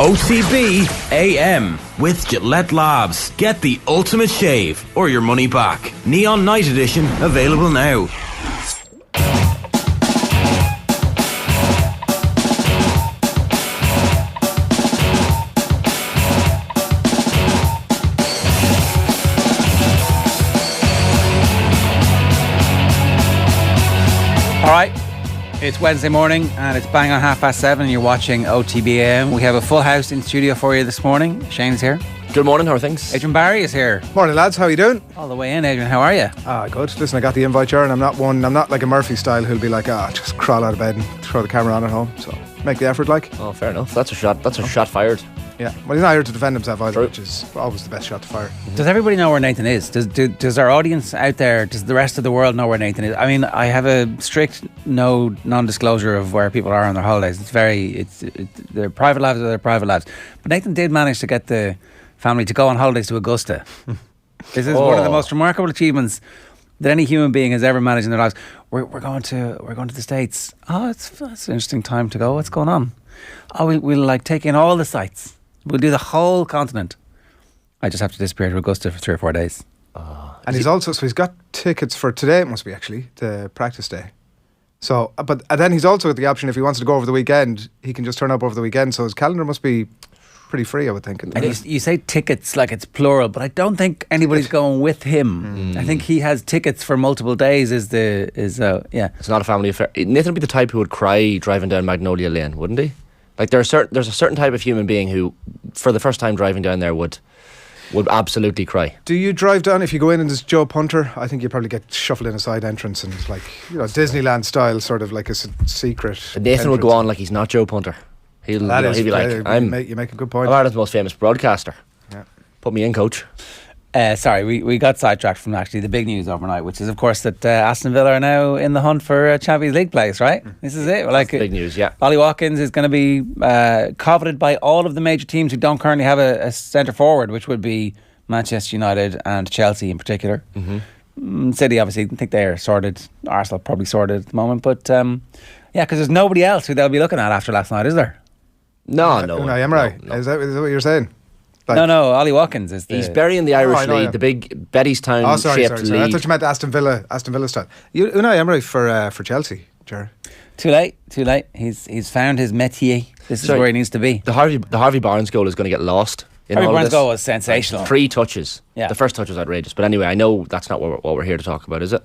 OTB AM with Gillette Labs. Get the ultimate shave or your money back. Neon Night Edition available now. All right, it's Wednesday morning and it's bang on 7:30 and you're watching OTB AM. We have a full house in studio for you this morning. Shane's here. Good morning, how are things? Adrian Barry is here. Morning lads, how are you doing? All the way in, Adrian, how are you? Good. Listen, I got the invite here and I'm not like a Murphy style who'll be like, just crawl out of bed and throw the camera on at home. So make the effort like. Oh, fair enough. That's a shot fired. Yeah, well he's not here to defend himself either, True. Which is always the best shot to fire. Does everybody know where Nathan is? Does our audience out there, does the rest of the world know where Nathan is? I mean, I have a strict non-disclosure of where people are on their holidays. It's their private lives are their private lives. But Nathan did manage to get the family to go on holidays to Augusta. This is one of the most remarkable achievements that any human being has ever managed in their lives. We're going to the States. Oh, that's an interesting time to go. What's going on? Oh, we'll like take in all the sites. We'll do the whole continent. I just have to disappear to Augusta for 3 or 4 days. And he's got tickets for today, it must be actually, the practice day. So, and then he's also got the option if he wants to go over the weekend, he can just turn up over the weekend. So his calendar must be pretty free, I would think. And you say tickets like it's plural, but I don't think anybody's going with him. I think he has tickets for multiple days. Yeah. It's not a family affair. Nathan would be the type who would cry driving down Magnolia Lane, wouldn't he? Like there's a certain type of human being who, for the first time driving down there, would absolutely cry. Do you drive down, if you go in and there's Joe Punter, I think you probably get shuffled in a side entrance and it's like, Disneyland style, sort of like a secret Nathan entrance. Would go on like he's not Joe Punter. He'll be like, you make a good point. I'm Ireland's most famous broadcaster. Yeah. Put me in, coach. Sorry, we got sidetracked from actually the big news overnight, which is of course that Aston Villa are now in the hunt for a Champions League place, right? This is it. That's big news, yeah. Ollie Watkins is going to be coveted by all of the major teams who don't currently have a centre forward, which would be Manchester United and Chelsea in particular. City obviously, I think they're sorted. Arsenal probably sorted at the moment, but because there's nobody else who they'll be looking at after last night, is there? No. Unai Emery. No. Is that what you're saying? Like, no, Ollie Watkins is he's burying the Irish league, the big Bettystown shaped league. I thought you meant Aston Villa style. Unai Emery for Chelsea, Ger. Too late. He's found his métier. This is where he needs to be. The Harvey Barnes goal is going to get lost. Harvey Barnes goal was sensational. 3 touches. Yeah. The first touch was outrageous. But anyway, I know that's not what we're here to talk about, is it?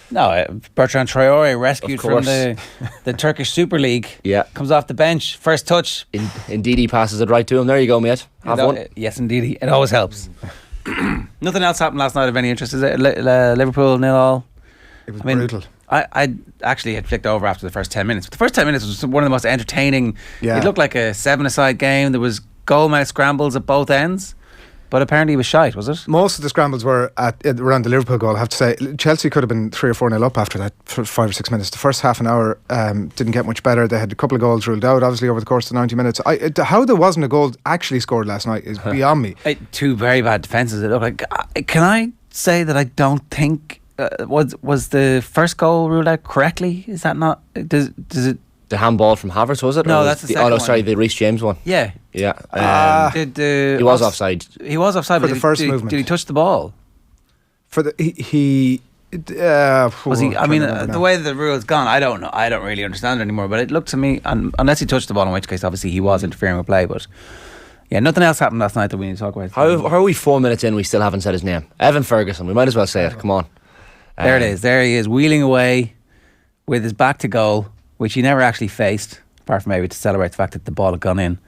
No, Bertrand Traoré rescued from the Turkish Super League. Yeah. Comes off the bench, first touch. Indeed, he passes it right to him. There you go, mate. Have one. Yes, indeed. It always helps. Nothing else happened last night of any interest, is it? Liverpool 0-0. It was brutal. I actually had flicked over after the first 10 minutes. But the first 10 minutes was one of the most entertaining. Yeah. It looked like a 7-a-side game. There was goal-mouth scrambles at both ends. But apparently it was shite, was it? Most of the scrambles were around the Liverpool goal, I have to say. Chelsea could have been 3 or 4-0 up after that for 5 or 6 minutes. The first half an hour didn't get much better. They had a couple of goals ruled out, obviously, over the course of 90 minutes. How there wasn't a goal actually scored last night is beyond me. 2 very bad defences, it looked like. Can I say that I don't think... was the first goal ruled out correctly? Is that not... Does it... The handball from Havertz, was it? No, that's the second one. The Reece James one. Yeah. Yeah. He was offside. He was offside for the first movement. Did he touch the ball? For the was he? I mean, the way the rule's gone, I don't know. I don't really understand it anymore. But it looked to me, unless he touched the ball, in which case obviously he was interfering with play. But yeah, nothing else happened last night that we need to talk about. How are we 4 minutes in? We still haven't said his name. Evan Ferguson. We might as well say it. Come on. There it is. There he is, wheeling away with his back to goal, which he never actually faced, apart from maybe to celebrate the fact that the ball had gone in.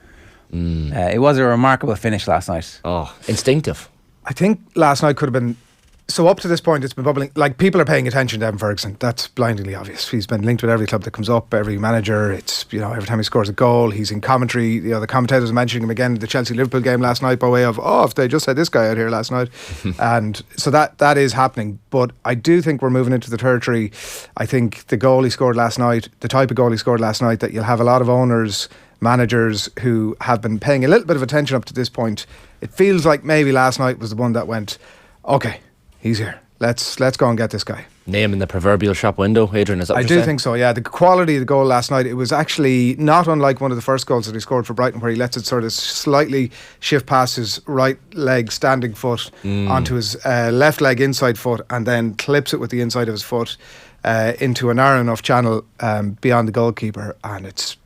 It was a remarkable finish last night. Oh, instinctive. I think last night could have been... So up to this point, it's been bubbling. Like, people are paying attention to Evan Ferguson. That's blindingly obvious. He's been linked with every club that comes up, every manager. It's, every time he scores a goal, he's in commentary. The commentators are mentioning him again in the Chelsea-Liverpool game last night by way of, if they just had this guy out here last night. And so that is happening. But I do think we're moving into the territory. I think the goal he scored last night, the type of goal he scored last night, that you'll have a lot of owners, managers who have been paying a little bit of attention up to this point. It feels like maybe last night was the one that went, okay, he's here. let's go and get this guy. Name in the proverbial shop window, Adrian, is that what I you're do saying? think so, yeah. The quality of the goal last night, it was actually not unlike one of the first goals that he scored for Brighton, where he lets it sort of slightly shift past his right leg standing foot onto his left leg inside foot, and then clips it with the inside of his foot into a narrow enough channel beyond the goalkeeper, and it's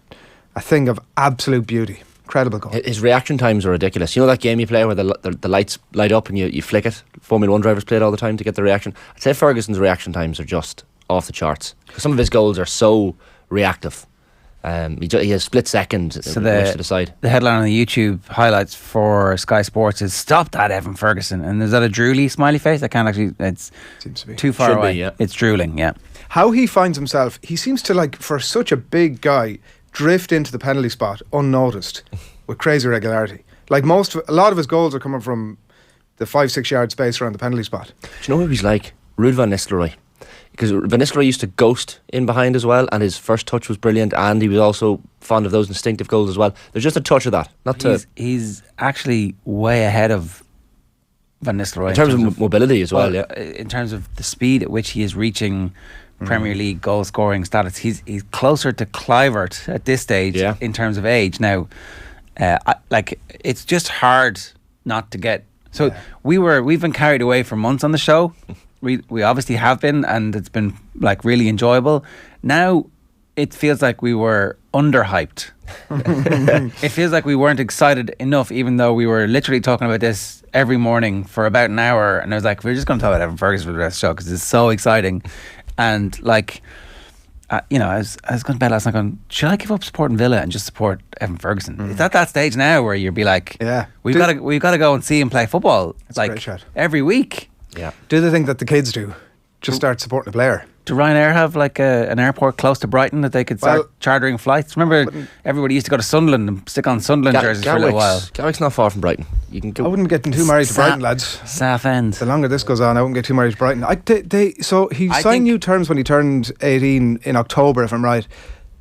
a thing of absolute beauty. Incredible goal. His reaction times are ridiculous. You know that game you play where the lights light up and you flick it? Formula 1 drivers play it all the time to get the reaction. I'd say Ferguson's reaction times are just off the charts. Some of his goals are so reactive. He has split second which to decide. The headline on the YouTube highlights for Sky Sports is "Stop that, Evan Ferguson." And is that a drooly smiley face? I can't actually. It's Seems to be. too far Should be, away. yeah. It's drooling. Yeah. How he finds himself, he seems to, like, for such a big guy, drift into the penalty spot unnoticed with crazy regularity. Like a lot of his goals are coming from the 5-6 yard space around the penalty spot. Do you know who he's like? Ruud van Nistelrooy. Because Van Nistelrooy used to ghost in behind as well, and his first touch was brilliant, and he was also fond of those instinctive goals as well. There's just a touch of that. He's actually way ahead of Van Nistelrooy In terms of mobility as well, yeah. In terms of the speed at which he is reaching Premier League goal scoring status, he's closer to Kluivert at this stage in terms of age. Now, it's just hard not to get. So we've been carried away for months on the show. We obviously have been, and it's been like really enjoyable. Now it feels like we were underhyped. It feels like we weren't excited enough, even though we were literally talking about this every morning for about an hour. And I was like, we're just going to talk about Evan Ferguson for the rest of the show because it's so exciting. And like, I was going to bed last night going, should I give up supporting Villa and just support Evan Ferguson? It's at that stage now where you'd be like, we've got to go and see him play football. That's a great shot. Every week. Yeah. Do the thing that the kids do. Just start supporting a player. Do Ryanair have like an airport close to Brighton that they could start chartering flights? Remember, everybody used to go to Sunderland and stick on Sunderland jerseys for a little while. Garrick's not far from Brighton. You can go. I wouldn't get too married to Brighton, lads. Southend. The longer this goes on, I wouldn't get too married to Brighton. So he signed new terms when he turned 18 in October, if I'm right.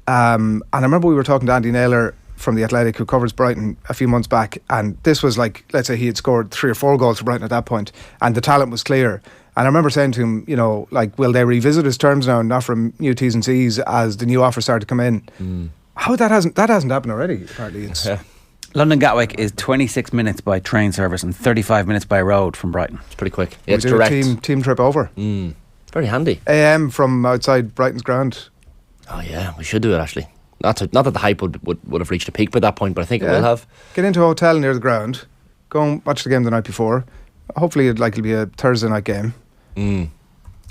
And I remember we were talking to Andy Naylor from The Athletic, who covers Brighton, a few months back, and this was like, let's say he had scored 3 or 4 goals for Brighton at that point, and the talent was clear. And I remember saying to him, will they revisit his terms now and offer him new T's and C's as the new offers started to come in? How that hasn't happened already, apparently. It's London Gatwick is 26 minutes by train service and 35 minutes by road from Brighton. It's pretty quick. Yeah, it's we do direct. a team trip over. Very handy. AM from outside Brighton's ground. Oh yeah, we should do it actually. Not that the hype would have reached a peak by that point, but I think it will have. Get into a hotel near the ground, go and watch the game the night before. Hopefully it'll be a Thursday night game.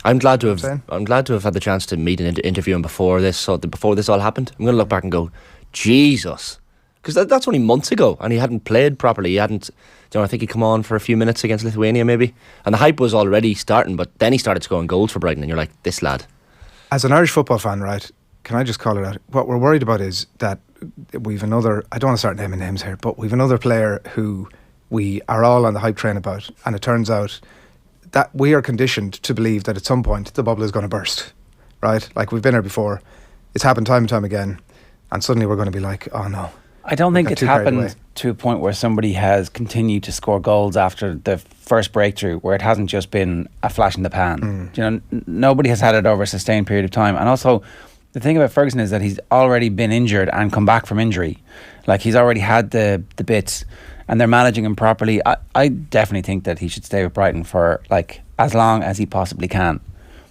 I'm glad to have had the chance to meet and interview him before this all happened. I'm going to look back and go, Jesus, because that's only months ago, and he hadn't played properly. He hadn't. I think he'd come on for a few minutes against Lithuania maybe, and the hype was already starting. But then he started scoring goals for Brighton, and you're like, this lad. As an Irish football fan, right? Can I just call it out? What we're worried about is that we've another. I don't want to start naming names here, but we've another player who we are all on the hype train about, and it turns out that we are conditioned to believe that at some point the bubble is going to burst, right? Like, we've been here before. It's happened time and time again, and suddenly we're going to be like, oh no. I don't think it's happened to a point where somebody has continued to score goals after the first breakthrough, where it hasn't just been a flash in the pan. Nobody has had it over a sustained period of time. And also, the thing about Ferguson is that he's already been injured and come back from injury. Like, he's already had the bits, and they're managing him properly. I definitely think that he should stay with Brighton for like as long as he possibly can.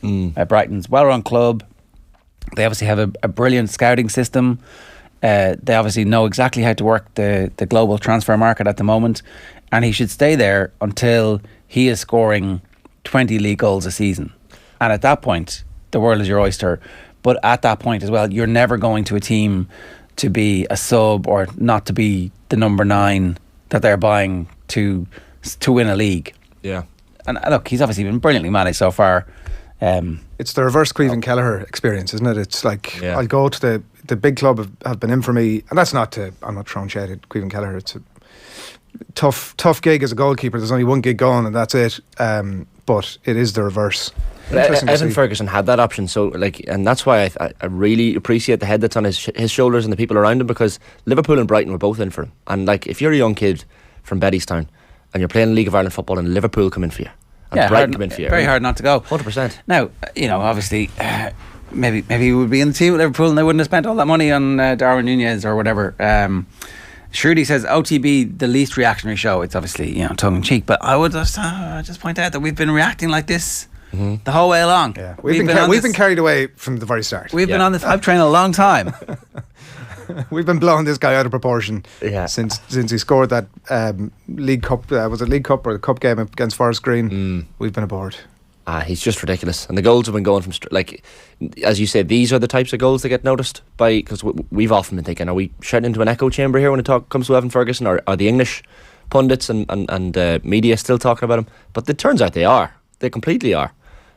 Brighton's well-run club. They obviously have a brilliant scouting system. They obviously know exactly how to work the global transfer market at the moment, and he should stay there until he is scoring 20 league goals a season. And at that point, the world is your oyster. But at that point as well, you're never going to a team to be a sub or not to be the number 9 that they're buying to win a league. Yeah. And look, he's obviously been brilliantly managed so far. It's the reverse Cleveland Kelleher experience, isn't it? It's like, I'll go to the big club have been in for me, and that's I'm not throwing shade at Cleveland Kelleher. It's a tough gig as a goalkeeper. There's only one gig going, and that's it. But it is the reverse. Evan Ferguson had that option, so and that's why I really appreciate the head that's on his shoulders and the people around him, because Liverpool and Brighton were both in for him. And if you're a young kid from Bettystown and you're playing League of Ireland football and Liverpool come in for you, And Brighton come in for you. Very hard not to go. 100%. Now, obviously, maybe he would be in the team with Liverpool and they wouldn't have spent all that money on Darwin Núñez or whatever. Shruti says OTB the least reactionary show. It's obviously tongue in cheek, but I would just point out that we've been reacting like this the whole way along. Yeah. We've been carried away from the very start. We've been on this hype train a long time. We've been blowing this guy out of proportion since he scored that League Cup. Was it League Cup or the Cup game against Forest Green? We've been aboard. He's just ridiculous, and the goals have been going from as you said, these are the types of goals that get noticed by, because we've often been thinking, are we shouting into an echo chamber here when it comes to Evan Ferguson, or are the English pundits and media still talking about him? But it turns out they completely are.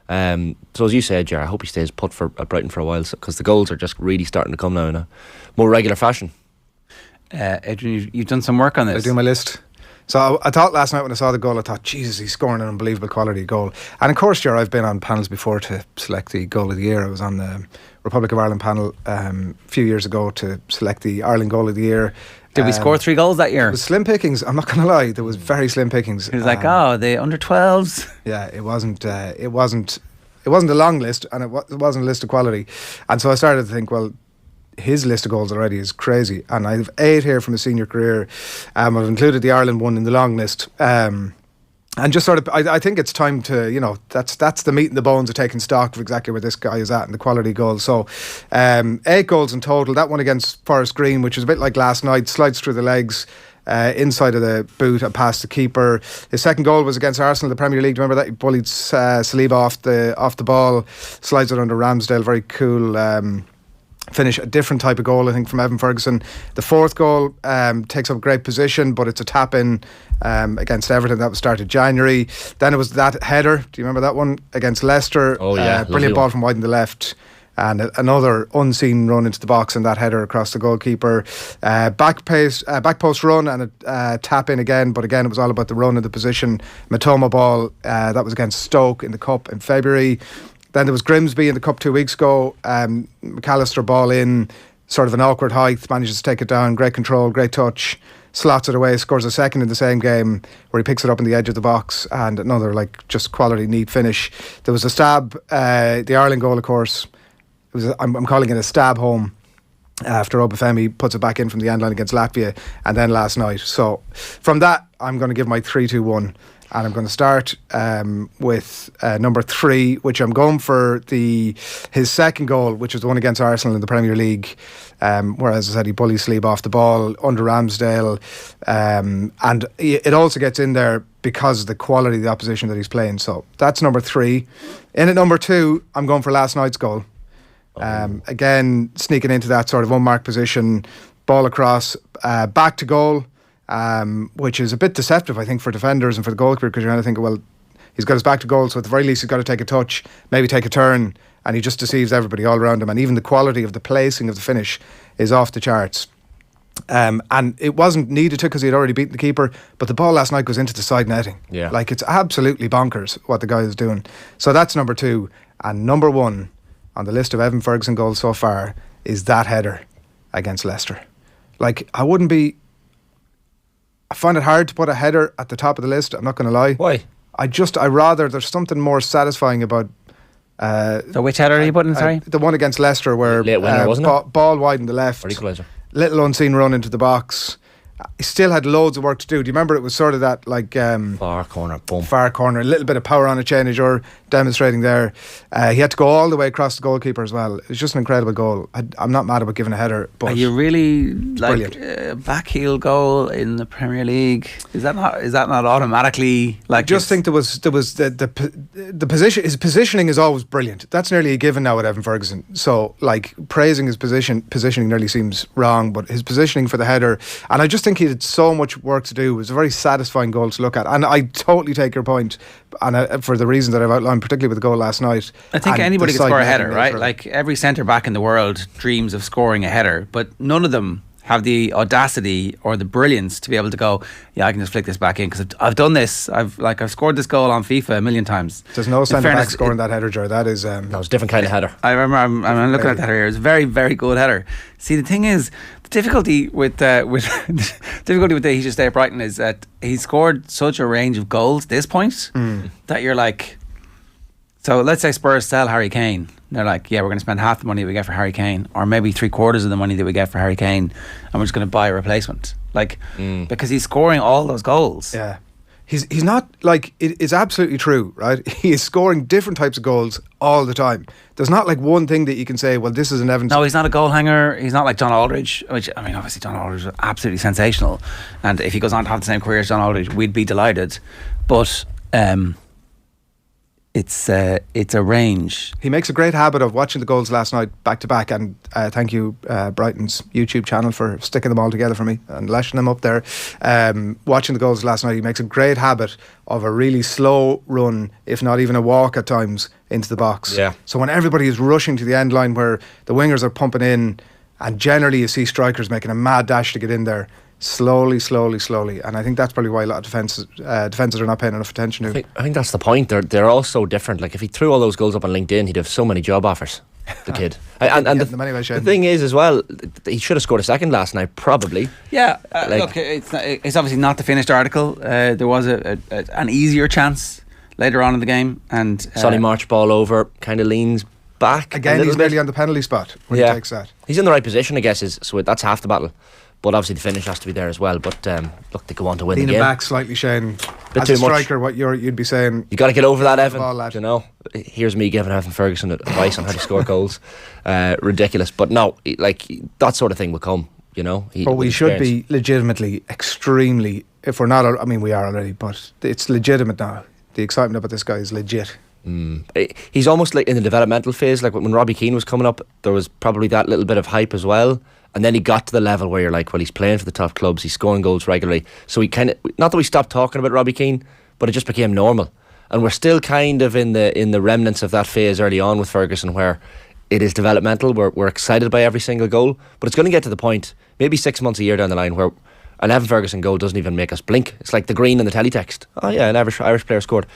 So as you said, Ger, I hope he stays put at Brighton for a while, because the goals are just really starting to come now in a more regular fashion. Adrian, you've done some work on this. I do my list. So I thought last night when I saw the goal, I thought, Jesus, he's scoring an unbelievable quality goal. And of course, Ger, I've been on panels before to select the goal of the year. I was on the Republic of Ireland panel a few years ago to select the Ireland goal of the year. Did we score 3 goals that year? It was slim pickings. I'm not going to lie. There was very slim pickings. It was the under 12s. Yeah, it wasn't a long list, and it wasn't a list of quality. And so I started to think, well, his list of goals already is crazy, and I have 8 here from his senior career. I've included the Ireland one in the long list, and just sort of I think it's time to that's the meat and the bones of taking stock of exactly where this guy is at and the quality goals. So 8 goals in total. That one against Forest Green, which was a bit like last night, slides through the legs, inside of the boot and past the keeper. His second goal was against Arsenal, the Premier League. Do you remember that? He bullied Saliba off the ball, slides it under Ramsdale. Very cool finish. A different type of goal, I think, from Evan Ferguson. The fourth goal takes up great position, but it's a tap in against Everton. That was started January. Then it was that header. Do you remember that one against Leicester? Oh yeah, brilliant ball from wide in the left. And another unseen run into the box and that header across the goalkeeper. Back post run and a tap in again, but again it was all about the run of the position. Matoma ball, that was against Stoke in the Cup in February. Then there was Grimsby in the Cup 2 weeks ago. McAllister ball in, sort of an awkward height, manages to take it down. Great control, great touch, slots it away, scores a second in the same game where he picks it up in the edge of the box, and another just quality, neat finish. There was a stab, the Ireland goal, of course. I'm calling it a stab home after Obafemi puts it back in from the end line against Latvia, and then last night. So from that, I'm going to give my 3-2-1. And I'm going to start with number 3, which I'm going for his second goal, which is the one against Arsenal in the Premier League, where, as I said, he bullies Saliba off the ball under Ramsdale. And it also gets in there because of the quality of the opposition that he's playing. So that's number 3. In at number 2, I'm going for last night's goal. Again, sneaking into that sort of unmarked position, ball across, back to goal. Which is a bit deceptive, I think, for defenders and for the goalkeeper, because you're going to think, well, he's got his back to goal, so at the very least he's got to take a touch, maybe take a turn, and he just deceives everybody all around him. And even the quality of the placing of the finish is off the charts. And it wasn't needed to, because he had already beaten the keeper, but the ball last night goes into the side netting. Yeah. It's absolutely bonkers what the guy is doing. So that's number 2. And number 1 on the list of Evan Ferguson goals so far is that header against Leicester. I find it hard to put a header at the top of the list, I'm not going to lie. Why? There's something more satisfying about... So which header are you putting, sorry? The one against Leicester where late winner, wasn't it? Ball wide in the left, or equaliser. Little unseen run into the box. He still had loads of work to do. Do you remember it was sort of that far corner, boom. Far corner, a little bit of power on a chain as you're demonstrating there. He had to go all the way across the goalkeeper as well. It was just an incredible goal. I'm not mad about giving a header, but are you really brilliant. Heel goal in the Premier League? Is that not automatically I just think there was the position. His positioning is always brilliant. That's nearly a given now with Evan Ferguson. So praising his positioning nearly seems wrong, but his positioning for the header, and I just think he had so much work to do. It was a very satisfying goal to look at, and I totally take your point, and for the reasons that I've outlined, particularly with the goal last night. I think anybody can score a header, right? Every centre back in the world dreams of scoring a header, but none of them have the audacity or the brilliance to be able to go, yeah, I can just flick this back in because I've done this. I've scored this goal on FIFA a million times. There's no centre back scoring that header, Joe. That is that was a different kind of header. I remember I'm looking at that header. It's a very, very good header. See, the thing is, the difficulty with difficulty with the he should stay at Brighton is that he scored such a range of goals at this point that you're like, so let's say Spurs sell Harry Kane. They're like, yeah, we're going to spend half the money we get for Harry Kane, or maybe 3/4 of the money that we get for Harry Kane, and we're just going to buy a replacement. Like, because he's scoring all those goals. Yeah. He's not, like, it's absolutely true, right? He is scoring different types of goals all the time. There's not like one thing that you can say, well, this is an Evan. No, he's not a goal hanger. He's not like John Aldridge, which, I mean, obviously John Aldridge is absolutely sensational. And if he goes on to have the same career as John Aldridge, we'd be delighted. But it's a range. He makes a great habit of watching the goals last night back to back, and thank you Brighton's YouTube channel for sticking them all together for me and lashing them up there. Watching the goals last night, he makes a great habit of a really slow run, if not even a walk at times, into the box. Yeah. So when everybody is rushing to the end line where the wingers are pumping in, and generally you see strikers making a mad dash to get in there, slowly, and I think that's probably why a lot of defences are not paying enough attention to. I think that's the point. They're all so different. Like, if he threw all those goals up on LinkedIn, he'd have so many job offers. The kid. And the thing is as well, he should have scored a second last night, probably. Yeah, look, it's obviously not the finished article. There was an easier chance later on in the game, and Sonny March ball over, kind of leans back again. He's nearly on the penalty spot when he takes that. He's in the right position, I guess. So that's half the battle. But obviously the finish has to be there as well. But look, they go on to win the game. Leaning back slightly, Shane. Bit as too a striker, much. what you'd be saying, you got to get over that, Evan. Ball, you know, here's me giving Evan Ferguson advice on how to score goals. Ridiculous. But no, like, that sort of thing will come. You know. But we should be legitimately, extremely. If we're not, I mean, we are already. But it's legitimate now. The excitement about this guy is legit. He's almost like in the developmental phase. Like when Robbie Keane was coming up, there was probably that little bit of hype as well. And then he got to the level where you're like, well, he's playing for the top clubs, he's scoring goals regularly. So he kind of, not that we stopped talking about Robbie Keane, but it just became normal. And we're still kind of in the remnants of that phase early on with Ferguson, where it is developmental. We're excited by every single goal, but it's going to get to the point, maybe 6 months, a year down the line, where an Evan Ferguson goal doesn't even make us blink. It's like the green in the teletext. Oh yeah, an Irish player scored.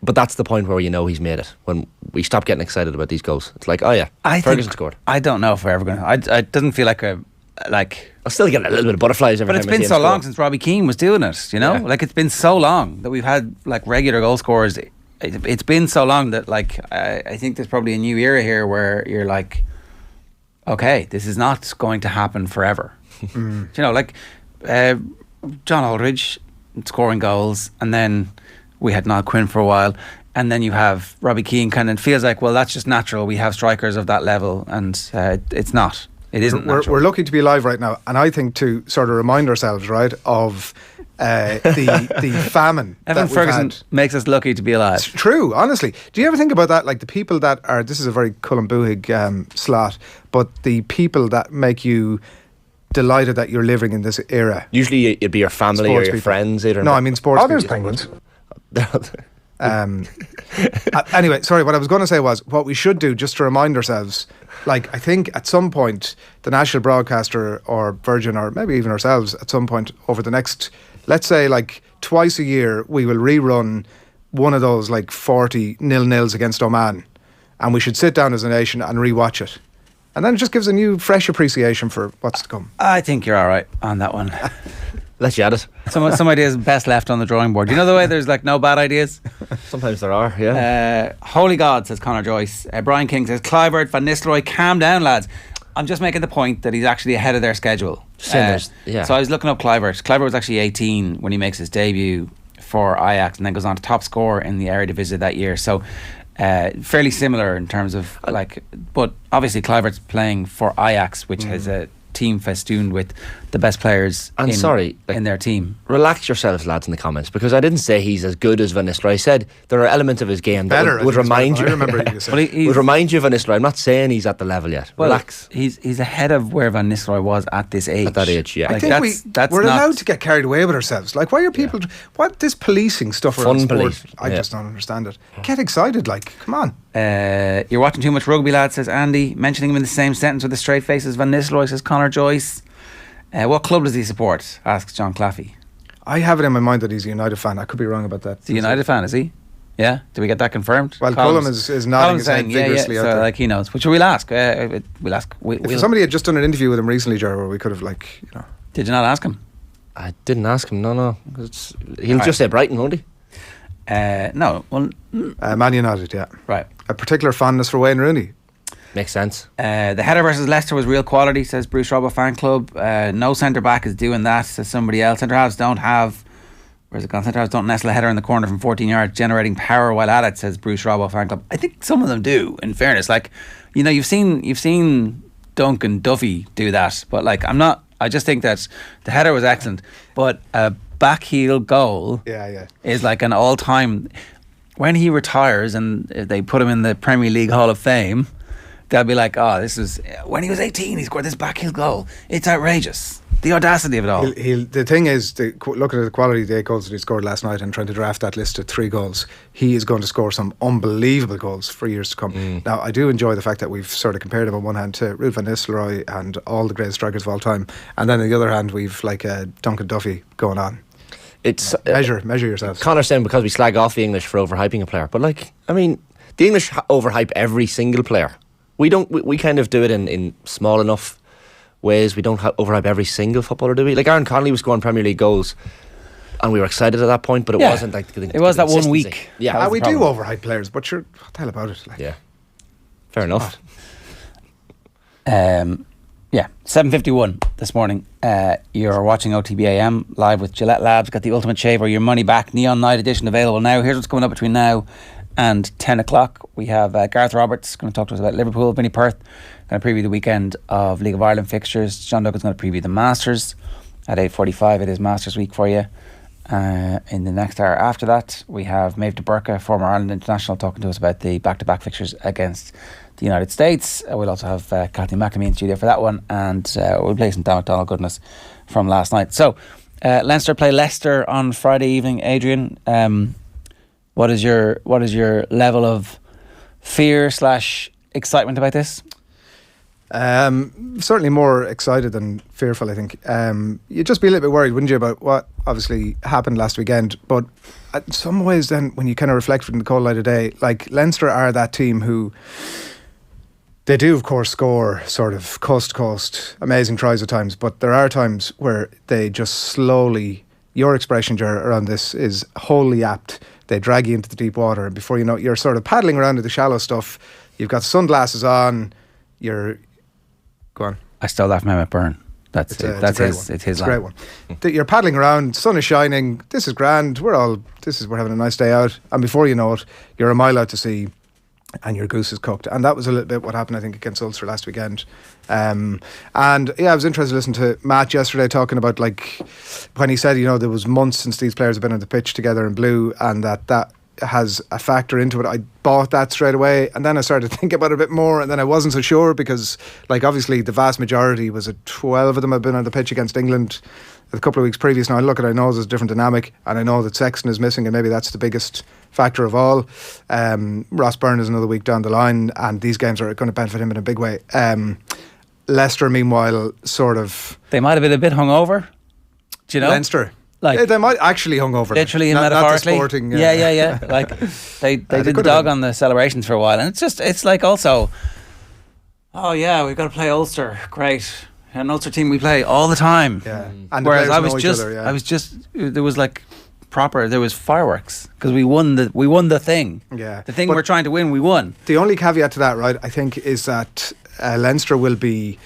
But that's the point where you know he's made it, when we stop getting excited about these goals. It's like, oh yeah, Ferguson scored. I don't know if we're ever going to. It doesn't feel like I'll still get a little bit of butterflies every time. But it's been so long since Robbie Keane was doing it, you know? Yeah. Like, it's been so long that we've had like regular goal scorers. It's been so long that, like, I think there's probably a new era here where you're like, okay, this is not going to happen forever. You know, like John Aldridge scoring goals, and then we had Niall Quinn for a while, and then you have Robbie Keane. Kind of feels like, well, that's just natural. We have strikers of that level, and it's not. It isn't natural. We're lucky to be alive right now, and I think to sort of remind ourselves, right, of the famine. Evan Ferguson makes us lucky to be alive. It's true, honestly. Do you ever think about that? Like, the people that are, this is a very Cullen Buhig slot, but the people that make you delighted that you're living in this era. Usually it'd be your family or your friends. No, I mean sports. There's penguins. Anyway, sorry, what I was going to say was, what we should do, just to remind ourselves, like, I think at some point the national broadcaster or Virgin, or maybe even ourselves, at some point over the next, let's say, like, twice a year, we will rerun one of those like 40 0-0s against Oman, and we should sit down as a nation and rewatch it, and then it just gives a new fresh appreciation for what's to come. I think you're alright on that one. Let you at it. Some ideas best left on the drawing board. You know the way there's like no bad ideas? Sometimes there are, yeah. Holy God, says Conor Joyce. Brian King says, Clivert, Van Nistelrooy, calm down, lads. I'm just making the point that he's actually ahead of their schedule. Yeah. So I was looking up Clivert. Clivert was actually 18 when he makes his debut for Ajax, and then goes on to top scorer in the Eredivisie that year. So fairly similar in terms of like, but obviously Clivert's playing for Ajax, which has a team festooned with the best players in their team. Relax yourselves, lads, in the comments, because I didn't say he's as good as Van Nistelrooy. I said there are elements of his game that would remind you. I remember would remind you of Van Nistelrooy. I'm not saying he's at the level yet. Well, relax. He's ahead of where Van Nistelrooy was at this age. At that age, yeah. I think we're allowed to get carried away with ourselves. Like, why are people? What this policing stuff around sport? I just don't understand it. Get excited, like, come on. You're watching too much rugby, lad, says Andy. Mentioning him in the same sentence with a straight face as Van Nistelrooy, says Conor Joyce. What club does he support? Asks John Claffey. I have it in my mind that he's a United fan. I could be wrong about that. He's a United fan, is he? Yeah. Did we get that confirmed? Well, Colin is nodding his head vigorously out so there. like he knows. Which we'll ask. We'll ask. If somebody had just done an interview with him recently, Ger, where we could have Did you not ask him? I didn't ask him. No. He'll just say Brighton, won't he? No. Well, Man United, yeah. right. A particular fondness for Wayne Rooney. Makes sense. The header versus Leicester was real quality, says Bruce Robbo fan club. No centre back is doing that, says somebody else. Centre halves don't have. Where's it gone? Centre halves don't nestle a header in the corner from 14 yards, generating power while at it, says Bruce Robbo fan club. I think some of them do. In fairness, like you've seen Duncan Duffy do that, but like I just think that the header was excellent, but a back heel goal is like an all time. When he retires and they put him in the Premier League Hall of Fame, they'll be like, oh, this is when he was 18, he scored this back heel goal. It's outrageous. The audacity of it all. The looking at the quality of the 8 goals that he scored last night and trying to draft that list of 3 goals, he is going to score some unbelievable goals for years to come. Now, I do enjoy the fact that we've sort of compared him on one hand to Ruud van Nistelrooy and all the greatest strikers of all time, and then on the other hand, we've like Duncan Duffy going on. It's measure yourselves. Connor's saying because we slag off the English for overhyping a player, but like, I mean, the English overhype every single player. We don't. We kind of do it in small enough ways. We don't overhype every single footballer, do we? Like Aaron Connolly was scoring Premier League goals, and we were excited at that point, but it wasn't like it was that 1 week. Yeah, we do overhype players, but sure, what the hell about it? Like, yeah, fair enough. 7:51 this morning. You're watching OTB AM live with Gillette Labs. Got the Ultimate Shave or Your Money Back Neon Night Edition available now. Here's what's coming up between now and 10 o'clock. We have Gareth Roberts going to talk to us about Liverpool. Vinny Perth going to preview the weekend of League of Ireland fixtures. John Duggan's going to preview the Masters at 8:45. It is Masters week for you. In the next hour after that, we have Meabh de Burca, former Ireland international, talking to us about the back-to-back fixtures against the United States. We'll also have Kathleen McDonnell in studio for that one, and we'll play some Dan McDonnell goodness from last night. So, Leinster play Leicester on Friday evening. Adrian, what is your level of fear / excitement about this? Certainly more excited than fearful, I think. You'd just be a little bit worried, wouldn't you, about what obviously happened last weekend. But in some ways then, when you kind of reflect in the cold light of day, like Leinster are that team who, they do of course score sort of coast to coast amazing tries at times, but there are times where they just slowly, your expression, Ger, around this is wholly apt. They drag you into the deep water, and before you know it, you're sort of paddling around in the shallow stuff. You've got sunglasses on, go on. I stole that from Emmett Byrne. It's his line. Great one. You're paddling around, sun is shining, this is grand, we're having a nice day out, and before you know it, you're a mile out to sea and your goose is cooked. And that was a little bit what happened, I think, against Ulster last weekend. And yeah, I was interested to listen to Matt yesterday talking about, like, when he said, there was months since these players have been on the pitch together in blue, and that has a factor into it. I bought that straight away, and then I started to think about it a bit more, and then I wasn't so sure because, like, obviously the vast majority, 12 of them have been on the pitch against England a couple of weeks previous. Now I look at it, I know there's a different dynamic, and I know that Sexton is missing, and maybe that's the biggest factor of all. Ross Byrne is another week down the line, and these games are going to benefit him in a big way. Leicester, meanwhile, they might have been a bit hungover. Do you know? Leinster. Like, they might actually hungover. Literally and metaphorically. Not the sporting, yeah. Like they did the dog on the celebrations for a while, and it's like also, oh yeah, we've got to play Ulster. Great. An Ulster team we play all the time. Yeah. And whereas I was just there was fireworks because we won the thing. Yeah. The thing we're trying to win, we won. The only caveat to that, right, I think, is that Leinster will be,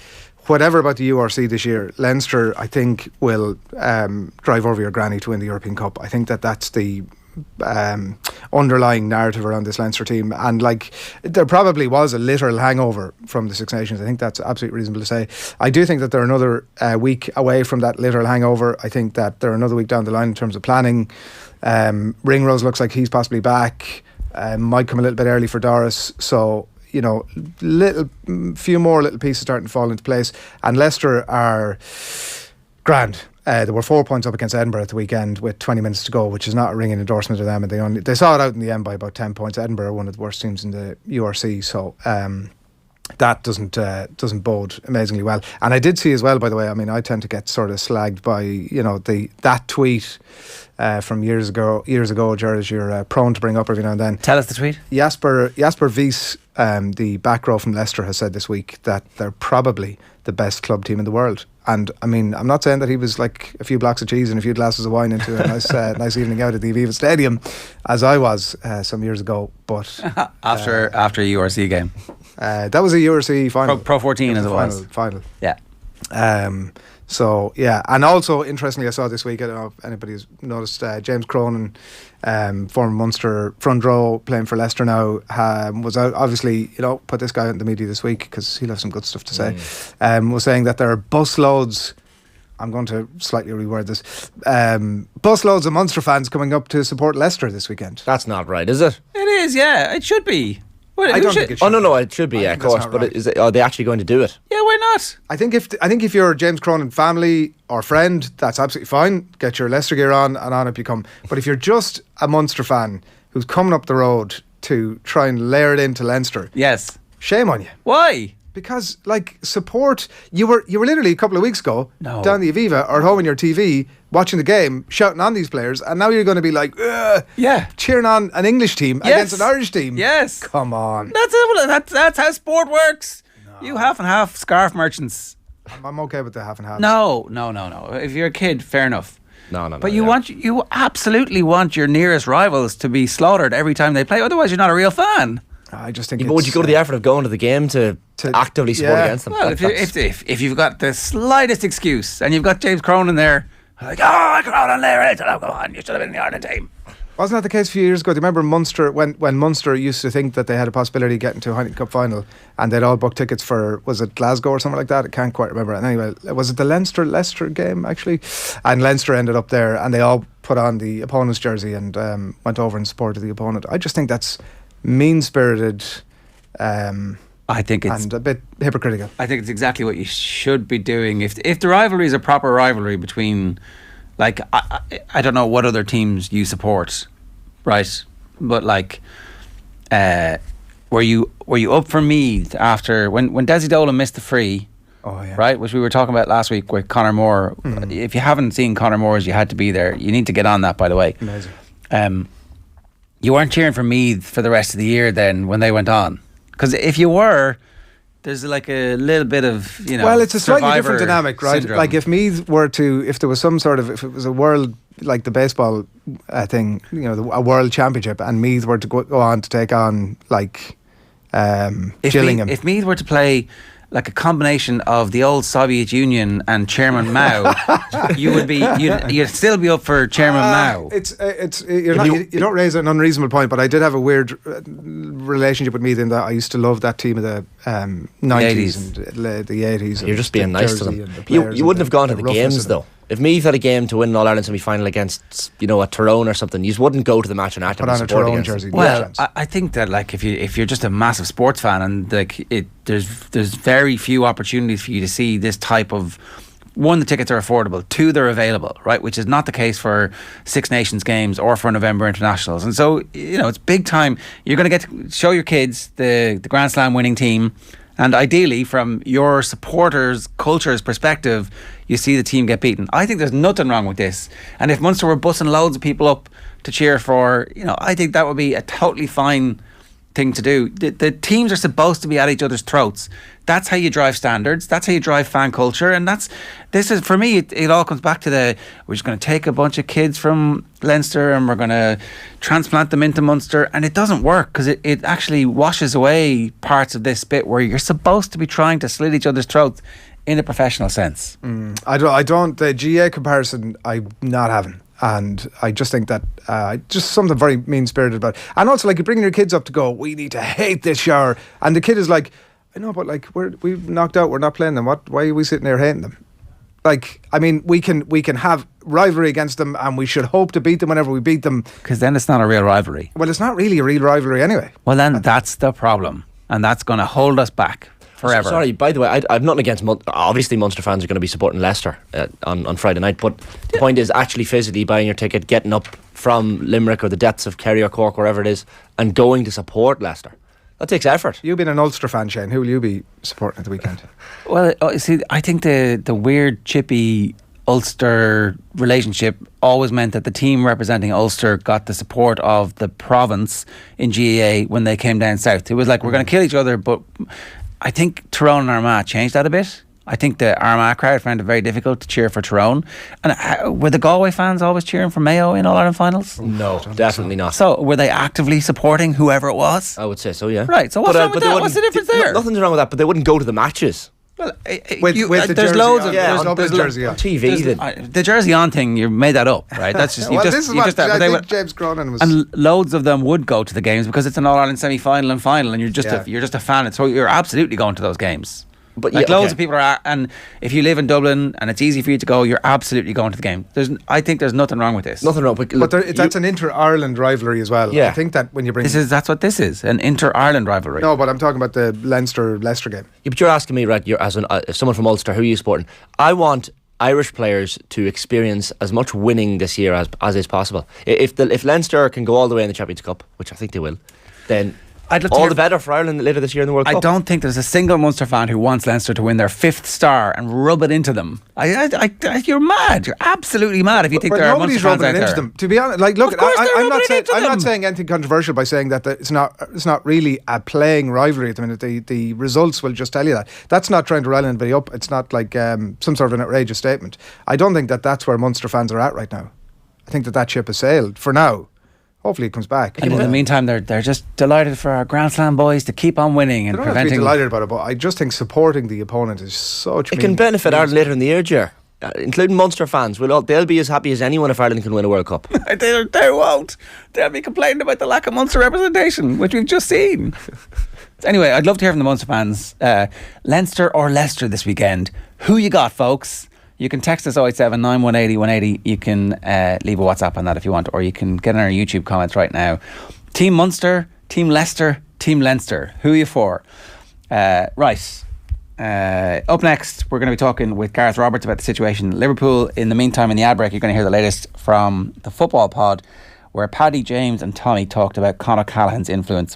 whatever about the URC this year, Leinster, I think, will drive over your granny to win the European Cup. I think that's the underlying narrative around this Leinster team. And, like, there probably was a literal hangover from the Six Nations. I think that's absolutely reasonable to say. I do think that they're another week away from that literal hangover. I think that they're another week down the line in terms of planning. Ringrose looks like he's possibly back. Might come a little bit early for Doris. So, few more little pieces starting to fall into place, and Leicester are grand. There were 4 points up against Edinburgh at the weekend with 20 minutes to go, which is not a ringing endorsement of them, and they saw it out in the end by about 10 points. Edinburgh are one of the worst teams in the URC, so that doesn't bode amazingly well. And I did see as well, by the way, I mean, I tend to get sort of slagged by that tweet from years ago, Ger, as you're prone to bring up every now and then. Tell us the tweet. Jasper Wies, the back row from Leicester, has said this week that they're probably the best club team in the world. And I mean, I'm not saying that he was like a few blocks of cheese and a few glasses of wine into a nice evening out at the Aviva Stadium, as I was some years ago. But after a URC game, that was a URC final, Pro 14 as it was. Final. Yeah. So yeah, and also interestingly, I saw this week, I don't know if anybody's noticed, James Cronin, former Munster front row playing for Leicester now, was out, obviously, put this guy out in the media this week because he'll have some good stuff to say. Was saying that there are busloads, I'm going to slightly reword this, busloads of Munster fans coming up to support Leicester this weekend. That's not right, is it? It is, yeah. It should be. I don't think it should. Oh no, it should be, yeah, of course. But right. Are they actually going to do it? Yeah, why not? I think if you're James Cronin family or friend, that's absolutely fine. Get your Leicester gear on and on up you come. But if you're just a Munster fan who's coming up the road to try and layer it into Leinster, yes, shame on you. Why? Because support. You were literally a couple of weeks ago down the Aviva or at home on your TV watching the game, shouting on these players, and now you're going to be like, cheering on an English team against an Irish team. Yes, come on. That's how sport works. No. You half and half scarf merchants. I'm okay with the half and half. No. If you're a kid, fair enough. No. But you absolutely want your nearest rivals to be slaughtered every time they play. Otherwise, you're not a real fan. I just think. But would you go to the effort of going to the game to actively support against them? Well, if you've got the slightest excuse and you've got James Cronin there, like, Cronin there, come on, you should have been in the Ireland team. Wasn't that the case a few years ago? Do you remember Munster when Munster used to think that they had a possibility of getting to a Heineken Cup final, and they'd all booked tickets for, was it Glasgow or something like that? I can't quite remember. And anyway, was it the Leicester game actually? And Leinster ended up there, and they all put on the opponent's jersey and went over and supported the opponent. I just think that's mean-spirited. I think it's and a bit hypocritical. I think it's exactly what you should be doing. If the rivalry is a proper rivalry between, like, I don't know what other teams you support, right? But like, were you up for Meabh after when Desi Dolan missed the free? Oh yeah. Right, which we were talking about last week with Conor Moore. If you haven't seen Conor Moore's, you had to be there. You need to get on that, by the way. Amazing. You weren't cheering for Meabh for the rest of the year then when they went on. Because if you were, there's like a little bit of, well, it's a slightly different dynamic, right? Syndrome. Like if Meath were to, if there was some sort of, if it was a world, like the baseball thing, a world championship, and Meath were to go on to take on like Gillingham. If Meath were to play like a combination of the old Soviet Union and Chairman Mao, you'd still be up for Chairman Mao. You don't raise an unreasonable point, but I did have a weird relationship with Meath in that I used to love that team of the 90s and the 80s. You're just being nice to them. You wouldn't have gone to the games though. If Meath had a game to win an All-Ireland semi-final against, a Tyrone or something, you wouldn't go to the match and actively support against jersey. Well, I think that like if you're just a massive sports fan and like there's very few opportunities for you to see this type of, one, the tickets are affordable, two, they're available, right? Which is not the case for Six Nations games or for November internationals. And so, it's big time. You're going to get to show your kids the Grand Slam winning team. And ideally, from your supporters' culture's perspective, you see the team get beaten. I think there's nothing wrong with this. And if Munster were bussing loads of people up to cheer for, I think that would be a totally fine thing to do. The teams are supposed to be at each other's throats. That's how you drive standards. That's how you drive fan culture. And for me, it all comes back to we're just going to take a bunch of kids from Leinster and we're going to transplant them into Munster. And it doesn't work because it actually washes away parts of this bit where you're supposed to be trying to slit each other's throats in a professional sense. I don't, the GAA comparison, I'm not having. And I just think that just something very mean-spirited about it. And also, like, you're bringing your kids up to go, we need to hate this shower. And the kid is like, I know, but like, we've knocked out, we're not playing them. Why are we sitting there hating them? Like, I mean, we can have rivalry against them and we should hope to beat them whenever we beat them. Because then it's not a real rivalry. Well, it's not really a real rivalry anyway. Well, then that's the problem. And that's going to hold us back forever. Sorry, by the way, I've nothing against obviously Munster fans are going to be supporting Leicester on Friday night, but the point is actually physically buying your ticket, getting up from Limerick or the depths of Kerry or Cork, wherever it is, and going to support Leicester. That takes effort. You being an Ulster fan, Shane, who will you be supporting at the weekend? Well, see, I think the weird chippy Ulster relationship always meant that the team representing Ulster got the support of the province in GAA when they came down south. It was like, we're going to kill each other, but I think Tyrone and Armagh changed that a bit. I think the Armagh crowd found it very difficult to cheer for Tyrone. And were the Galway fans always cheering for Mayo in All-Ireland finals? No, definitely not. So were they actively supporting whoever it was? I would say so, yeah. Right, so what's wrong with that? What's the difference there? Nothing's wrong with that, but they wouldn't go to the matches. Well, with the there's jersey loads on. of There's jersey on TV. The jersey on thing, you made that up, right? That's just well, this is what I think James Cronin was. And loads of them would go to the games because it's an All Ireland semi-final and final, and you're just a fan, so you're absolutely going to those games. But like loads of people are, and if you live in Dublin and it's easy for you to go, you're absolutely going to the game. I think there's nothing wrong with this. Nothing wrong. But that's an inter-Ireland rivalry as well. Yeah. I think that when you bring that's what this is, an inter-Ireland rivalry. No, but I'm talking about the Leicester game. Yeah, but you're asking me, right? You're as someone from Ulster. Who are you supporting? I want Irish players to experience as much winning this year as is possible. If Leinster can go all the way in the Champions Cup, which I think they will, then all the better for Ireland later this year in the World Cup. I don't think there's a single Munster fan who wants Leinster to win their 5th star and rub it into them. You're mad. You're absolutely mad if you think there are Munster fans out there. To be honest, like, look, I'm not saying anything controversial by saying that it's not really a playing rivalry at the minute. The results will just tell you that. That's not trying to rile anybody up. It's not like some sort of an outrageous statement. I don't think that that's where Munster fans are at right now. I think that ship has sailed for now. Hopefully it comes back. And in the meantime, they're just delighted for our Grand Slam boys to keep on winning and preventing. They don't have to be delighted about it, but I just think supporting the opponent is such. It can benefit Ireland later in the year, Ger. Including Munster fans. They'll be as happy as anyone if Ireland can win a World Cup. They won't. They'll be complaining about the lack of Munster representation, which we've just seen. Anyway, I'd love to hear from the Munster fans. Leinster or Leicester this weekend? Who you got, folks? You can text us 087 9180 180. You can leave a WhatsApp on that if you want, or you can get in our YouTube comments right now. Team Munster, Team Leicester, Team Leinster. Who are you for? Right. Up next, we're going to be talking with Gareth Roberts about the situation in Liverpool. In the meantime, in the ad break, you're going to hear the latest from the Football Pod, where Paddy, James and Tommy talked about Conor Callahan's influence.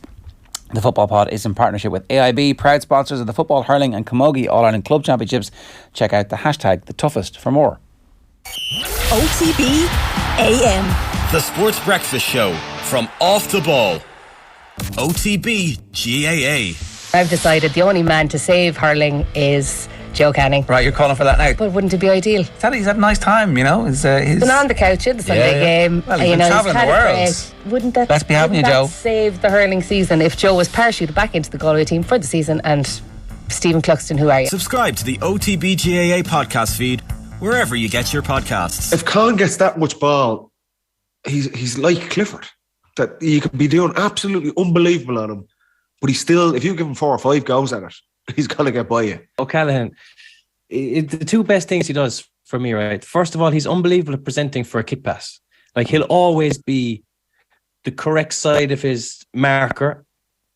The Football Pod is in partnership with AIB, proud sponsors of the Football, Hurling and Camogie All-Ireland Club Championships. Check out the hashtag #TheToughest for more. OTB AM. The Sports Breakfast Show from Off the Ball. OTB GAA. I've decided the only man to save hurling is Joe Canning. Right, you're calling for that now. But wouldn't it be ideal? He's had a nice time, you know. He's been on the couch at the Sunday game. Well, he's been travelling the world. Wouldn't that, Let's be having you, Joe. Save the hurling season if Joe was parachuted back into the Galway team for the season? And Stephen Cluxton, who are you? Subscribe to the OTB GAA podcast feed wherever you get your podcasts. If Colin gets that much ball, he's like Clifford. That you could be doing absolutely unbelievable on him, but he's still, if you give him 4 or 5 goes at it, he's going to get by you. O'Callaghan, the two best things he does for me, right? First of all, he's unbelievable at presenting for a kick pass. Like, he'll always be the correct side of his marker.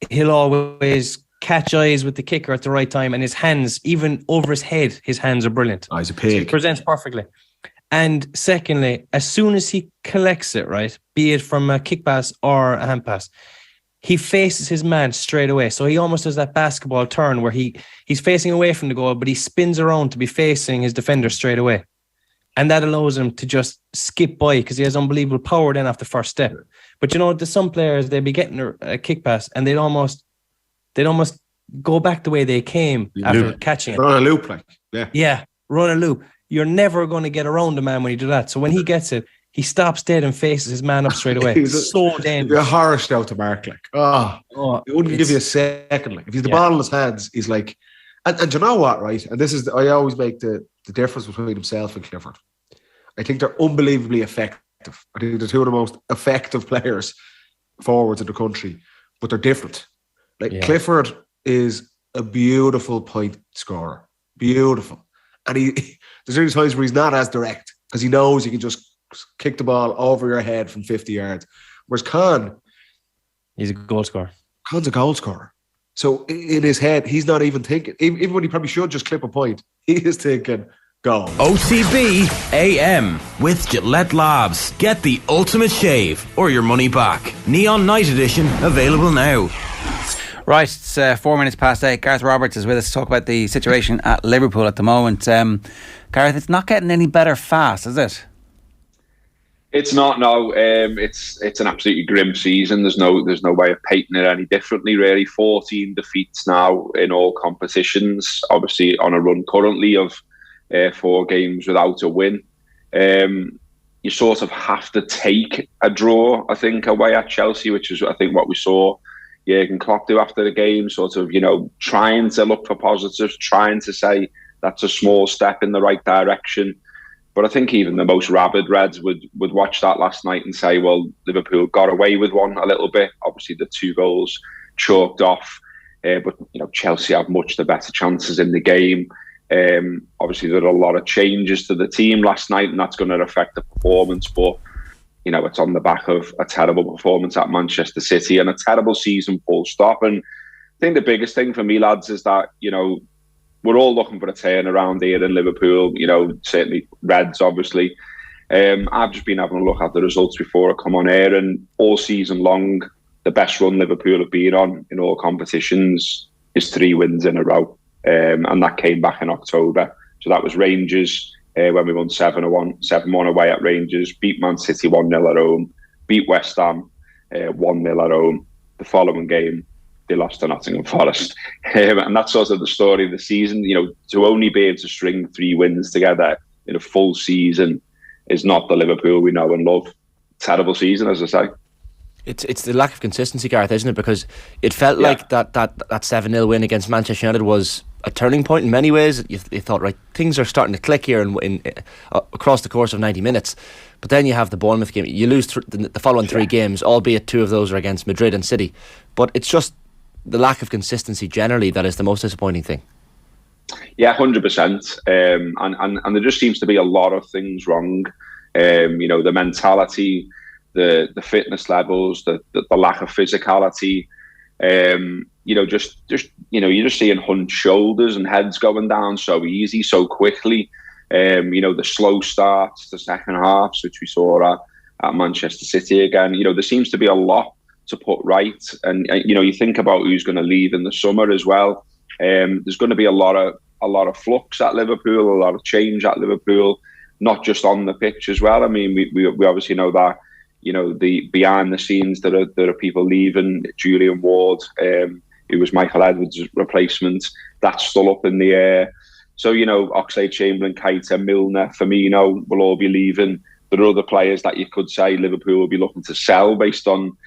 He'll always catch eyes with the kicker at the right time, and his hands, even over his head, his hands are brilliant. Oh, he's a pig. So he presents perfectly. And secondly, as soon as he collects it, right, be it from a kick pass or a hand pass, he faces his man straight away. So he almost does that basketball turn where he's facing away from the goal, but he spins around to be facing his defender straight away. And that allows him to just skip by because he has unbelievable power then off the first step. But you know, there's some players, they'd be getting a kick pass and they'd almost go back the way they came after catching it. Run a loop, like. Yeah, run a loop. You're never going to get around the man when you do that. So when he gets it, he stops dead and faces his man up straight away. So dangerous. You're horror out to mark, like. It wouldn't give you a second. Like, if he's the ball in his hands, he's like, and you know what, right? And this is, I always make the difference between himself and Clifford. I think they're unbelievably effective. I think they're two of the most effective players forwards in the country, but they're different. Like, Clifford is a beautiful point scorer. Beautiful. And there's only times where he's not as direct because he knows he can just kick the ball over your head from 50 yards. Whereas Con, he's a goal scorer. Con's a goal scorer. So in his head, he's not even thinking, even when he probably should just clip a point, he is thinking, go. OTB AM with Gillette Labs. Get the ultimate shave or your money back. Neon Night Edition available now. Right, it's 4 minutes past 8. Gareth Roberts is with us to talk about the situation at Liverpool at the moment. Gareth, it's not getting any better fast, is it? It's not, no. It's an absolutely grim season. There's no way of painting it any differently, really. 14 defeats now in all competitions. Obviously on a run currently of 4 games without a win. You sort of have to take a draw, I think, away at Chelsea, which is, I think, what we saw Jurgen Klopp do after the game, sort of, trying to look for positives, trying to say that's a small step in the right direction. But I think even the most rabid Reds would watch that last night and say, well, Liverpool got away with one a little bit. Obviously, the 2 goals chalked off. But, Chelsea have much the better chances in the game. Obviously, there are a lot of changes to the team last night, and that's going to affect the performance. But, it's on the back of a terrible performance at Manchester City and a terrible season, full stop. And I think the biggest thing for me, lads, is that, we're all looking for a turnaround here in Liverpool, certainly Reds, obviously. I've just been having a look at the results before I come on air, and all season long, the best run Liverpool have been on in all competitions is 3 wins in a row. And that came back in October. So that was Rangers, when we won 7-1 away at Rangers, beat Man City 1-0 at home, beat West Ham 1-0 at home. The following game, they lost to Nottingham Forest. And that's sort of the story of the season. To only be able to string 3 wins together in a full season is not the Liverpool we know and love. Terrible season, as I say. It's the lack of consistency, Gareth, isn't it? Because it felt like that 7-0 win against Manchester United was a turning point in many ways. You thought, right, things are starting to click here in across the course of 90 minutes. But then you have the Bournemouth game. You lose the following 3 games, albeit 2 of those are against Madrid and City. But it's just the lack of consistency generally that is the most disappointing thing. Yeah, 100%. And there just seems to be a lot of things wrong. The mentality, the fitness levels, the lack of physicality. You're just seeing hunched shoulders and heads going down so easy, so quickly. The slow starts, the second halves, which we saw at Manchester City again. There seems to be a lot to put right, and you think about who's going to leave in the summer as well. There's going to be a lot of flux at Liverpool, a lot of change at Liverpool, not just on the pitch as well. I mean, we obviously know that the behind the scenes there are people leaving. Julian Ward, who was Michael Edwards' replacement, that's still up in the air. So Oxlade-Chamberlain, Keita, Milner, Firmino will all be leaving. There are other players that you could say Liverpool will be looking to sell based on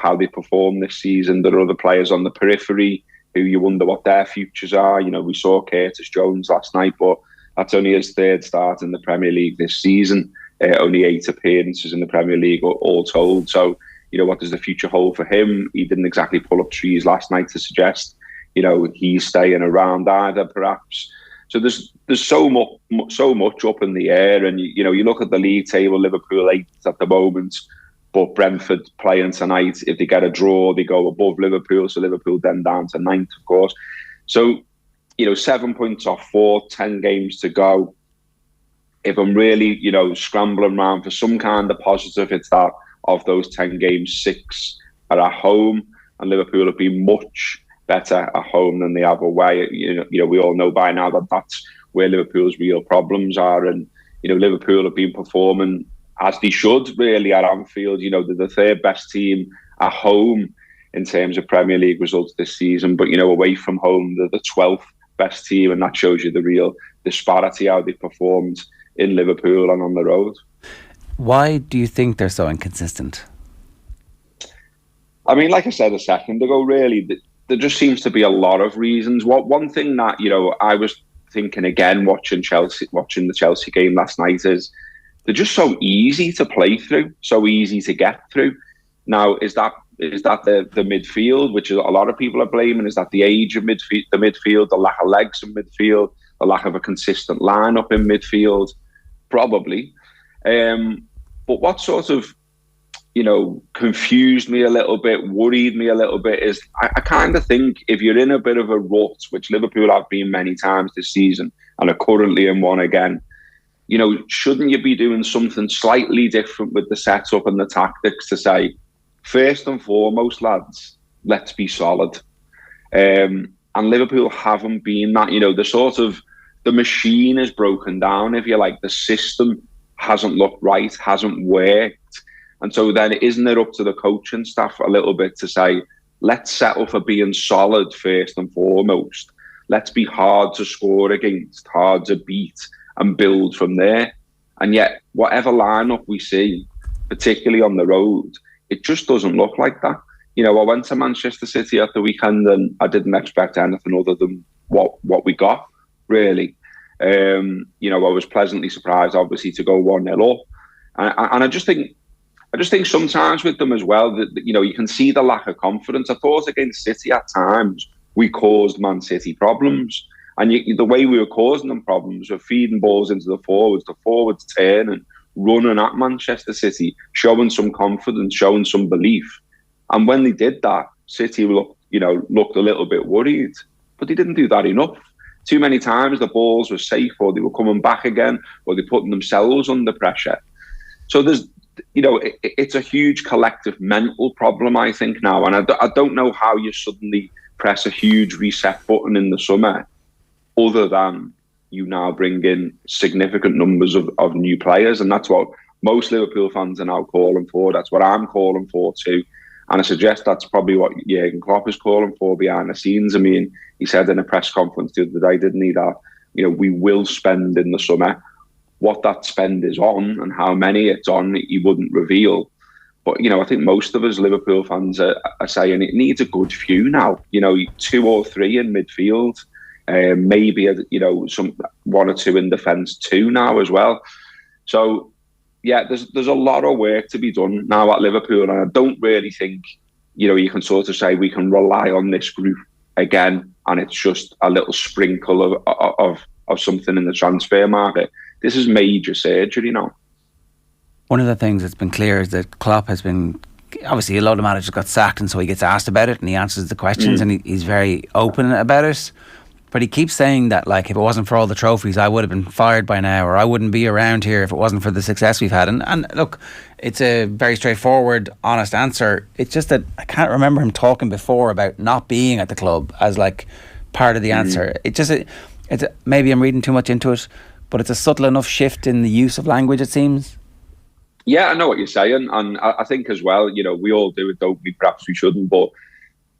how they perform this season. There are other players on the periphery who you wonder what their futures are. We saw Curtis Jones last night, but that's only his 3rd start in the Premier League this season. Only 8 appearances in the Premier League all told. So, what does the future hold for him? He didn't exactly pull up trees last night to suggest, he's staying around either, perhaps. So there's so much up in the air, and you look at the league table. Liverpool 8th at the moment, but Brentford playing tonight. If they get a draw, they go above Liverpool. So Liverpool then down to 9th, of course. So 7 points off 4, 10 games to go. If I'm really scrambling around for some kind of positive, it's that of those 10 games, 6 are at home, and Liverpool have been much better at home than they have away. We all know by now that that's where Liverpool's real problems are, and Liverpool have been performing as they should really at Anfield. They're the 3rd best team at home in terms of Premier League results this season, but away from home they're the 12th best team, and that shows you the real disparity how they performed in Liverpool and on the road. Why do you think they're so inconsistent? I mean, like I said a second ago, really, there just seems to be a lot of reasons. One thing that I was thinking again watching the Chelsea game last night is they're just so easy to play through, so easy to get through. Now, is that the midfield, which a lot of people are blaming? Is that the age of the midfield, the lack of legs in midfield, the lack of a consistent lineup in midfield? Probably. But what sort of confused me a little bit, worried me a little bit, is I kind of think if you're in a bit of a rut, which Liverpool have been many times this season and are currently in one again, shouldn't you be doing something slightly different with the setup and the tactics to say, first and foremost, lads, let's be solid. And Liverpool haven't been that. The machine is broken down, if you like. The system hasn't looked right, hasn't worked. And so then isn't it up to the coaching staff a little bit to say, let's settle for being solid first and foremost. Let's be hard to score against, hard to beat, and build from there. And yet, whatever lineup we see, particularly on the road, it just doesn't look like that. I went to Manchester City at the weekend and I didn't expect anything other than what we got, really. I was pleasantly surprised, obviously, to go 1-0 up. And I just think sometimes with them as well, that you can see the lack of confidence. I thought against City at times, we caused Man City problems. And the way we were causing them problems were feeding balls into the forwards turning, running at Manchester City, showing some confidence, showing some belief. And when they did that, City looked a little bit worried. But they didn't do that enough. Too many times the balls were safe, or they were coming back again, or they're putting themselves under pressure. So there's, it's a huge collective mental problem, I think, now. And I don't know how you suddenly press a huge reset button in the summer, other than you now bring in significant numbers of new players. And that's what most Liverpool fans are now calling for. That's what I'm calling for too. And I suggest that's probably what Jurgen Klopp is calling for behind the scenes. I mean, he said in a press conference the other day, didn't he, that we will spend in the summer. What that spend is on and how many it's on, he wouldn't reveal. But, I think most of us Liverpool fans are saying it needs a good few now. 2 or 3 in midfield. Maybe some 1 or 2 in defence too now as well. So yeah, there's a lot of work to be done now at Liverpool, and I don't really think you can sort of say we can rely on this group again, and it's just a little sprinkle of something in the transfer market. This is major surgery now. One of the things that's been clear is that Klopp has been, obviously a lot of managers got sacked, and so he gets asked about it and he answers the questions and he's very open about it. But he keeps saying that, like, if it wasn't for all the trophies, I would have been fired by now, or I wouldn't be around here if it wasn't for the success we've had. And look, it's a very straightforward, honest answer. It's just that I can't remember him talking before about not being at the club as like part of the answer. It's maybe I'm reading too much into it, but it's a subtle enough shift in the use of language, it seems. Yeah, I know what you're saying, and I think as well, we all do it, don't we? Perhaps we shouldn't, but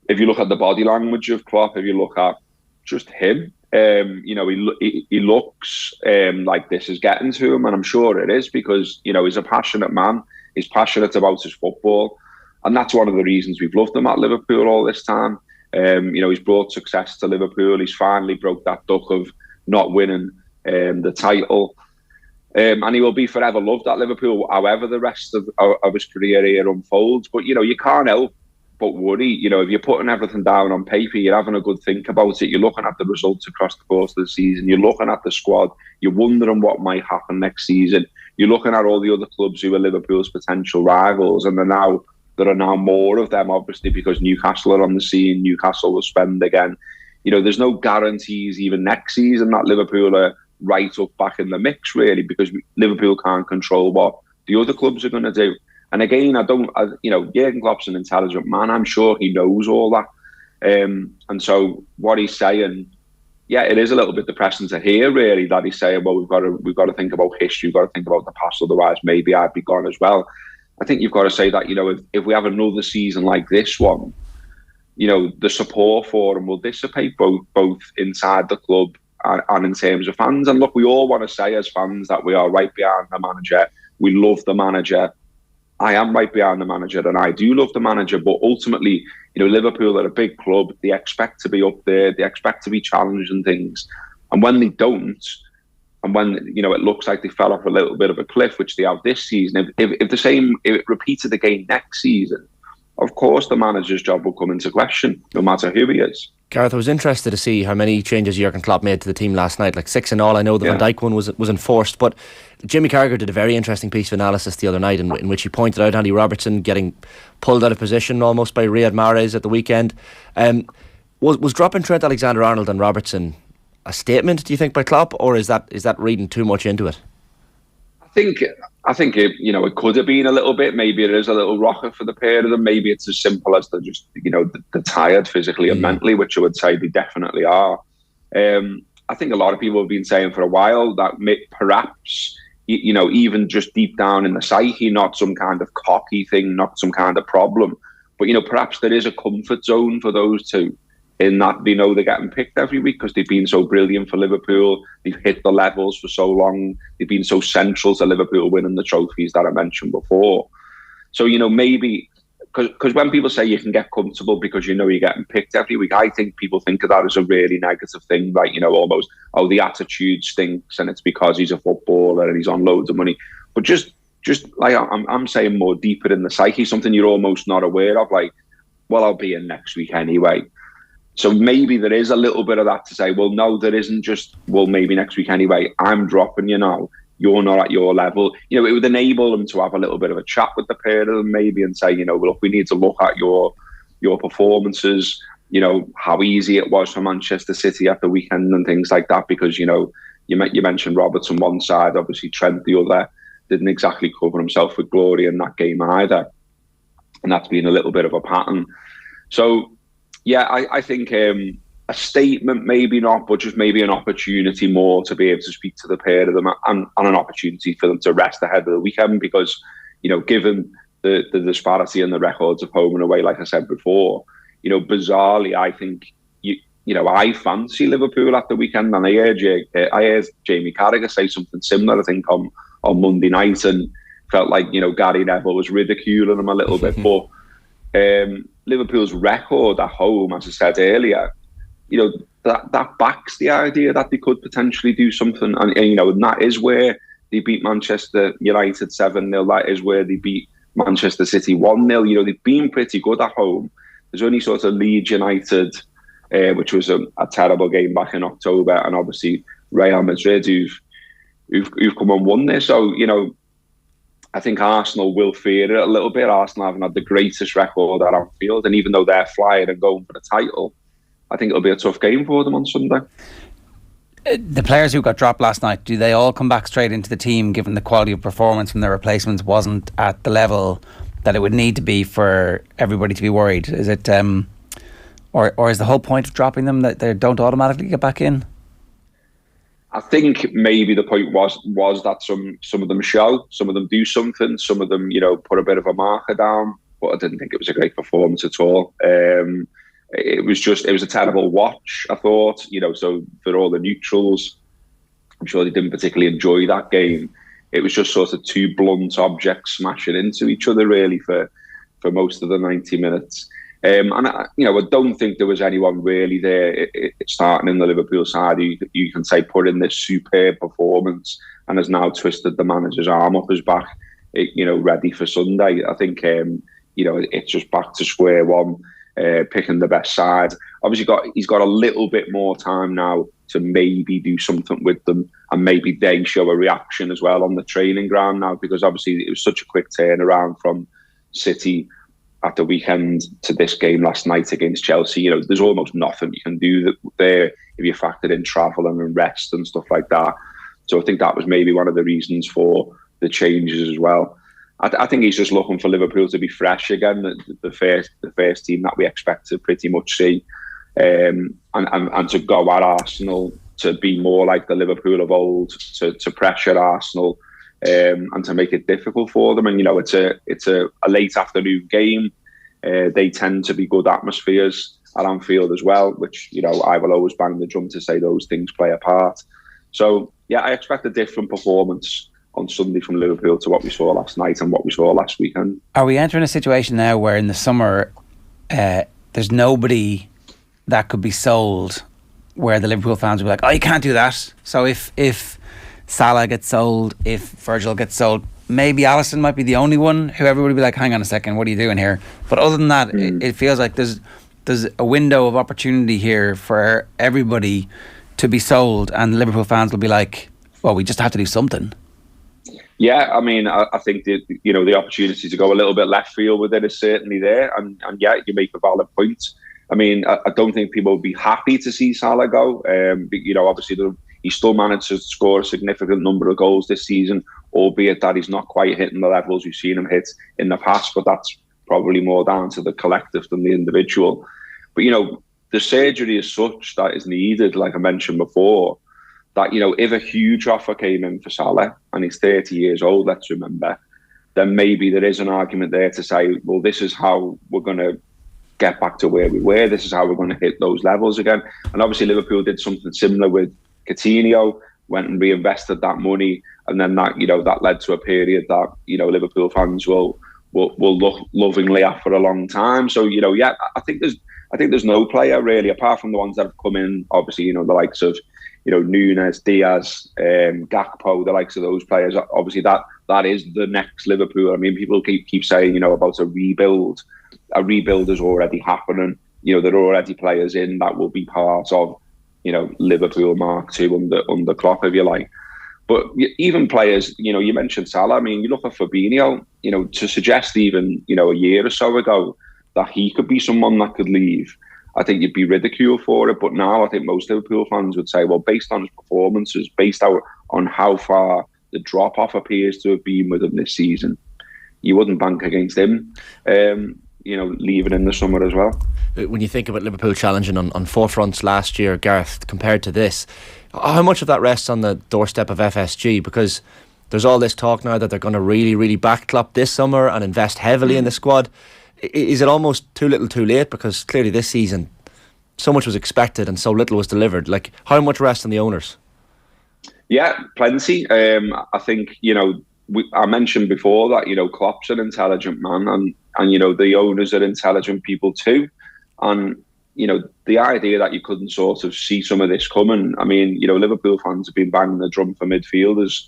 if you look at the body language of Klopp, if you look at just him, he looks like this is getting to him, and I'm sure it is, because he's a passionate man. He's passionate about his football, and that's one of the reasons we've loved him at Liverpool all this time. He's brought success to Liverpool. He's finally broke that duck of not winning the title, and he will be forever loved at Liverpool, however the rest of his career here unfolds. But you can't help but worry. If you're putting everything down on paper, you're having a good think about it, you're looking at the results across the course of the season, you're looking at the squad, you're wondering what might happen next season, you're looking at all the other clubs who are Liverpool's potential rivals, and there are now more of them, obviously, because Newcastle are on the scene. Newcastle will spend again. There's no guarantees even next season that Liverpool are right up back in the mix, really, because Liverpool can't control what the other clubs are going to do. And again, Jurgen Klopp's an intelligent man. I'm sure he knows all that. And so what he's saying, yeah, it is a little bit depressing to hear, really, that he's saying, well, we've got to think about history, we've got to think about the past, otherwise maybe I'd be gone as well. I think you've got to say that, if we have another season like this one, the support for him will dissipate both inside the club and in terms of fans. And look, we all want to say as fans that we are right behind the manager. We love the manager. I am right behind the manager, and I do love the manager. But ultimately, Liverpool are a big club. They expect to be up there. They expect to be challenged and things. And when they don't, and when it looks like they fell off a little bit of a cliff, which they have this season, if it repeated again next season, of course the manager's job will come into question, no matter who he is. Gareth, I was interested to see how many changes Jurgen Klopp made to the team last night, like 6 in all. I know the Van Dijk one was enforced, but Jimmy Carragher did a very interesting piece of analysis the other night in which he pointed out Andy Robertson getting pulled out of position almost by Riyad Mahrez at the weekend. Was dropping Trent Alexander-Arnold and Robertson a statement, do you think, by Klopp, or is that reading too much into it? I think I think it could have been a little bit. Maybe it is a little rocker for the pair of them. Maybe it's as simple as they're just, they're tired physically and mentally, which I would say they definitely are. I think a lot of people have been saying for a while that perhaps, even just deep down in the psyche, not some kind of cocky thing, not some kind of problem, but, perhaps there is a comfort zone for those two in that they know they're getting picked every week because they've been so brilliant for Liverpool. They've hit the levels for so long. They've been so central to Liverpool winning the trophies that I mentioned before. So, maybe, because when people say you can get comfortable because you're getting picked every week, I think people think of that as a really negative thing, like, almost, the attitude stinks and it's because he's a footballer and he's on loads of money. But just like I'm saying more deeper in the psyche, something you're almost not aware of, like, well, I'll be in next week anyway. So maybe there is a little bit of that to say, well, no, there isn't just, well, maybe next week anyway, I'm dropping you now. You're not at your level. It would enable them to have a little bit of a chat with the pair of them maybe and say, well, look, we need to look at your performances, how easy it was for Manchester City at the weekend and things like that, because, you mentioned Roberts on one side, obviously Trent the other, didn't exactly cover himself with glory in that game either. And that's been a little bit of a pattern. So, yeah, I think a statement, maybe not, but just maybe an opportunity more to be able to speak to the pair of them and an opportunity for them to rest ahead of the weekend because, given the disparity in the records of home and away, like I said before, bizarrely, I think, I fancy Liverpool at the weekend. And I heard Jamie Carragher say something similar, I think, on Monday night and felt like, Gary Neville was ridiculing him a little bit. But Liverpool's record at home, as I said earlier, that backs the idea that they could potentially do something. And that is where they beat Manchester United 7-0. That is where they beat Manchester City 1-0. They've been pretty good at home. There's only sort of Leeds United, which was a terrible game back in October, and obviously Real Madrid, who've come and won this. So, I think Arsenal will fear it a little bit. Arsenal haven't had the greatest record at Anfield, and even though they're flying and going for the title, I think it'll be a tough game for them on Sunday. The players who got dropped last night, do they all come back straight into the team given the quality of performance from their replacements wasn't at the level that it would need to be for everybody to be worried? Is it, or is the whole point of dropping them that they don't automatically get back in? I think maybe the point was that some of them show, some of them do something, some of them, put a bit of a marker down, but I didn't think it was a great performance at all. It was a terrible watch, I thought, so for all the neutrals, I'm sure they didn't particularly enjoy that game. It was just sort of two blunt objects smashing into each other really for most of the 90 minutes. And I don't think there was anyone really there starting in the Liverpool side who you can say put in this superb performance and has now twisted the manager's arm up his back, ready for Sunday. I think, it's just back to square one, picking the best side. Obviously, he's got a little bit more time now to maybe do something with them and maybe they show a reaction as well on the training ground now, because obviously it was such a quick turnaround from City at the weekend to this game last night against Chelsea. There's almost nothing you can do there if you factor in travel and rest and stuff like that. So I think that was maybe one of the reasons for the changes as well. I think he's just looking for Liverpool to be fresh again, the first team that we expect to pretty much see, and to go at Arsenal, to be more like the Liverpool of old, to pressure Arsenal, and to make it difficult for them. And it's a late afternoon game. They tend to be good atmospheres at Anfield as well, which I will always bang the drum to say those things play a part. So yeah, I expect a different performance on Sunday from Liverpool to what we saw last night and what we saw last weekend. Are we entering a situation now where in the summer there's nobody that could be sold, where the Liverpool fans will be like, oh, you can't do that? So if Salah gets sold, if Virgil gets sold, maybe Alisson might be the only one who everybody will be like, hang on a second, what are you doing here? But other than that, it feels like there's a window of opportunity here for everybody to be sold, and Liverpool fans will be like, well, we just have to do something. Yeah, I mean, I think the opportunity to go a little bit left field with it is certainly there, and yeah, you make a valid point. I mean, I don't think people would be happy to see Salah go. Obviously he still managed to score a significant number of goals this season, albeit that he's not quite hitting the levels we've seen him hit in the past, but that's probably more down to the collective than the individual. But, the surgery is such that is needed, like I mentioned before, that, if a huge offer came in for Salah, and he's 30 years old, let's remember, then maybe there is an argument there to say, well, this is how we're going to get back to where we were. This is how we're going to hit those levels again. And obviously Liverpool did something similar with Coutinho, went and reinvested that money, and then that, that led to a period that, Liverpool fans will look lovingly at for a long time. So, I think there's no player really, apart from the ones that have come in, obviously, the likes of, Núñez, Diaz, Gakpo, the likes of those players. Obviously, that is the next Liverpool. I mean, people keep saying, about a rebuild. A rebuild is already happening. There are already players in that will be part of, Liverpool Mark II under Klopp, if you like. But even players, you mentioned Salah. I mean, you look at Fabinho, to suggest even, a year or so ago that he could be someone that could leave, I think you'd be ridiculed for it. But now I think most Liverpool fans would say, well, based on his performances, based out on how far the drop-off appears to have been with him this season, you wouldn't bank against him, leaving in the summer as well. When you think about Liverpool challenging on four fronts last year, Gareth, compared to this, how much of that rests on the doorstep of FSG? Because there's all this talk now that they're going to really, really back Klopp this summer and invest heavily in the squad. Is it almost too little too late? Because clearly this season so much was expected and so little was delivered. Like, how much rests on the owners? Yeah, plenty. I think, I mentioned before that, Klopp's an intelligent man, and the owners are intelligent people too. And, the idea that you couldn't sort of see some of this coming. I mean, Liverpool fans have been banging the drum for midfielders,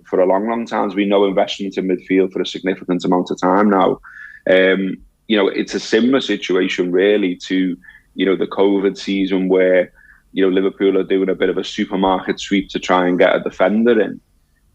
for a long, long time. There's been no investment in midfield for a significant amount of time now. It's a similar situation really to, the COVID season where, Liverpool are doing a bit of a supermarket sweep to try and get a defender in.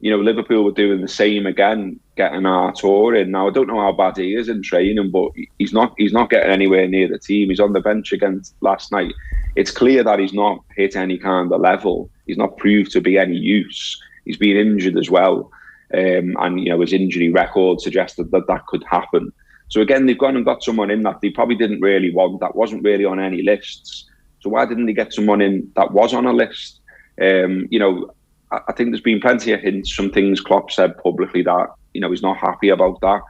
Liverpool were doing the same again, getting Artur in. Now, I don't know how bad he is in training, but he's not getting anywhere near the team. He's on the bench again last night. It's clear that he's not hit any kind of level. He's not proved to be any use. He's been injured as well. And his injury record suggested that could happen. So again, they've gone and got someone in that they probably didn't really want, that wasn't really on any lists. So why didn't they get someone in that was on a list? I think there's been plenty of hints, some things Klopp said publicly that, he's not happy about that.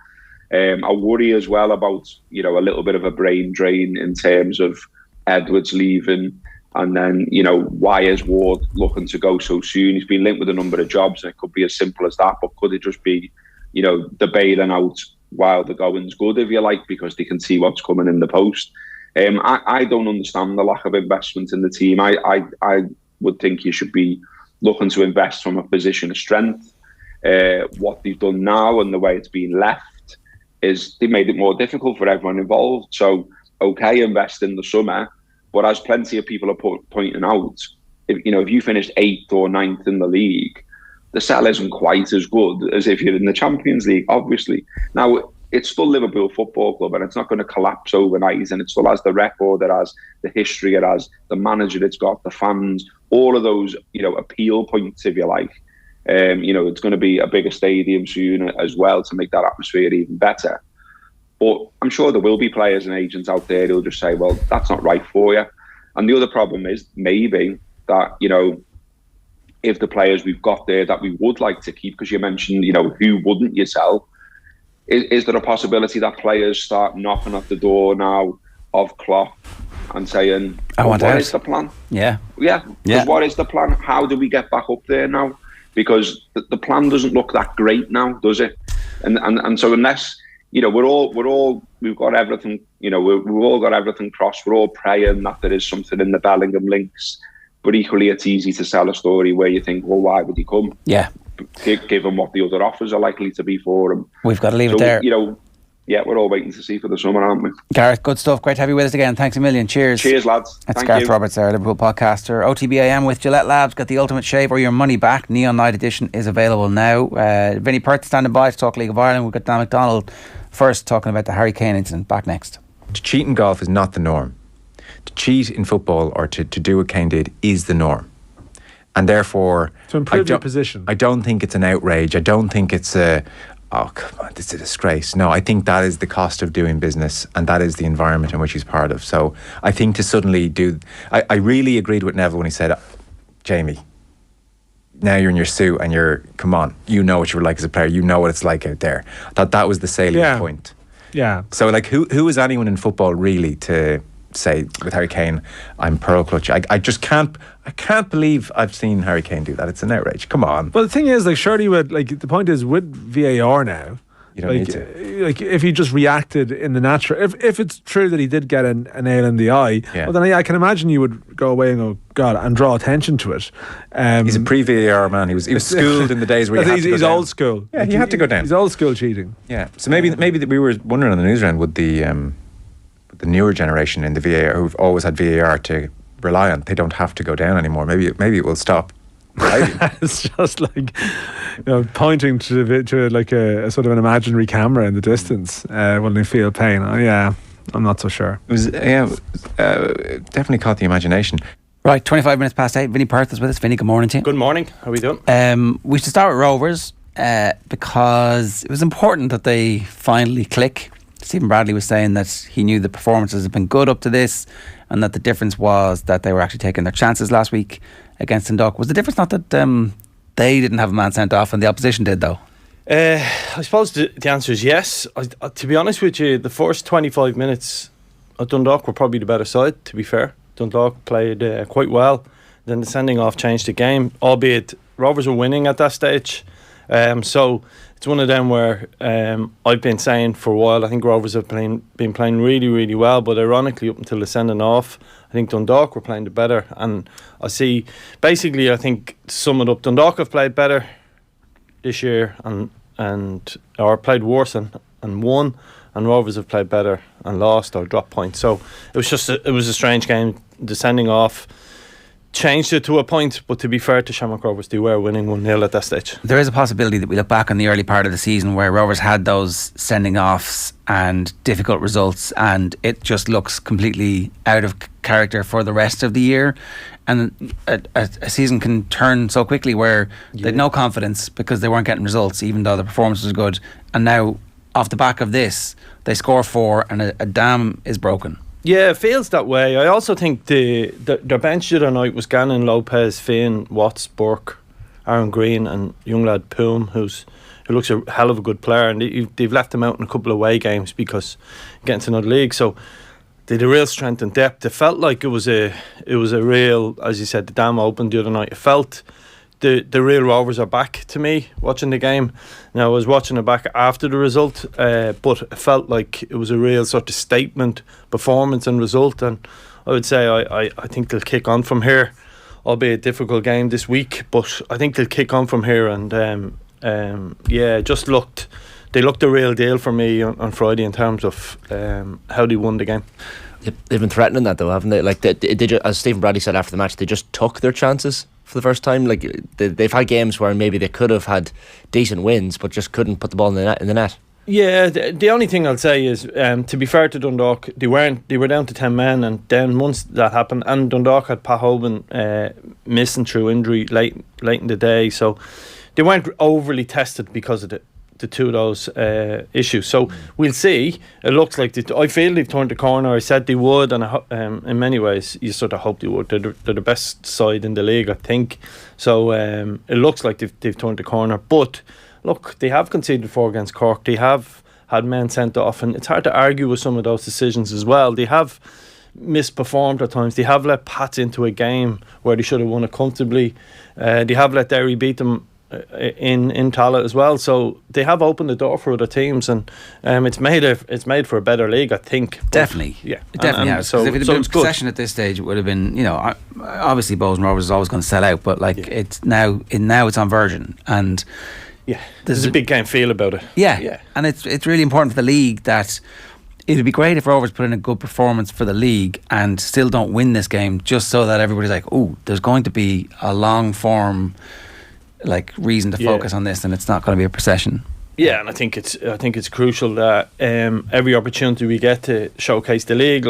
I worry as well about, a little bit of a brain drain in terms of Edwards leaving. And then, why is Ward looking to go so soon? He's been linked with a number of jobs, and it could be as simple as that. But could it just be, the bailing out while the going's good, if you like, because they can see what's coming in the post? I don't understand the lack of investment in the team. I would think you should be looking to invest from a position of strength. What they've done now and the way it's been left is they made it more difficult for everyone involved. So, okay, invest in the summer, but as plenty of people are pointing out, if you finished 8th or 9th in the league, the sell isn't quite as good as if you're in the Champions League, obviously. Now, it's still Liverpool Football Club, and it's not going to collapse overnight, and it still has the record, it has the history, it has the manager it's got, the fans, all of those, appeal points, if you like. It's going to be a bigger stadium soon as well to make that atmosphere even better. But I'm sure there will be players and agents out there who'll just say, well, that's not right for you. And the other problem is maybe that, if the players we've got there that we would like to keep, because you mentioned, who wouldn't you sell? Is there a possibility that players start knocking at the door now of Klopp and saying, what is the plan? Yeah. What is the plan? How do we get back up there now? Because the plan doesn't look that great now, does it? And so unless, we've got everything, we've all got everything crossed. We're all praying that there is something in the Bellingham links. But equally, it's easy to sell a story where you think, well, why would he come? Yeah. Given what the other offers are likely to be for him. We've got to leave it there. We're all waiting to see for the summer, aren't we? Gareth, good stuff. Great to have you with us again. Thanks a million. Cheers. Cheers, lads. That's Gareth Roberts, our Liverpool podcaster. OTB AM with Gillette Labs. Got the ultimate shave or your money back. Neon Night Edition is available now. Vinny Perth standing by to talk League of Ireland. We've got Dan McDonnell first talking about the Harry Kane incident. Back next. To cheat in golf is not the norm. To cheat in football or to do what Kane did is the norm. And therefore, to improve your position. I don't think it's an outrage. I don't think it's a, oh, come on, this is a disgrace. No, I think that is the cost of doing business, and that is the environment in which he's part of. So I think to suddenly do, I really agreed with Neville when he said, Jamie, now you're in your suit and come on, you know what you were like as a player, you know what it's like out there. That was the salient point. Yeah. So like, who is anyone in football really to say with Harry Kane, I'm pearl clutch? I just can't believe I've seen Harry Kane do that. It's an outrage. Come on. Well, the thing is, like, surely the point is with VAR now, you don't need to. Like, if he just reacted in the natural, if it's true that he did get a nail in the eye, well, then I can imagine you would go away and go, God, and draw attention to it. He's a pre-VAR man. He was schooled in the days where he's old school. Yeah, he had to go down. He's old school cheating. Yeah. So maybe we were wondering on the news round, would the newer generation in the VAR, who've always had VAR to rely on, they don't have to go down anymore. Maybe it will stop. It's just like, pointing to like a sort of an imaginary camera in the distance when they feel pain. I'm not so sure. It was definitely caught the imagination. Right, 25 minutes past 8. Vinny Perth is with us. Vinny, good morning to you. Good morning. How are we doing? We should start with Rovers because it was important that they finally click. Stephen Bradley was saying that he knew the performances had been good up to this, and that the difference was that they were actually taking their chances last week against Dundalk. Was the difference not that they didn't have a man sent off and the opposition did, though? I suppose the answer is yes. To be honest with you, the first 25 minutes at Dundalk were probably the better side, to be fair. Dundalk played quite well. Then the sending off changed the game, albeit Rovers were winning at that stage. So it's one of them where I've been saying for a while, I think Rovers have been playing really, really well, but ironically up until the sending off, I think Dundalk were playing the better. And I think to sum it up, Dundalk have played better this year or played worse and won, and Rovers have played better and lost or dropped points. So it was a strange game. The sending off changed it to a point, but to be fair to Shamrock Rovers, they were winning 1-0 at that stage. There is a possibility that we look back on the early part of the season where Rovers had those sending offs and difficult results, and it just looks completely out of character for the rest of the year. And a season can turn so quickly where they had no confidence because they weren't getting results, even though the performance was good. And now, off the back of this, they score 4 and a dam is broken. Yeah, it feels that way. I also think their bench the other night was Gannon, Lopez, Finn, Watts, Burke, Aaron Green, and young lad Poom, who looks a hell of a good player. And they've left him out in a couple of away games because getting to another league. So they had a real strength and depth. It felt like it was a real, as you said, the dam opened the other night. It felt the real Rovers are back to me watching the game. Now, I was watching it back after the result, but it felt like it was a real sort of statement performance and result. And I would say I think they'll kick on from here. Albeit a difficult game this week, but I think they'll kick on from here. And they looked the real deal for me on Friday in terms of how they won the game. They've been threatening that though, haven't they? Like they just, as Stephen Bradley said after the match, they just took their chances for the first time. Like they've had games where maybe they could have had decent wins, but just couldn't put the ball in the net. Yeah, the only thing I'll say is, to be fair to Dundalk, they were down to 10 men, and then once that happened, and Dundalk had Pat Hoban missing through injury late in the day, so they weren't overly tested because of the two of those issues. So we'll see. It looks like I feel they've turned the corner. I said they would, and in many ways you sort of hope they would. They're the best side in the league, I think. So it looks like they've turned the corner. But look, they have conceded 4 against Cork. They have had men sent off, and it's hard to argue with some of those decisions as well. They have misperformed at times. They have let Pats into a game where they should have won it comfortably. They have let Derry beat them in Tallaght as well, so they have opened the door for other teams, and it's made for a better league, I think. Definitely, yeah, it definitely has. So if it had been possession at this stage, it would have been, obviously Bows and Rovers is always going to sell out, but it's now it's on Virgin, and there's a big game feel about it. Yeah, and it's really important for the league that. It would be great if Rovers put in a good performance for the league and still don't win this game, just so that everybody's like, oh, there's going to be a long form reason to focus on this, and it's not going to be a procession. Yeah, and I think it's crucial that every opportunity we get to showcase the league,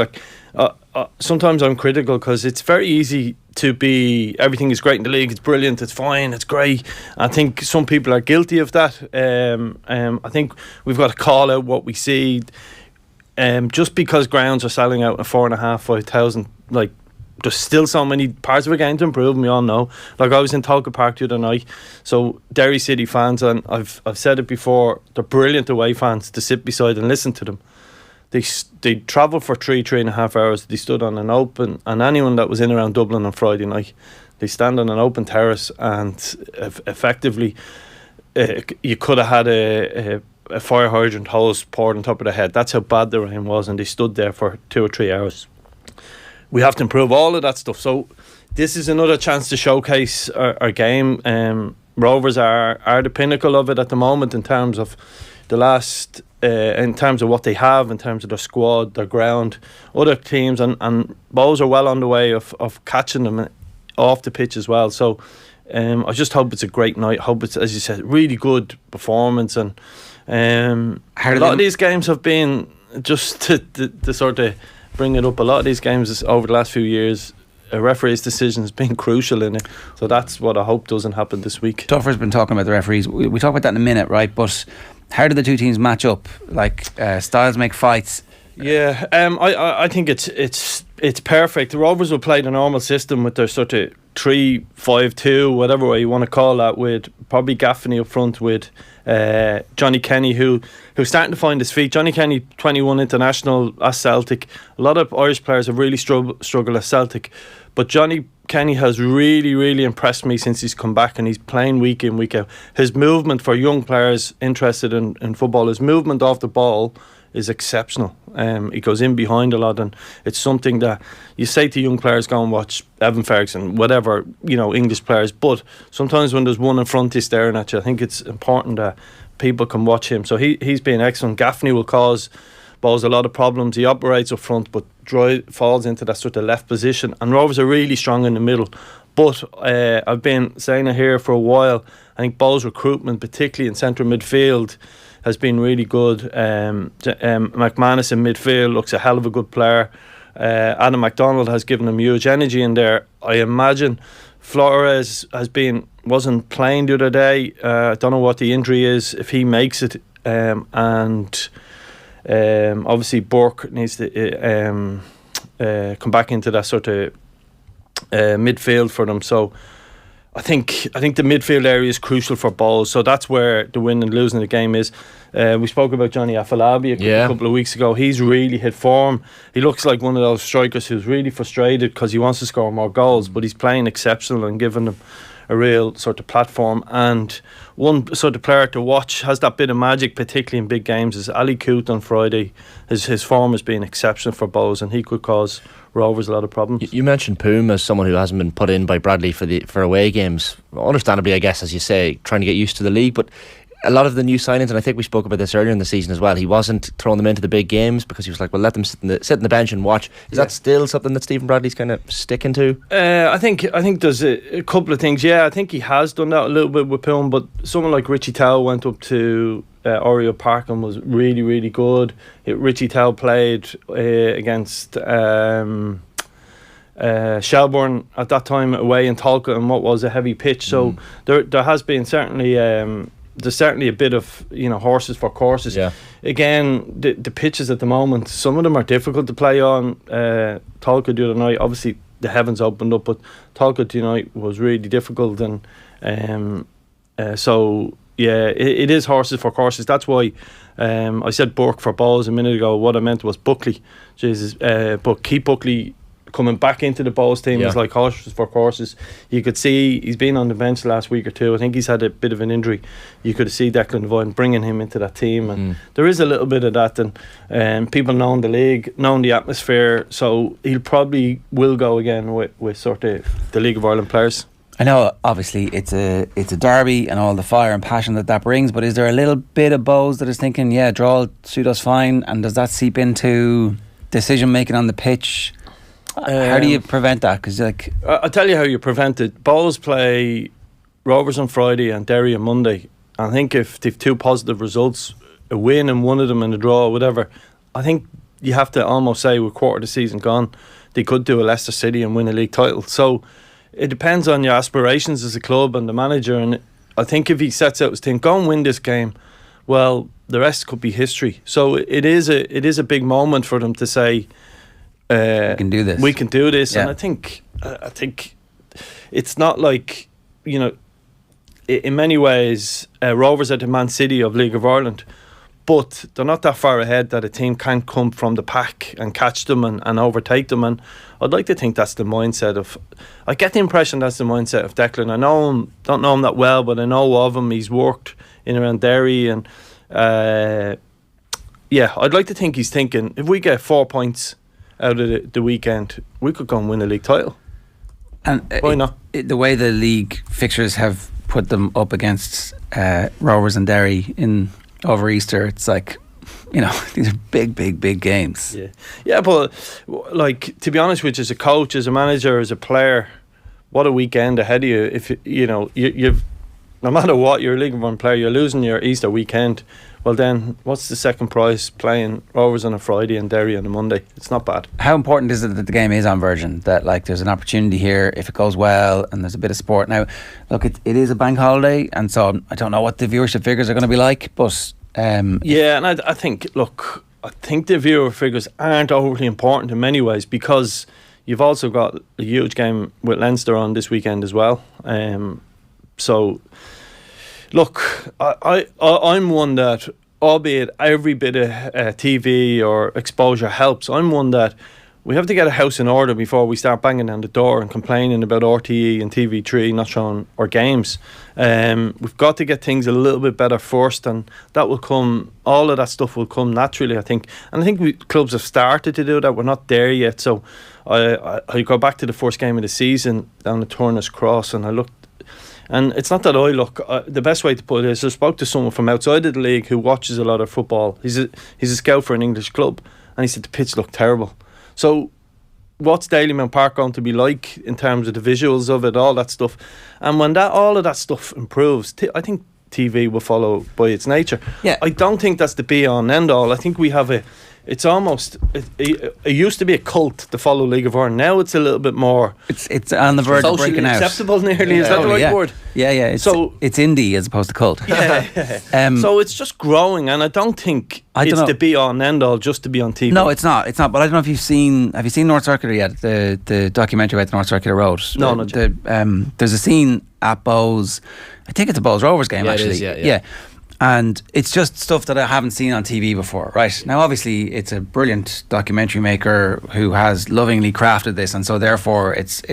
sometimes I'm critical because it's very easy to be everything is great in the league, it's brilliant, it's fine, it's great. I think some people are guilty of that. I think we've got to call out what we see. Just because grounds are selling out in 4,500-5,000, like there's still so many parts of the game to improve, and we all know. Like I was in Tolka Park the other night, so Derry City fans, and I've said it before, they're brilliant away fans to sit beside and listen to them. They travelled for 3.5 hours. They stood on an open, and anyone that was in around Dublin on Friday night, they stand on an open terrace, and effectively, you could have had a fire hydrant hose poured on top of their head. That's how bad the rain was, and they stood there for 2 or 3 hours. We have to improve all of that stuff. So this is another chance to showcase our game. Rovers are the pinnacle of it at the moment in terms of the last. In terms of what they have, in terms of their squad, their ground, other teams, and Bows are well on the way of catching them off the pitch as well. So I just hope it's a great night. Hope it's, as you said, really good performance. And a lot of these games have been, just to sort of bring it up, a lot of these games over the last few years, a referee's decision has been crucial in it. So that's what I hope doesn't happen this week. Tuffer's been talking about the referees. We talk about that in a minute, right? But how do the two teams match up? Like styles make fights. Yeah, I think it's perfect. The Rovers will play the normal system with their sort of 3-5-2, whatever way you want to call that, with probably Gaffney up front with Johnny Kenny, who's starting to find his feet. Johnny Kenny, 21 international at Celtic. A lot of Irish players have really struggled at Celtic, but Johnny Kenny has really, really impressed me since he's come back, and he's playing week in, week out. His movement for young players interested in football, his movement off the ball is exceptional. He goes in behind a lot, and it's something that you say to young players, go and watch Evan Ferguson, whatever, English players, but sometimes when there's one in front he's staring at you, I think it's important that people can watch him. So he's been excellent. Gaffney will cause Bowes a lot of problems. He operates up front, but falls into that sort of left position, and Rovers are really strong in the middle. But I've been saying it here for a while, I think Bowes' recruitment, particularly in central midfield, has been really good. McManus in midfield looks a hell of a good player. Adam McDonnell has given him huge energy in there. I imagine Flores wasn't playing the other day. I don't know what the injury is, if he makes it. And obviously Búrca needs to come back into that sort of midfield for them. So I think the midfield area is crucial for Bowes. So that's where the win and losing the game is. We spoke about Johnny Afolabi a couple of weeks ago. He's really hit form. He looks like one of those strikers who's really frustrated because he wants to score more goals, but he's playing exceptional and giving them a real sort of platform. And one sort of player to watch, has that bit of magic, particularly in big games, is Ali Coote on Friday. His form has been exceptional for Bowes, and he could cause Rovers a lot of problems. You mentioned Poom as someone who hasn't been put in by Bradley for away games. Understandably, I guess, as you say, trying to get used to the league, but a lot of the new signings, and I think we spoke about this earlier in the season as well, he wasn't throwing them into the big games because he was like, well, let them sit in the bench and watch. Is that still something that Stephen Bradley's kind of sticking to? I think there's a couple of things. Yeah, I think he has done that a little bit with Poom, but someone like Richie Towell went up to Oriel Park and was really, really good. Richie Towell played against Shelbourne at that time away in Tolka, and what was a heavy pitch. So there has been certainly there's certainly a bit of horses for courses. Yeah. Again, the pitches at the moment, some of them are difficult to play on. Tolka the other night, obviously the heavens opened up, but Tolka tonight was really difficult, and so yeah, it is horses for courses. That's why I said Búrca for Bowes a minute ago. What I meant was Buckley. Jesus, but Keith Buckley coming back into the Bowes team is like horses for courses. You could see he's been on the bench the last week or two. I think he's had a bit of an injury. You could see Declan Devine bringing him into that team, and there is a little bit of that, and people knowing the league, knowing the atmosphere, so he'll probably will go again with sort of the League of Ireland players. I know obviously it's a derby and all the fire and passion that brings, but is there a little bit of Bowes that is thinking, draw suit us fine, and does that seep into decision making on the pitch? How do you prevent that? Because I'll tell you how you prevent it. Bowes play Rovers on Friday and Derry on Monday. I think if they've two positive results, a win and one of them and a draw or whatever, I think you have to almost say with quarter of the season gone, they could do a Leicester City and win a league title. So it depends on your aspirations as a club and the manager. And I think if he sets out his thing, go and win this game, well, the rest could be history. So it is a big moment for them to say, we can do this. We can do this. Yeah. And I think it's not like, you know, in many ways, Rovers are the Man City of League of Ireland, but they're not that far ahead that a team can't come from the pack and catch them and overtake them. And I'd like to think that's the mindset of... I get the impression that's the mindset of Declan. I know him, don't know him that well, but I know of him. He's worked in around Derry and... I'd like to think he's thinking, if we get 4 points out of the weekend, we could go and win a league title. And why not? The way the league fixtures have put them up against Rovers and Derry over Easter, it's like, you know, these are big games. Yeah, but like, to be honest with you, as a coach, as a manager, as a player, what a weekend ahead of you. If you know you've no matter what, you're a League of One player, you're losing your Easter weekend. Well then, what's the second prize playing Rovers on a Friday and Derry on a Monday? It's not bad. How important is it that the game is on Virgin? That like there's an opportunity here if it goes well and there's a bit of sport. Now, look, it is a bank holiday, and so I don't know what the viewership figures are going to be like, but and I think the viewer figures aren't overly important in many ways because you've also got a huge game with Leinster on this weekend as well. So, look, I'm one that, albeit every bit of TV or exposure helps, I'm one that we have to get a house in order before we start banging down the door and complaining about RTE and TV3 not showing our games. We've got to get things a little bit better first, and that will come, all of that stuff will come naturally, I think. And I think clubs have started to do that. We're not there yet. So I go back to the first game of the season down at Turner's Cross, and I looked. And it's not that I look. The best way to put it is I spoke to someone from outside of the league who watches a lot of football. He's a scout for an English club, and he said the pitch looked terrible. So, what's Dalymount Park going to be like in terms of the visuals of it, all that stuff? And when all of that stuff improves, I think TV will follow by its nature. Yeah. I don't think that's the be all and end all. I think we have it's almost it used to be a cult to follow League of Ireland. Now it's a little bit more. It's on the verge of breaking out. Acceptable, nearly. Is that the right word? Yeah. It's indie as opposed to cult. Yeah. So it's just growing, and I don't think it's the be all and end all just to be on TV. No, it's not. But I don't know if you've seen. Have you seen North Circular yet? The documentary about the North Circular Road. No, not yet. There's a scene at Bowes. I think it's a Bowes Rovers game actually. It is, yeah. And it's just stuff that I haven't seen on TV before, right? Now, obviously, it's a brilliant documentary maker who has lovingly crafted this, and so therefore it's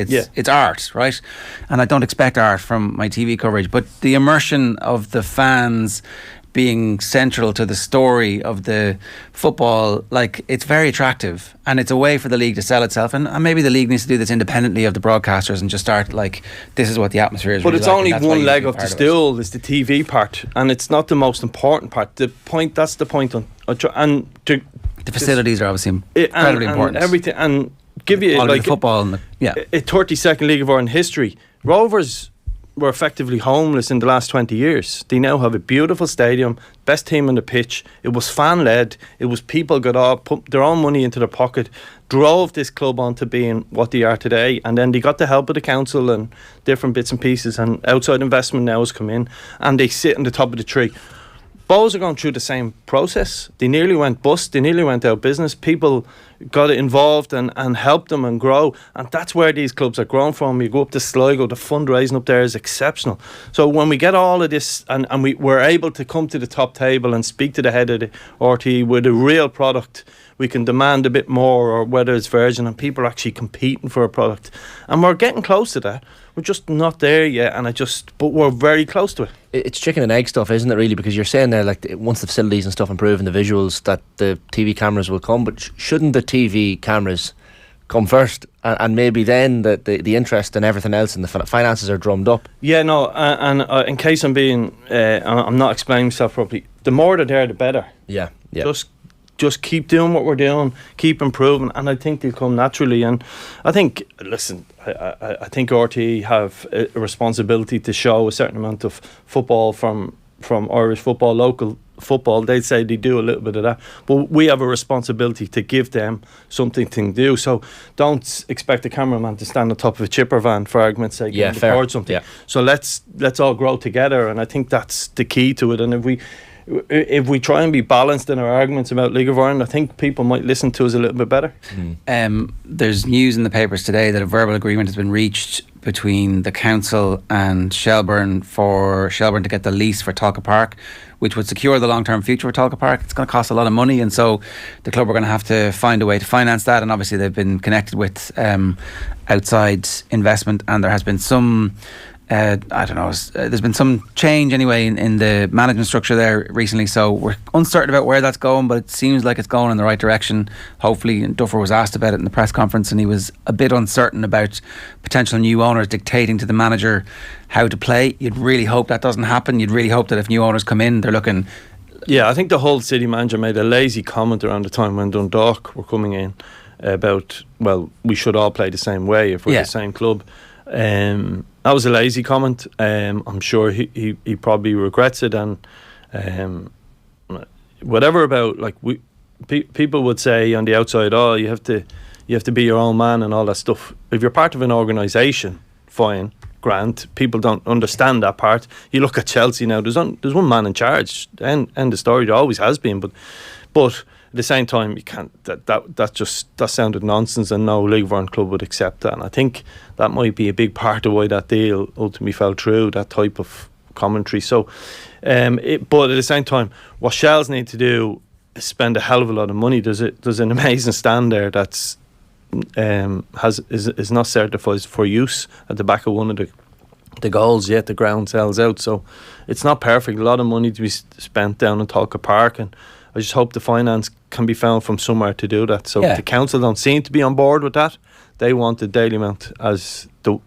art, right? And I don't expect art from my TV coverage, but the immersion of the fans being central to the story of the football, like, it's very attractive, and it's a way for the league to sell itself, and maybe the league needs to do this independently of the broadcasters and just start like, this is what the atmosphere is. But really it's like, only one leg of the stool is the TV part, and it's not the most important part. That's the point the facilities are obviously incredibly important. Everything, and give you like the football and a 32nd League of Ireland history. Rovers were effectively homeless in the last 20 years. They now have a beautiful stadium, best team on the pitch. It was fan-led. It was people got up, put their own money into their pocket, drove this club on to being what they are today, and then they got the help of the council and different bits and pieces, and outside investment now has come in, and they sit on the top of the tree. Bows are going through the same process. They nearly went bust. They nearly went out of business. People got involved and helped them and grow. And that's where these clubs are grown from. You go up to Sligo, the fundraising up there is exceptional. So when we get all of this and we're able to come to the top table and speak to the head of the RTE with a real product, we can demand a bit more, or whether it's Virgin, and people are actually competing for a product. And we're getting close to that. We're just not there yet, but we're very close to it. It's chicken and egg stuff, isn't it, really? Because you're saying there, like, once the facilities and stuff improve and the visuals, that the TV cameras will come, but shouldn't the TV cameras come first, and maybe then the interest and everything else and the finances are drummed up? Yeah, no, and in case I'm not explaining myself properly, the more they're there, the better. Yeah. Just keep doing what we're doing, keep improving, and I think they'll come naturally. And I think, listen, I think RTE have a responsibility to show a certain amount of football from from Irish football, local football, they'd say they do a little bit of that, but we have a responsibility to give them something to do. So don't expect the cameraman to stand on top of a chipper van, for argument's sake, and record something. Yeah. So let's all grow together, and I think that's the key to it. And if we try and be balanced in our arguments about League of Ireland, I think people might listen to us a little bit better. There's news in the papers today that a verbal agreement has been reached between the council and Shelbourne for Shelbourne to get the lease for Talca Park, which would secure the long-term future for Talca Park. It's going to cost a lot of money, and so the club are going to have to find a way to finance that. And obviously they've been connected with outside investment, and there has been some there's been some change anyway in the management structure there recently, so we're uncertain about where that's going, but it seems like it's going in the right direction, hopefully. And Duffer was asked about it in the press conference, and he was a bit uncertain about potential new owners dictating to the manager how to play. You'd really hope that doesn't happen. You'd really hope that if new owners come in, they're looking... Yeah, I think the whole city manager made a lazy comment around the time when Dundalk were coming in about, well, we should all play the same way if we're the same club. That was a lazy comment. I'm sure he probably regrets it, and whatever about, like, people would say on the outside, oh, you have to be your own man and all that stuff. If you're part of an organisation, fine, grand. People don't understand that part. You look at Chelsea now. There's one man in charge, and the story. There always has been, but at the same time, you can't. That sounded nonsense, and no League of Ireland club would accept that. And I think that might be a big part of why that deal ultimately fell through. That type of commentary. So, but at the same time, what Shells need to do is spend a hell of a lot of money. There's an amazing stand there that's is not certified for use at the back of one of the goals. Yet the ground sells out, so it's not perfect. A lot of money to be spent down in Talca Park, and I just hope the finance can be found from somewhere to do that. So the council don't seem to be on board with that. They wanted Dalymount as the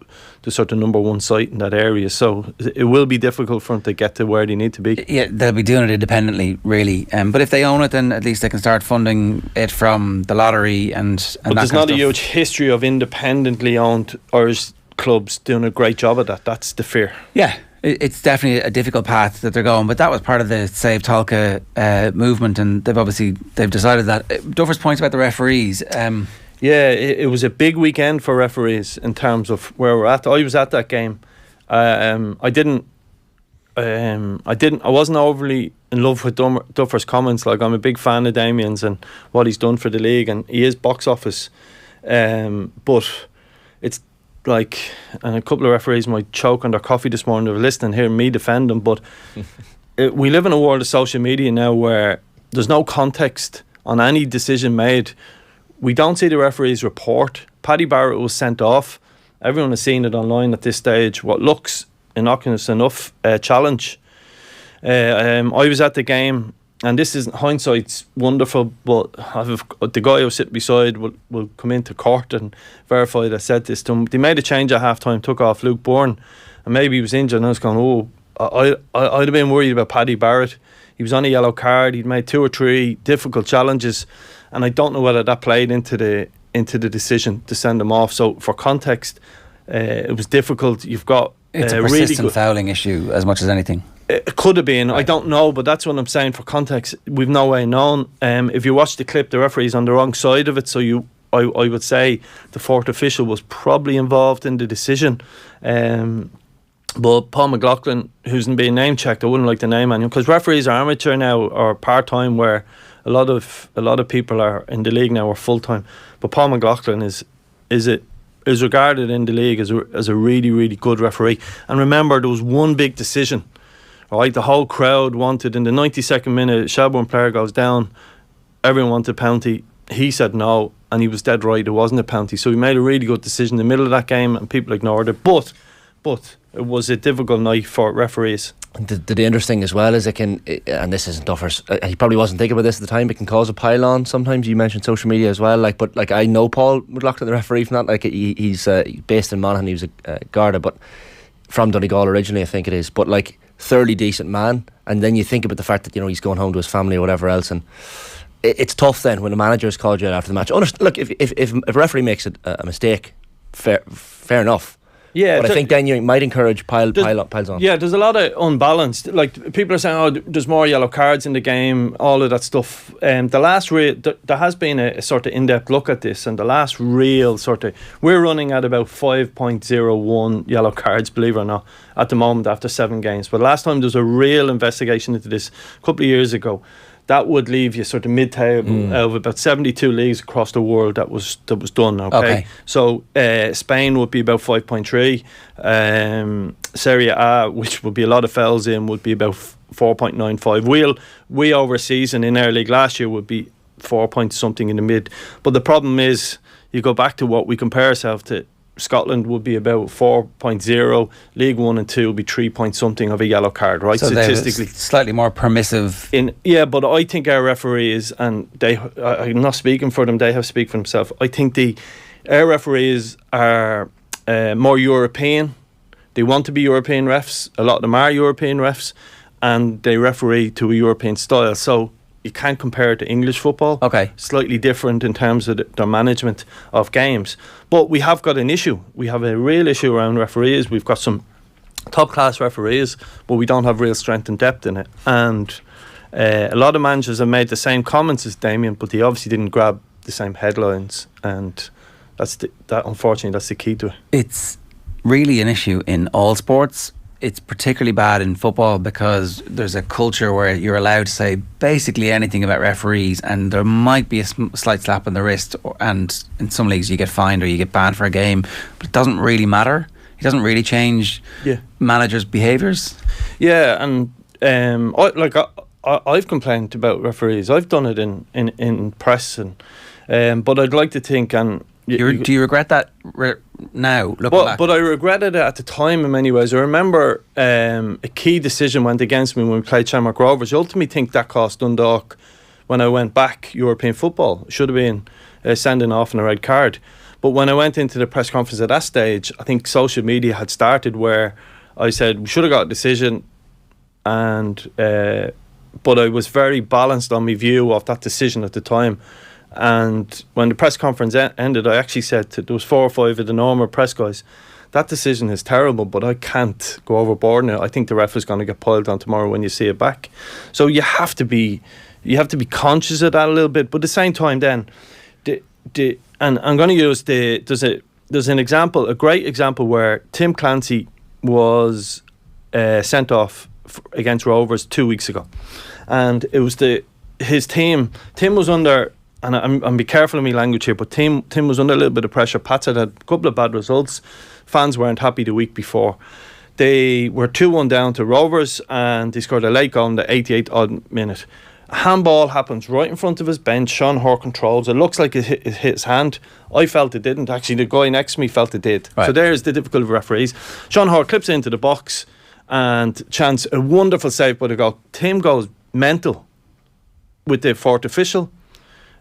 sort of number one site in that area. So it will be difficult for them to get to where they need to be. Yeah, they'll be doing it independently, really. But if they own it, then at least they can start funding it from the lottery and but there's not a huge history of independently owned Irish clubs doing a great job of that. That's the fear. Yeah. It's definitely a difficult path that they're going, but that was part of the Save Talca movement, and they've decided that. Duffer's points about the referees. It was a big weekend for referees in terms of where we're at. I was at that game. I wasn't overly in love with Duffer's comments. Like, I'm a big fan of Damien's and what he's done for the league, and he is box office. But it's like, and a couple of referees might choke on their coffee this morning. They were listening, hearing me defend them. But we live in a world of social media now where there's no context on any decision made. We don't see the referees report. Paddy Barrett was sent off. Everyone has seen it online at this stage. What looks innocuous enough challenge. I was at the game, and this is, hindsight's wonderful, but the guy I was sitting beside will come into court and verify that I said this to him. They made a change at half time, took off Luke Bourne, and maybe he was injured, and I was going, I'd have been worried about Paddy Barrett. He was on a yellow card. He'd made 2 or 3 difficult challenges, and I don't know whether that played into the decision to send him off. So for context, it was difficult. You've got it's a persistent really fouling issue as much as anything. It could have been. Right. I don't know, but that's what I'm saying. For context, we've no way known. If you watch the clip, the referee's on the wrong side of it. So I would say the fourth official was probably involved in the decision. But Paul McLaughlin, who's being name checked, I wouldn't like to name anyone, because referees are amateur now or part time, where a lot of people are in the league now are full time. But Paul McLaughlin is regarded in the league as a really, really good referee. And remember, there was one big decision. Right, the whole crowd wanted, in the 92nd minute, Shelbourne player goes down, everyone wanted a penalty. He said no, and he was dead right, it wasn't a penalty. So he made a really good decision in the middle of that game, and people ignored it. But it was a difficult night for referees. The dangerous thing as well is it can, and this isn't Duffer's, he probably wasn't thinking about this at the time, it can cause a pile-on sometimes. You mentioned social media as well, but I know Paul McLaughlin, the referee, from that. Like, he's based in Monaghan, he was a Garda, but from Donegal originally, I think it is. But like, thoroughly decent man, and then you think about the fact that, you know, he's going home to his family or whatever else, and it's tough then when the manager has called you out after the match. Look, if a referee makes a mistake, fair enough, Yeah, but I think then you might encourage piles on. Yeah, there's a lot of unbalanced. Like people are saying, oh, there's more yellow cards in the game, all of that stuff. The last there has been a sort of in-depth look at this, and the last real sort of, we're running at about 5.01 yellow cards, believe it or not, at the moment after 7 games. But last time there was a real investigation into this a couple of years ago. That would leave you sort of mid-table of about 72 leagues across the world that was done. Okay. So Spain would be about 5.3. Serie A, which would be a lot of fouls in, would be about 4.95. We over a season in our league last year would be 4 point something in the mid. But the problem is, you go back to what we compare ourselves to. Scotland would be about 4.0. League 1 and 2 would be 3 point something of a yellow card, right? So statistically, slightly more permissive. But I think our referees, and I'm not speaking for them, they have to speak for themselves. I think our referees are more European. They want to be European refs. A lot of them are European refs, and they referee to a European style. So you can't compare it to English football. Okay. Slightly different in terms of their management of games. But we have got an issue. We have a real issue around referees. We've got some top-class referees, but we don't have real strength and depth in it. And a lot of managers have made the same comments as Damien, but they obviously didn't grab the same headlines. And unfortunately, that's the key to it. It's really an issue in all sports. It's particularly bad in football because there's a culture where you're allowed to say basically anything about referees, and there might be a slight slap on the wrist, and in some leagues you get fined or you get banned for a game, but it doesn't really matter. It doesn't really change managers' behaviours. Yeah, and I've complained about referees. I've done it in press, and but I'd like to think, and do you regret that now, looking back? But I regretted it at the time in many ways. I remember a key decision went against me when we played Shamrock Rovers. I ultimately think that cost Dundalk, when I went back, European football. Should have been sending off in a red card. But when I went into the press conference at that stage, I think social media had started where I said we should have got a decision, and but I was very balanced on my view of that decision at the time. And when the press conference ended, I actually said there was 4 or 5 of the normal press guys, that decision is terrible, but I can't go overboard now. I think the ref is going to get piled on tomorrow when you see it back. So you have to be conscious of that a little bit. But at the same time, then, and I'm going to use there's an example, a great example where Tim Clancy was sent off against Rovers 2 weeks ago, and it was his team. Tim was under. And I'm be careful of my language here, but Tim was under a little bit of pressure. Pats had a couple of bad results. Fans weren't happy the week before. They were 2-1 down to Rovers, and they scored a late goal in the 88th odd minute. A handball happens right in front of his bench. Sean Hoare controls. It looks like it hit his hand. I felt it didn't. Actually, the guy next to me felt it did. Right. So there's the difficulty of referees. Sean Hoare clips into the box and chants a wonderful save by the goal. Tim goes mental with the fourth official.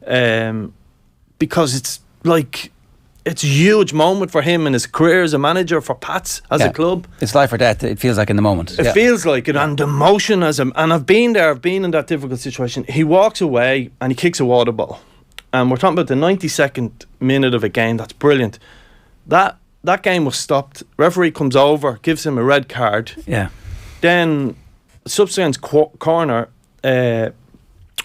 Because it's a huge moment for him in his career as a manager, for Pats as a club. It's life or death. It feels like in the moment. It feels like it, and the emotion and I've been there. I've been in that difficult situation. He walks away and he kicks a water bottle, and we're talking about the 92nd minute of a game. That's brilliant. That game was stopped. Referee comes over, gives him a red card. Yeah. Then subsequent corner.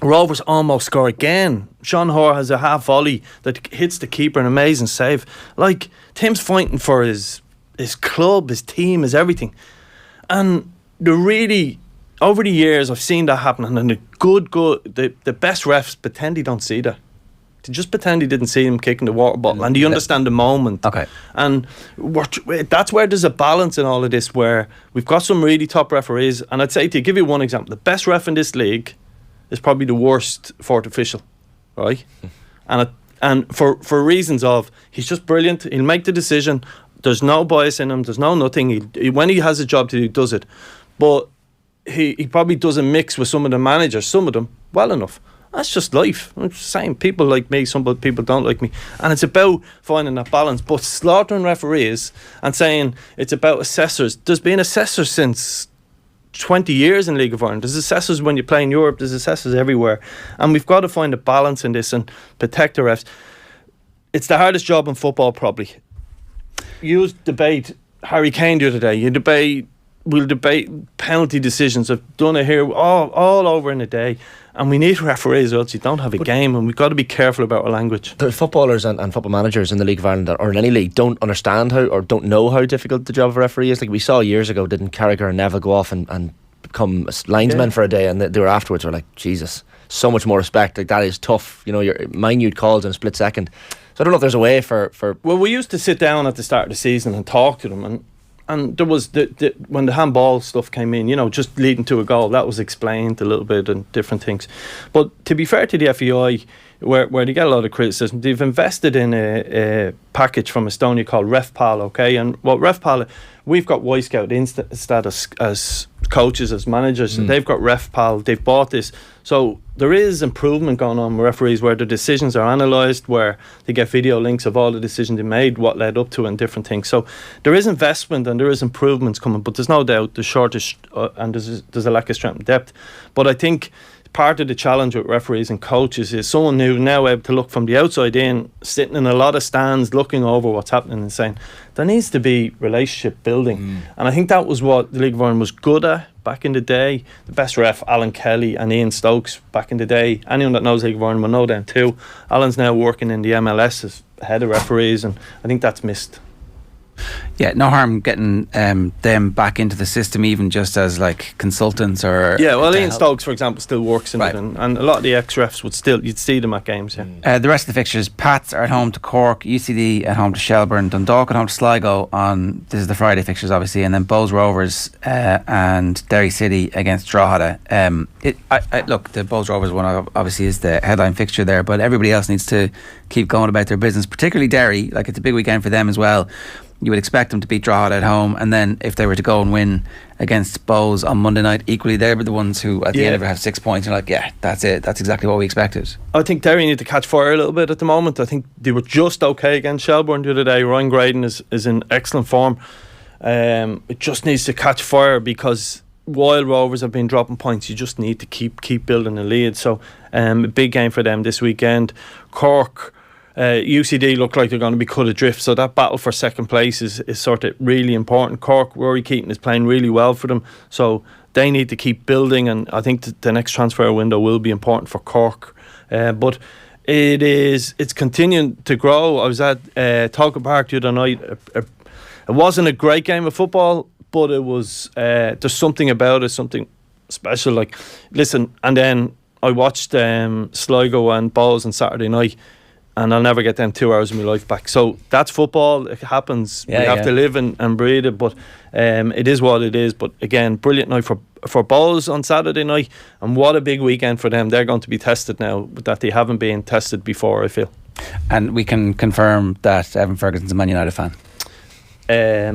Rovers almost score again. Sean Hoare has a half volley that hits the keeper, an amazing save. Like, Tim's fighting for his club, his team, his everything. And over the years I've seen that happen, and the best refs pretend they don't see that. They just pretend he didn't see him kicking the water bottle, and you understand the moment. Okay. And that's where there's a balance in all of this, where we've got some really top referees, and I'd say, to give you one example, the best ref in this league is probably the worst fourth official, right? And for reasons of, he's just brilliant. He'll make the decision. There's no bias in him. There's no nothing. When he has a job to do, he does it. But he probably doesn't mix with some of the managers, some of them, well enough. That's just life. I'm just saying, people like me, some people don't like me. And it's about finding that balance. But slaughtering referees and saying it's about assessors. There's been assessors since 20 years in League of Ireland. There's assessors when you play in Europe. There's assessors everywhere, and we've got to find a balance in this and protect the refs. It's the hardest job in football, probably. Use debate Harry Kane the other day. We'll debate penalty decisions. I've done it here all over in a day. And we need referees, or else you don't have a game, and we've got to be careful about our language. The footballers and football managers in the League of Ireland or in any league don't understand how, or don't know how difficult the job of a referee is. Like we saw years ago, didn't Carragher and Neville go off and become linesmen for a day, and they were afterwards were like, Jesus, so much more respect. Like that is tough. You know, your minute calls in a split second. So I don't know if there's a way for. Well, we used to sit down at the start of the season and talk to them, and there was when the handball stuff came in, you know, just leading to a goal, that was explained a little bit and different things. But to be fair to the FEI, where they get a lot of criticism, they've invested in a package from Estonia called RefPal, okay? And what RefPal, we've got Y Scout instead as coaches, as managers, and they've got RefPal, they've bought this. So there is improvement going on with referees where the decisions are analysed, where they get video links of all the decisions they made, what led up to and different things. So there is investment and there is improvements coming, but there's no doubt there's shortage and there's a lack of strength and depth. But I think part of the challenge with referees and coaches is someone who now able to look from the outside in, sitting in a lot of stands, looking over what's happening and saying, there needs to be relationship building. And I think that was what the League of Ireland was good at back in the day. The best ref, Alan Kelly and Ian Stokes back in the day. Anyone that knows League of Ireland will know them too. Alan's now working in the MLS as head of referees, and I think that's missed. Yeah, no harm getting them back into the system, even just as like consultants or. Yeah, well, Ian Stokes, for example, still works in it, and a lot of the ex-refs you'd see them at games. Yeah. The rest of the fixtures: Pats are at home to Cork, UCD at home to Shelbourne, Dundalk at home to Sligo. This is the Friday fixtures, obviously, and then Bowes Rovers and Derry City against Drogheda. Look, the Bowes Rovers one obviously is the headline fixture there, but everybody else needs to keep going about their business, particularly Derry. Like, it's a big weekend for them as well. You would expect them to beat Drogheda at home, and then if they were to go and win against Bowes on Monday night, equally they were the ones who at the end of it have 6 points. You're like, yeah, that's it. That's exactly what we expected. I think Derry need to catch fire a little bit at the moment. I think they were just okay against Shelbourne the other day. Ryan Graydon is in excellent form. It just needs to catch fire, because while Rovers have been dropping points, you just need to keep building a lead. So a big game for them this weekend. Cork, UCD look like they're going to be cut adrift, so that battle for second place is sort of really important. Cork, Rory Keaton is playing really well for them, so they need to keep building, and I think the next transfer window will be important for Cork. But it's continuing to grow. I was at Talcott Park the other night. It wasn't a great game of football, but it was there's something about it, something special. Like, listen, and then I watched Sligo and Bowes on Saturday night, and I'll never get them 2 hours of my life back. So that's football. It happens. We have to live and breathe it. But it is what it is. But again, brilliant night for Bowes on Saturday night. And what a big weekend for them. They're going to be tested now that they haven't been tested before, I feel. And we can confirm that Evan Ferguson's a Man United fan.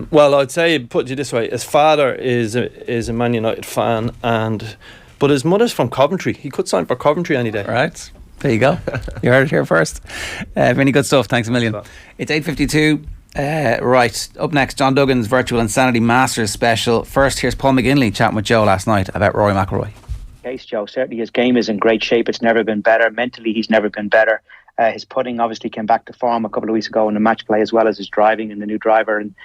Well, I'd say, put it this way, his father is a Man United fan, but his mother's from Coventry. He could sign for Coventry any day. Right. There you go. You heard it here first. Really good stuff. Thanks a million. It's 8:52. Right. Up next, John Duggan's Virtual Insanity Masters special. First, here's Paul McGinley chatting with Joe last night about Rory McIlroy. Case, Joe. Certainly his game is in great shape. It's never been better. Mentally, he's never been better. His putting obviously came back to form a couple of weeks ago in the match play, as well as his driving and the new driver. And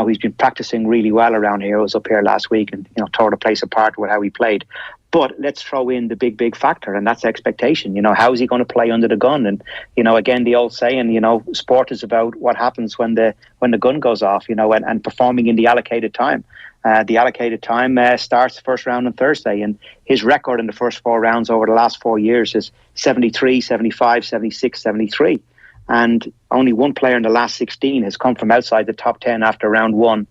he's been practicing really well around here. I was up here last week and tore the place apart with how he played. But let's throw in the big factor, and that's expectation. How is he going to play under the gun? And again, the old saying, sport is about what happens when the gun goes off. And performing in the allocated time. The allocated time starts the first round on Thursday, and his record in the first 4 rounds over the last 4 years is 73, 75, 76, 73. And only one player in the last 16 has come from outside the top 10 after round one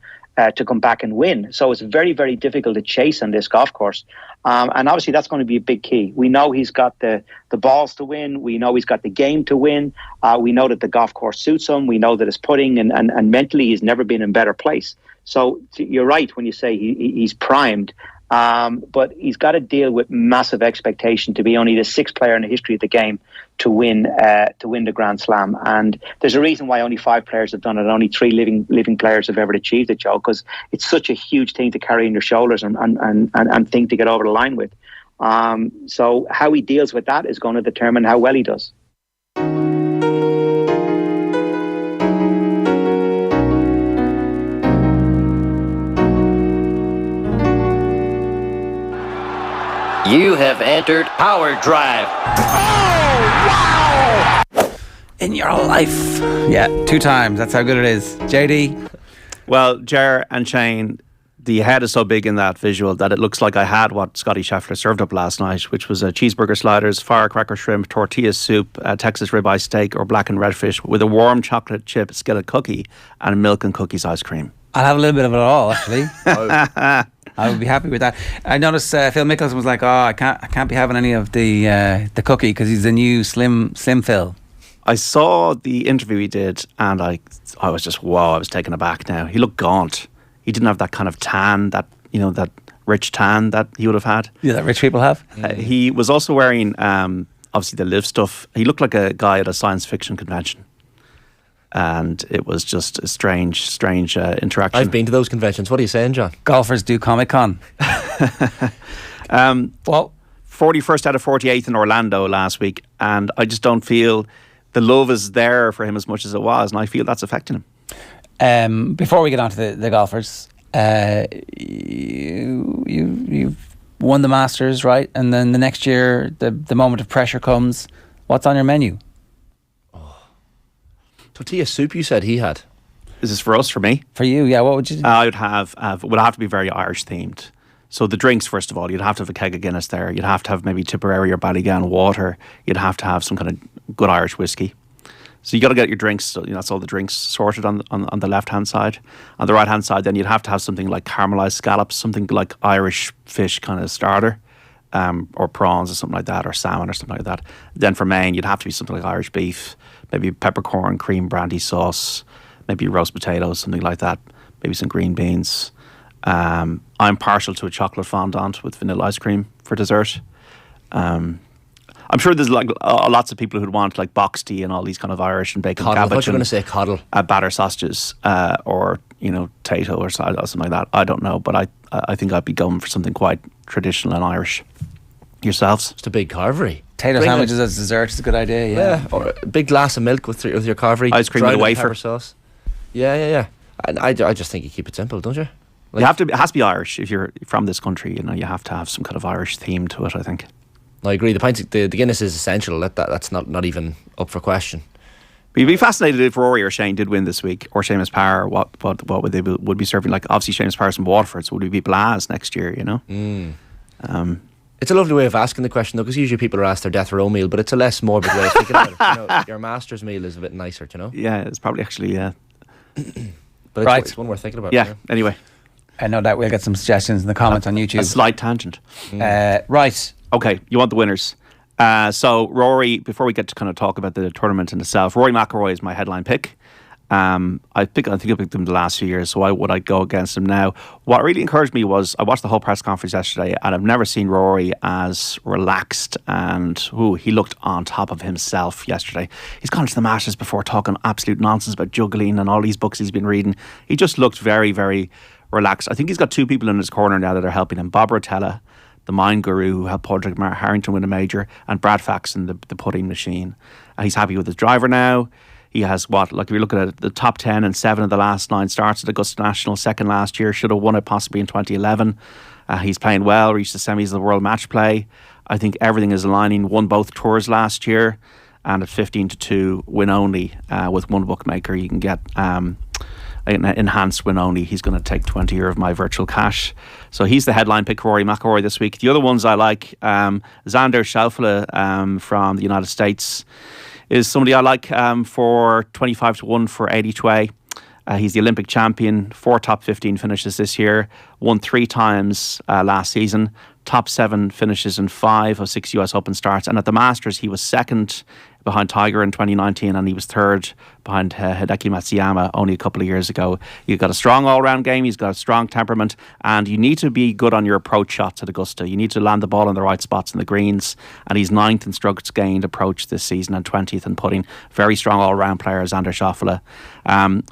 to come back and win. So it's very, very difficult to chase on this golf course. And obviously that's going to be a big key. We know he's got the balls to win. We know he's got the game to win. We know that the golf course suits him. We know that his putting and mentally he's never been in a better place. So you're right when you say he's primed. But he's got to deal with massive expectation to be only the 6th player in the history of the game to win the Grand Slam. And there's a reason why only 5 players have done it. Only 3 living players have ever achieved it, Joe, because it's such a huge thing to carry on your shoulders and thing to get over the line with. So how he deals with that is going to determine how well he does. You have entered Power Drive. In your life. Yeah, 2 times. That's how good it is. JD? Well, Ger and Shane, the head is so big in that visual that it looks like I had what Scotty Scheffler served up last night, which was a cheeseburger sliders, firecracker shrimp, tortilla soup, a Texas ribeye steak or black and redfish with a warm chocolate chip skillet cookie and milk and cookies ice cream. I'll have a little bit of it all, actually. I would be happy with that. I noticed Phil Mickelson was like, I can't be having any of the cookie because he's the new Slim Phil. I saw the interview he did and I was just, I was taken aback now. He looked gaunt. He didn't have that kind of tan, that rich tan that he would have had. Yeah, that rich people have. He was also wearing, obviously, the live stuff. He looked like a guy at a science fiction convention. And it was just a strange interaction. I've been to those conventions. What are you saying, John? Golfers do Comic-Con. Well, 41st out of 48 in Orlando last week. And I just don't feel the love is there for him as much as it was. And I feel that's affecting him. Before we get on to the golfers, you've won the Masters, right? And then the next year, the moment of pressure comes. What's on your menu? Tortilla soup you said he had. Is this for us, for me? For you, yeah. What would you do? I would would have to be very Irish themed. So the drinks, first of all, you'd have to have a keg of Guinness there. You'd have to have maybe Tipperary or Ballygowan water. You'd have to have some kind of good Irish whiskey. So you got to get your drinks. So, that's all the drinks sorted on the left hand side. On the right hand side, then you'd have to have something like caramelized scallops, something like Irish fish kind of starter, or prawns or something like that, or salmon or something like that. Then for main, you'd have to be something like Irish beef, maybe peppercorn, cream brandy sauce, maybe roast potatoes, something like that. Maybe some green beans. I'm partial to a chocolate fondant with vanilla ice cream for dessert. I'm sure there's lots of people who'd want like box tea and all these kind of Irish and bacon Coddle. cabbage. I thought you were going to say coddle. Batter sausages or tato or something like that. I don't know, but I think I'd be going for something quite traditional and Irish. Yourselves? Just a big carvery. Tato sandwiches as dessert is a good idea. Yeah. Or a big glass of milk with your carvery. Ice cream with a wafer. Sauce. Yeah. I just think you keep it simple, don't you? It has to be Irish if you're from this country. You have to have some kind of Irish theme to it, I think. I agree. The Guinness is essential. That's not even up for question. But you'd be fascinated if Rory or Shane did win this week, or Seamus Power. What would they would be serving? Like obviously Seamus Power's from Waterford, so would we be Blas next year? It's a lovely way of asking the question though, because usually people are asked their death row meal, but it's a less morbid way of thinking about it. Your Masters meal is a bit nicer, Yeah, it's probably actually but right. It's one worth thinking about. Yeah. Anyway, I know that we'll get some suggestions in the comments on YouTube. A slight tangent. Right. Okay, you want the winners. So Rory, before we get to kind of talk about the tournament in itself, Rory McIlroy is my headline pick. I think I picked him the last few years, so why would I go against him now? What really encouraged me was I watched the whole press conference yesterday, and I've never seen Rory as relaxed, and he looked on top of himself yesterday. He's gone to the Masters before talking absolute nonsense about juggling and all these books he's been reading. He just looked very, very relaxed. I think he's got 2 people in his corner now that are helping him. Bob Rotella, the mind guru who helped Padraig Harrington win a major, and Brad Faxon, the putting machine. He's happy with his driver now. He has if you're looking at the top 10 and 7 of the last 9 starts at Augusta National, second last year, should have won it possibly in 2011. He's playing well, reached the semis of the World Match Play. I think everything is aligning. Won both tours last year, and at 15-2 win only with one bookmaker, you can get an enhanced win only. He's going to take 20 of my virtual cash. So he's the headline pick, Rory McIlroy, this week. The other ones I like, Xander Schauffele from the United States is somebody I like for 25-1 for 80 to. He's the Olympic champion, 4 top 15 finishes this year, won 3 times last season, top 7 finishes in 5 of 6 US Open starts. And at the Masters, he was second behind Tiger in 2019, and he was third behind Hideki Matsuyama only a couple of years ago. You've got a strong all-round game, he's got a strong temperament, and you need to be good on your approach shots at Augusta. You need to land the ball in the right spots in the greens, and he's 9th in strokes gained approach this season and 20th in putting. Very strong all-round player, Xander Schauffele.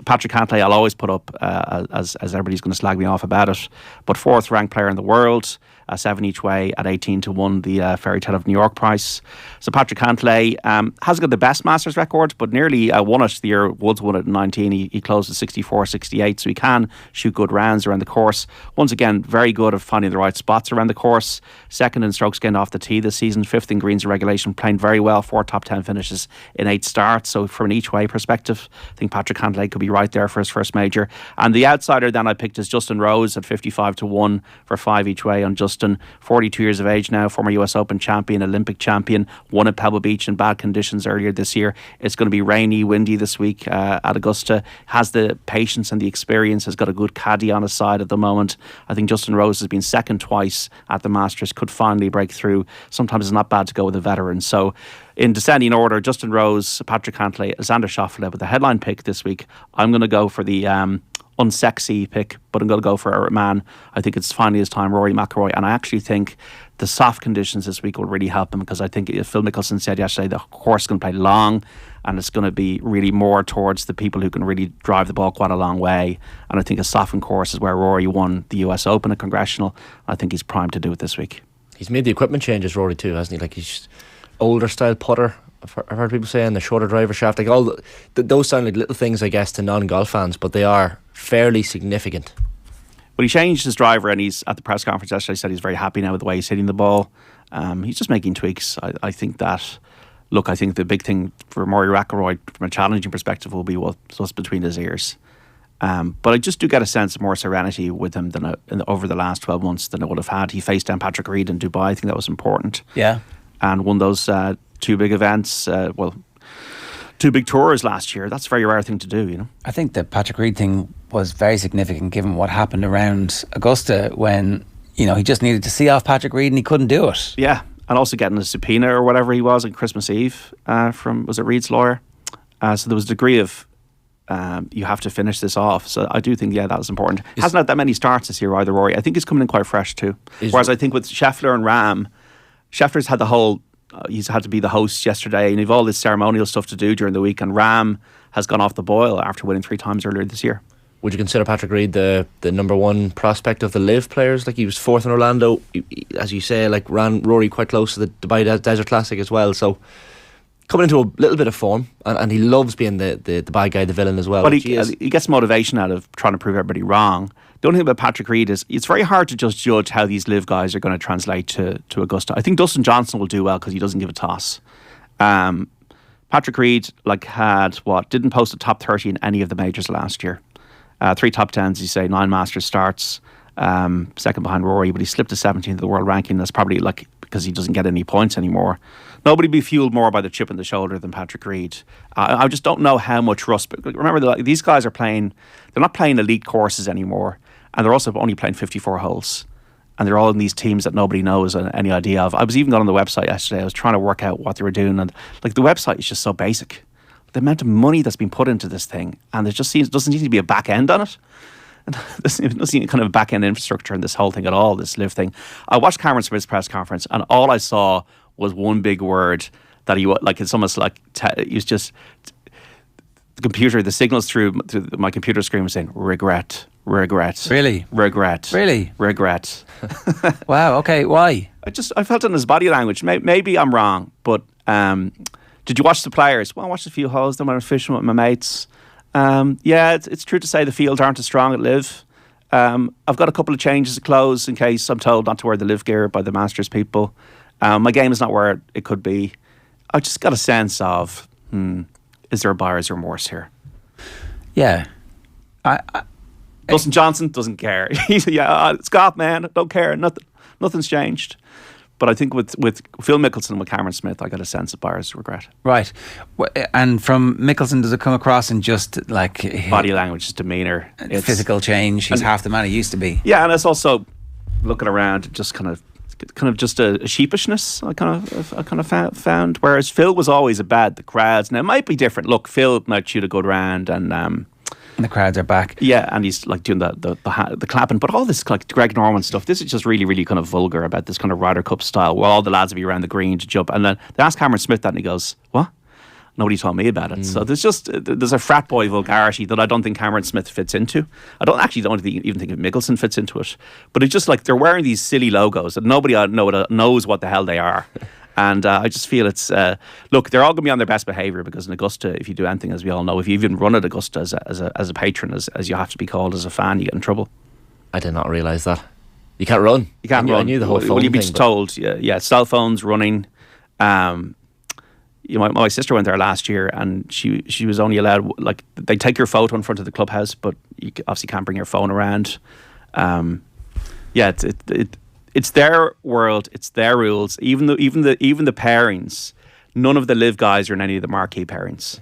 Patrick Cantlay, I'll always put up as everybody's going to slag me off about it, but 4th ranked player in the world. 7 each way at 18-1, the Fairy Tale of New York price. So Patrick Cantlay hasn't got the best Masters record, but nearly won it the year Woods won it in 19. He closed at 64-68, so he can shoot good rounds around the course. Once again, very good at finding the right spots around the course. Second in strokes gained off the tee this season, 5th in greens and regulation, playing very well, 4 top 10 finishes in 8 starts. So from an each way perspective, I think Patrick Cantlay could be right there for his first major. And the outsider then I picked is Justin Rose at 55-1 for 5 each way on Justin. 42 years of age now, former US Open champion, Olympic champion, won at Pebble Beach in bad conditions earlier this year. It's going to be rainy, windy this week at Augusta. Has the patience and the experience, has got a good caddy on his side at the moment. I think Justin Rose has been second twice at the Masters, could finally break through. Sometimes it's not bad to go with a veteran. So in descending order, Justin Rose, Patrick Cantlay, Xander Schauffele. With the headline pick this week, I'm going to go for the unsexy pick, but I'm going to go for a man. I think it's finally his time, Rory McIlroy, and I actually think the soft conditions this week will really help him, because I think Phil Mickelson said yesterday the course is going to play long and it's going to be really more towards the people who can really drive the ball quite a long way, and I think a softened course is where Rory won the US Open at Congressional. I think he's primed to do it this week. He's made the equipment changes, Rory, too, hasn't he? Like, he's older style putter, I've heard people saying, the shorter driver shaft, like all those sound like little things, I guess, to non-golf fans, but they are fairly significant. But he changed his driver, and he's at the press conference yesterday said he's very happy now with the way he's hitting the ball. He's just making tweaks. I think that, look, I think the big thing for Rory McIlroy from a challenging perspective will be what's between his ears. But I just do get a sense of more serenity with him than over the last 12 months than I would have had. He faced down Patrick Reed in Dubai. I think that was important. Yeah. And won those 2 big events, 2 big tours last year. That's a very rare thing to do, you know. I think the Patrick Reed thing was very significant given what happened around Augusta when, you know, he just needed to see off Patrick Reed and he couldn't do it. Yeah, and also getting a subpoena or whatever he was on Christmas Eve from, was it Reed's lawyer? So there was a degree of you have to finish this off. So I do think, that was important. Hasn't had that many starts this year either, Rory. I think he's coming in quite fresh too. Whereas I think with Scheffler and Rahm, Scheffler's had the whole... he's had to be the host yesterday, and he've all this ceremonial stuff to do during the week, and Rahm has gone off the boil after winning 3 times earlier this year. Would you consider Patrick Reed the number 1 prospect of the live players? Like, he was 4th in Orlando, he, as you say, like, ran Rory quite close to the Dubai Desert Classic as well, so coming into a little bit of form, and he loves being the bad guy, the villain as well. But he gets motivation out of trying to prove everybody wrong. The only thing about Patrick Reed is it's very hard to just judge how these live guys are going to translate to Augusta. I think Dustin Johnson will do well because he doesn't give a toss. Patrick Reed didn't post a top 30 in any of the majors last year. 3 top 10s, you say, 9 Masters starts, second behind Rory, but he slipped to 17th in the world ranking. That's probably because he doesn't get any points anymore. Nobody be fueled more by the chip in the shoulder than Patrick Reed. I just don't know how much rust. But remember, these guys are they're not playing elite courses anymore, and they're also only playing 54 holes. And they're all in these teams that nobody knows any idea of. I was even on the website yesterday. I was trying to work out what they were doing, and the website is just so basic. The amount of money that's been put into this thing, and there just doesn't seem to be a back end on it. And there doesn't seem kind of a back end infrastructure in this whole thing at all, this live thing. I watched Cameron Smith's press conference, and all I saw was one big word that it's almost like he was just the computer. The signals through my computer screen was saying regret. Really? Regret. Really? Regret. Wow, okay, why? I felt it in his body language. Maybe I'm wrong, but did you watch the players? Well, I watched a few holes. Then I was fishing with my mates. It's true to say the field aren't as strong at live. I've got a couple of changes of clothes in case I'm told not to wear the live gear by the Masters people. My game is not where it could be. I just got a sense of, is there a buyer's remorse here? Yeah. Dustin Johnson doesn't care. It's golf, man. Don't care. Nothing's changed. But I think with Phil Mickelson and with Cameron Smith, I got a sense of buyer's regret. Right. And from Mickelson, does it come across in just like body language, his demeanour, physical change? He's half the man he used to be. Yeah, and it's also looking around, just kind of just a sheepishness. I kind of found. Whereas Phil was always about the crowds. Now it might be different. Look, Phil might shoot a good round, and the crowds are back. Yeah, and he's like doing the clapping. But all this like Greg Norman stuff, this is just really, really kind of vulgar about this kind of Ryder Cup style where all the lads will be around the green to jump. And then they ask Cameron Smith that and he goes, what? Nobody told me about it. So there's a frat boy vulgarity that I don't think Cameron Smith fits into. I don't even think Mickelson fits into it. But it's just like they're wearing these silly logos that nobody knows what the hell they are. And I just feel it's look, they're all going to be on their best behaviour, because in Augusta, if you do anything, as we all know, if you even run at Augusta as a patron, as you have to be called as a fan, you get in trouble. I did not realise that. You can't run. You can't run. I knew the whole phone Well, you'd be thing, told, cell phones, running. My sister went there last year, and she was only allowed, like, they take your photo in front of the clubhouse, but you obviously can't bring your phone around. It's their world, it's their rules. Even the pairings, none of the live guys are in any of the marquee pairings.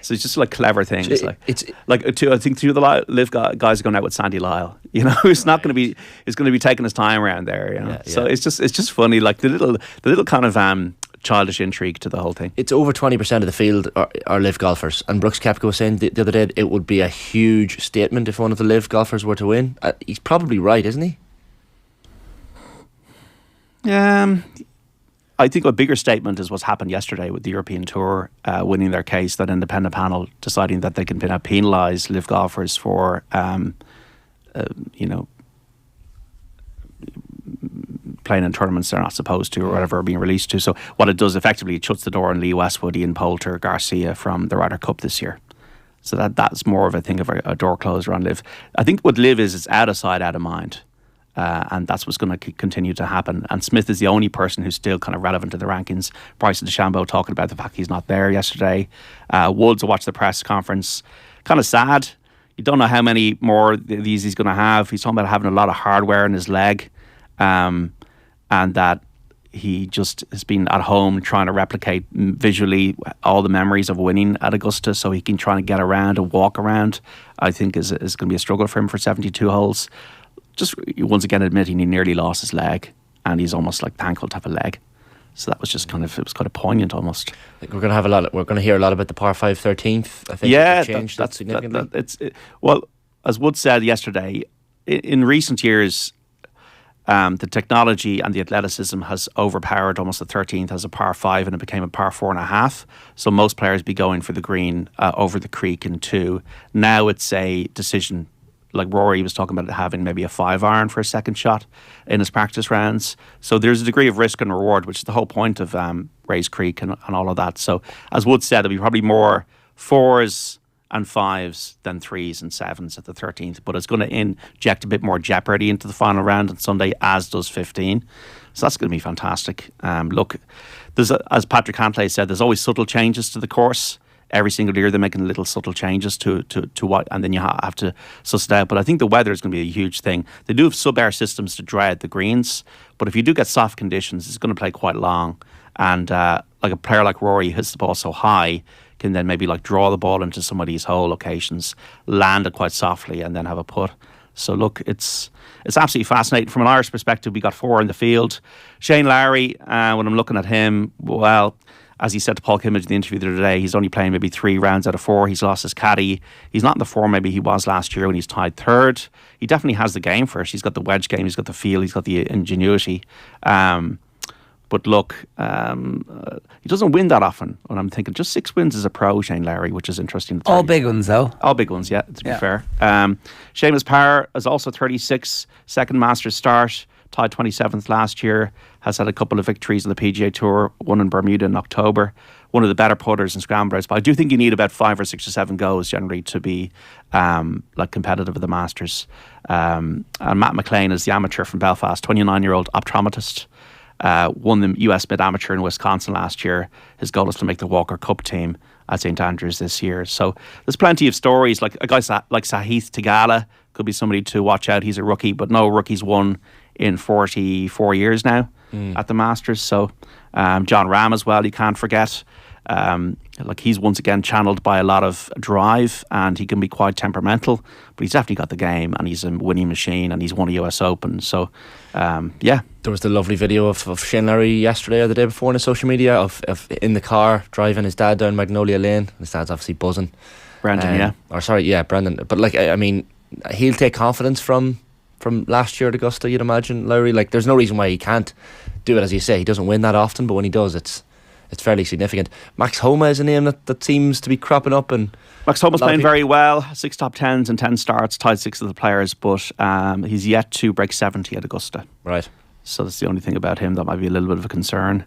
So it's just like clever things. I think two of the live guys are going out with Sandy Lyle. It's not going to be. It's going to be taking his time around there. So it's just funny, like the little kind of childish intrigue to the whole thing. It's over 20% of the field are live golfers, and Brooks Koepka was saying the other day it would be a huge statement if one of the live golfers were to win. He's probably right, isn't he? I think a bigger statement is what's happened yesterday with the European Tour winning their case, that independent panel deciding that they can penalise live golfers for playing in tournaments they're not supposed to, or whatever, being released to. So what it does effectively, it shuts the door on Lee Westwood, Ian Poulter, Garcia from the Ryder Cup this year. So that's more of a thing of a door closer on live. I think what live is, it's out of sight, out of mind. And that's what's going to continue to happen. And Smith is the only person who's still kind of relevant to the rankings. Bryson DeChambeau talking about the fact he's not there yesterday. Woods watched the press conference. Kind of sad. You don't know how many more of these he's going to have. He's talking about having a lot of hardware in his leg, and that he just has been at home trying to replicate visually all the memories of winning at Augusta, so he can try and get around and walk around. I think is going to be a struggle for him for 72 holes. Just once again admitting he nearly lost his leg, and he's almost like thankful to have a leg. So that was just kind of poignant almost. I think we're going to hear a lot about the par 5 13th. I think changed that significantly. Well, as Wood said yesterday, in recent years, the technology and the athleticism has overpowered almost the 13th as a par 5, and it became a par 4.5. So most players be going for the green over the creek in 2. Now it's a decision. Like Rory was talking about having maybe a 5-iron for a second shot in his practice rounds. So there's a degree of risk and reward, which is the whole point of Rays Creek and all of that. So as Wood said, there'll be probably more 4s and 5s than 3s and 7s at the 13th. But it's going to inject a bit more jeopardy into the final round on Sunday, as does 15. So that's going to be fantastic. Look, as Patrick Cantlay said, there's always subtle changes to the course. Every single year they're making little subtle changes to what, and then you have to suss it out. But I think the weather is going to be a huge thing. They do have sub-air systems to dry out the greens, but if you do get soft conditions, it's going to play quite long. And like a player like Rory hits the ball so high, can then maybe like draw the ball into some of these hole locations, land it quite softly, and then have a putt. So look, it's absolutely fascinating. From an Irish perspective, we got 4 in the field. Shane Lowry, when I'm looking at him, well, as he said to Paul Kimmage in the interview the other day, he's only playing maybe 3 rounds out of 4. He's lost his caddy. He's not in the form maybe he was last year when he's tied 3rd. He definitely has the game for it. He's got the wedge game, he's got the feel, he's got the ingenuity. But look, he doesn't win that often. And I'm thinking just 6 wins as a pro, Shane Lowry, which is interesting. All big ones, though. All big ones, yeah, to be fair. Seamus Power is also 36, second Masters start, tied 27th last year, has had a couple of victories on the PGA Tour, one in Bermuda in October. One of the better putters and scramblers, but I do think you need about 5 or 6 or 7 goes generally to be like competitive at the Masters. And Matt McLean is the amateur from Belfast, 29-year-old optometrist. Won the US Mid-Amateur in Wisconsin last year. His goal is to make the Walker Cup team at St Andrews this year. So there's plenty of stories. Like a guy like Sahith Tagala could be somebody to watch out. He's a rookie, but no rookie's won in 44 years now at the Masters. So John Ram as well, you can't forget. Like he's once again channeled by a lot of drive, and he can be quite temperamental, but he's definitely got the game, and he's a winning machine, and he's won a US Open. So yeah, there was the lovely video of Shane Lowry yesterday or the day before on his social media of in the car driving his dad down Magnolia Lane. His dad's obviously buzzing. Brendan, Brendan. But like, I mean, he'll take confidence from last year at Augusta, you'd imagine, Lowry. Like, there's no reason why he can't do it. As you say, he doesn't win that often, but when he does, it's it's fairly significant. Max Homa is a name that seems to be cropping up, and Max Homa's playing very well. 6 top 10s and 10 starts, tied 6 of the players, but he's yet to break 70 at Augusta. Right. So that's the only thing about him that might be a little bit of a concern.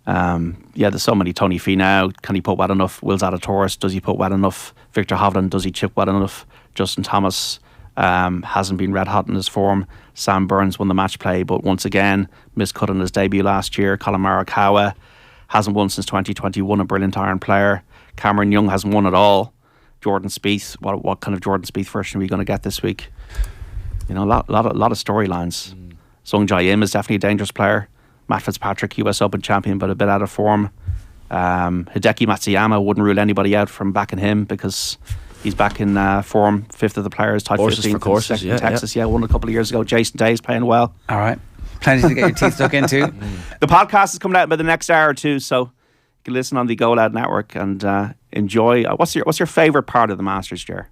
There's so many. Tony Finau, can he put wet enough? Will Zalatoris, does he put wet enough? Victor Hovland, does he chip wet enough? Justin Thomas hasn't been red hot in his form. Sam Burns won the match play, but once again miscut in his debut last year. Colin Marakawa hasn't won since 2021, a brilliant iron player. Cameron Young hasn't won at all. Jordan Spieth, what kind of Jordan Spieth version are we going to get this week? A lot of storylines. Sung Jae Im is definitely a dangerous player. Matt Fitzpatrick, US Open champion, but a bit out of form. Hideki Matsuyama, wouldn't rule anybody out from backing him because he's back in form. 5th of the players, tied 15th for courses, in Texas. Won a couple of years ago. Jason Day is playing well. All right. Plenty to get your teeth stuck into. The podcast is coming out by the next hour or two, so you can listen on the Go Loud Network and enjoy. What's your favourite part of the Masters, Ger?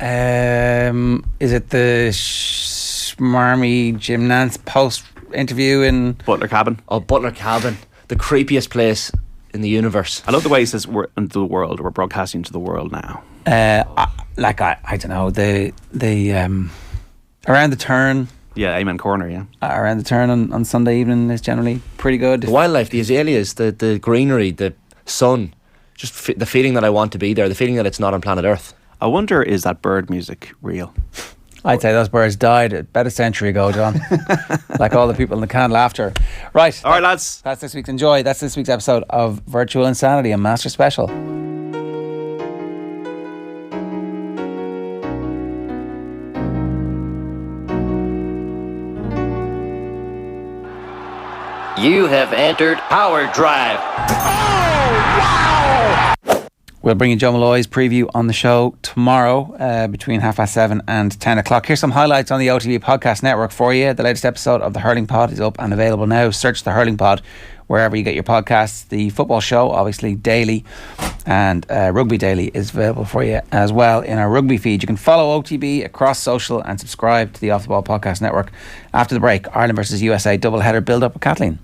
Is it the smarmy Jim Nance post interview in Butler Cabin? Oh, Butler Cabin, the creepiest place in the universe. I love the way he says we're into the world. We're broadcasting to the world now. I don't know, the around the turn. Yeah, Amen Corner. Yeah, around the turn on Sunday evening is generally pretty good. The wildlife, the azaleas, the greenery, the sun, just the feeling that I want to be there. The feeling that it's not on planet Earth. I wonder, is that bird music real? I'd say those birds died about a century ago, John. Like all the people in the canned laughter. Right. All right, lads. That's this week's Enjoy. That's this week's episode of Virtual Insanity, a Master Special. You have entered Power Drive. We'll bring you Joe Malloy's preview on the show tomorrow between 7:30 and 10 o'clock. Here's some highlights on the OTB Podcast Network for you. The latest episode of The Hurling Pod is up and available now. Search The Hurling Pod wherever you get your podcasts. The football show, obviously, daily, and Rugby Daily is available for you as well in our rugby feed. You can follow OTB across social and subscribe to the Off the Ball Podcast Network. After the break, Ireland versus USA doubleheader build-up with Kathleen.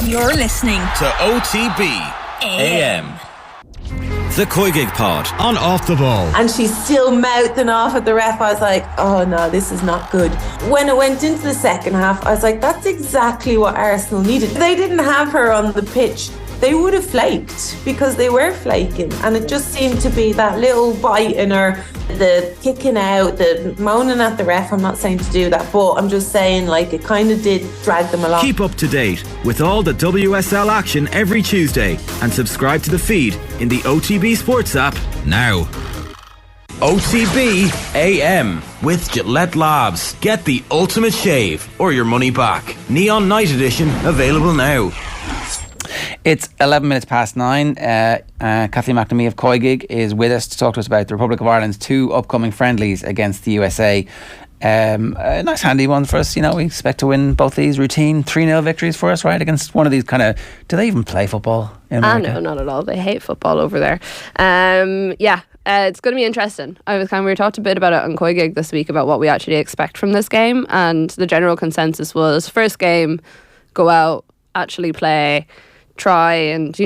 You're listening to OTB AM. The Coigig Pod on Off the Ball. And she's still mouthing off at the ref. I was like, oh no, this is not good. When it went into the second half, I was like, that's exactly what Arsenal needed. If they didn't have her on the pitch, they would have flaked because they were flaking. And it just seemed to be that little bite in her, the kicking out, the moaning at the ref. I'm not saying to do that, but I'm just saying, like, it kind of did drag them along. Keep up to date with all the WSL action every Tuesday and subscribe to the feed in the OTB Sports app now. OTB AM with Gillette Labs. Get the ultimate shave or your money back. Neon Night Edition available now. It's 11 minutes past 9. Kathleen McNamee of Coigig is with us to talk to us about the Republic of Ireland's 2 upcoming friendlies against the USA. A nice handy one for us. We expect to win both these routine 3-0 victories for us, right? Against one of these kind of... Do they even play football in America? No, not at all. They hate football over there. It's going to be interesting. We were talking a bit about it on Coigig this week about what we actually expect from this game, and the general consensus was first game, go out, actually play, try and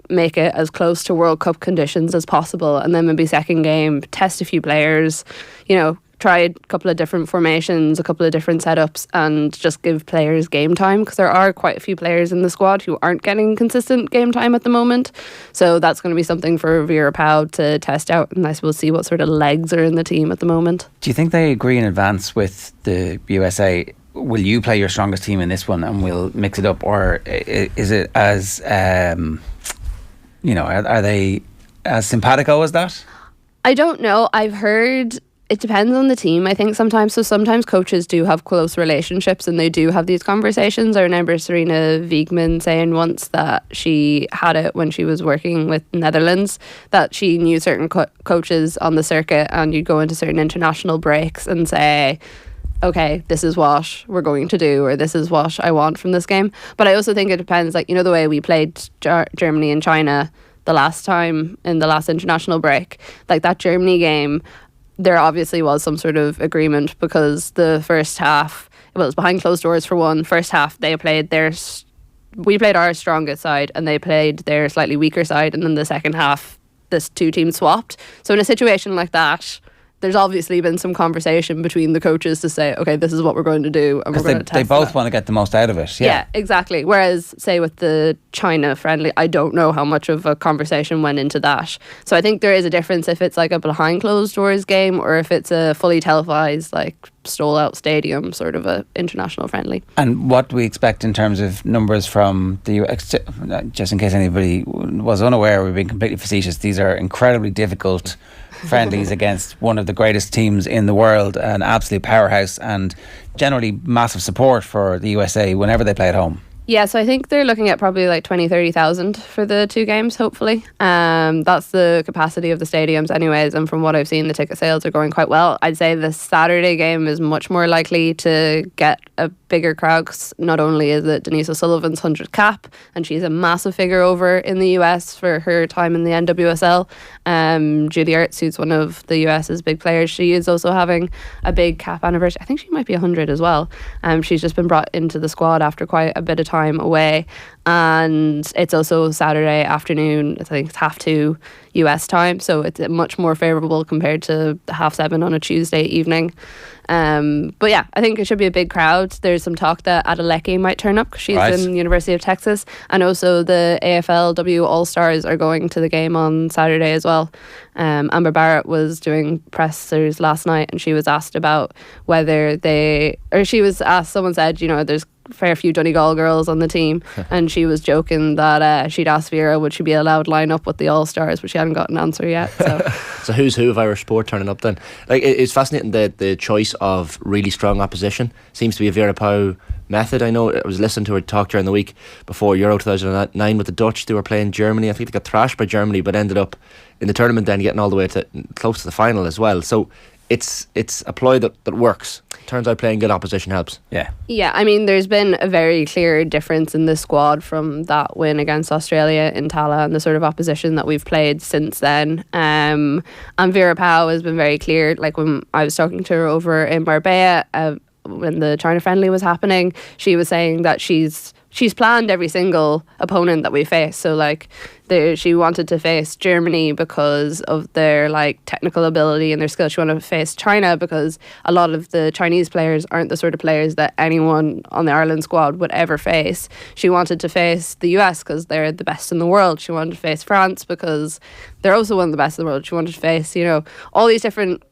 make it as close to World Cup conditions as possible, and then maybe second game, test a few players, try a couple of different formations, a couple of different setups, and just give players game time, because there are quite a few players in the squad who aren't getting consistent game time at the moment. So that's going to be something for Vera Pauw to test out, and I suppose see what sort of legs are in the team at the moment. Do you think they agree in advance with the USA? Will you play your strongest team in this one and we'll mix it up, or is it as are they as simpatico as that? I don't know. I've heard it depends on the team, I think sometimes coaches do have close relationships and they do have these conversations. I remember Serena Wiegman saying once that she had it when she was working with Netherlands, that she knew certain coaches on the circuit, and you'd go into certain international breaks and say, okay, this is what we're going to do, or this is what I want from this game. But I also think it depends, the way we played Germany and China the last time in the last international break, that Germany game, there obviously was some sort of agreement, because the first half, it was behind closed doors for one. First half, they played their we played our strongest side and they played their slightly weaker side, and then the second half this two teams swapped. So in a situation like that, there's obviously been some conversation between the coaches to say, okay, this is what we're going to do, and we're going to test they both want to get the most out of it. Yeah, exactly. Whereas, say, with the China friendly, I don't know how much of a conversation went into that. So I think there is a difference if it's like a behind closed doors game or if it's a fully televised, like stole out stadium sort of a international friendly. And what do we expect in terms of numbers from the US? Just in case anybody was unaware, we're being completely facetious. These are incredibly difficult friendlies against one of the greatest teams in the world, an absolute powerhouse, and generally massive support for the USA whenever they play at home. Yeah, so I think they're looking at probably like 20,000-30,000 for the two games, hopefully. That's the capacity of the stadiums anyways, and from what I've seen, the ticket sales are going quite well. I'd say the Saturday game is much more likely to get a bigger crowd, 'cause not only is it Denise O'Sullivan's 100th cap, and she's a massive figure over in the US for her time in the NWSL. Julie Ertz, who's one of the US's big players, she is also having a big cap anniversary. I think she might be 100 as well. She's just been brought into the squad after quite a bit of time away, and it's also Saturday afternoon. I think it's 2:30 US time, so it's much more favourable compared to 7:30 on a Tuesday evening. But yeah, I think it should be a big crowd. There's some talk that Adeleke might turn up because she's in University of Texas, and also the AFLW All-Stars are going to the game on Saturday as well. Amber Barrett was doing pressers last night, and she was asked about whether someone said, there's fair few Donegal girls on the team, and she was joking that she'd asked Vera would she be allowed to line up with the All-Stars, but she hadn't got an answer yet. So who's who of Irish sport turning up then? Like, it's fascinating the choice of really strong opposition. Seems to be a Vera Pauw method. I know I was listening to her talk during the week before Euro 2009 with the Dutch. They were playing Germany. I think they got thrashed by Germany, but ended up in the tournament then getting all the way to close to the final as well. So it's a ploy that works. Turns out playing good opposition helps. Yeah, I mean, there's been a very clear difference in this squad from that win against Australia in Tala and the sort of opposition that we've played since then. And Vera Pauw has been very clear. Like when I was talking to her over in Marbella, when the China friendly was happening, she was saying that she's planned every single opponent that we face. So like she wanted to face Germany because of their like technical ability and their skill. She wanted to face China because a lot of the Chinese players aren't the sort of players that anyone on the Ireland squad would ever face. She wanted to face the US because they're the best in the world. She wanted to face France because they're also one of the best in the world. She wanted to face, all these different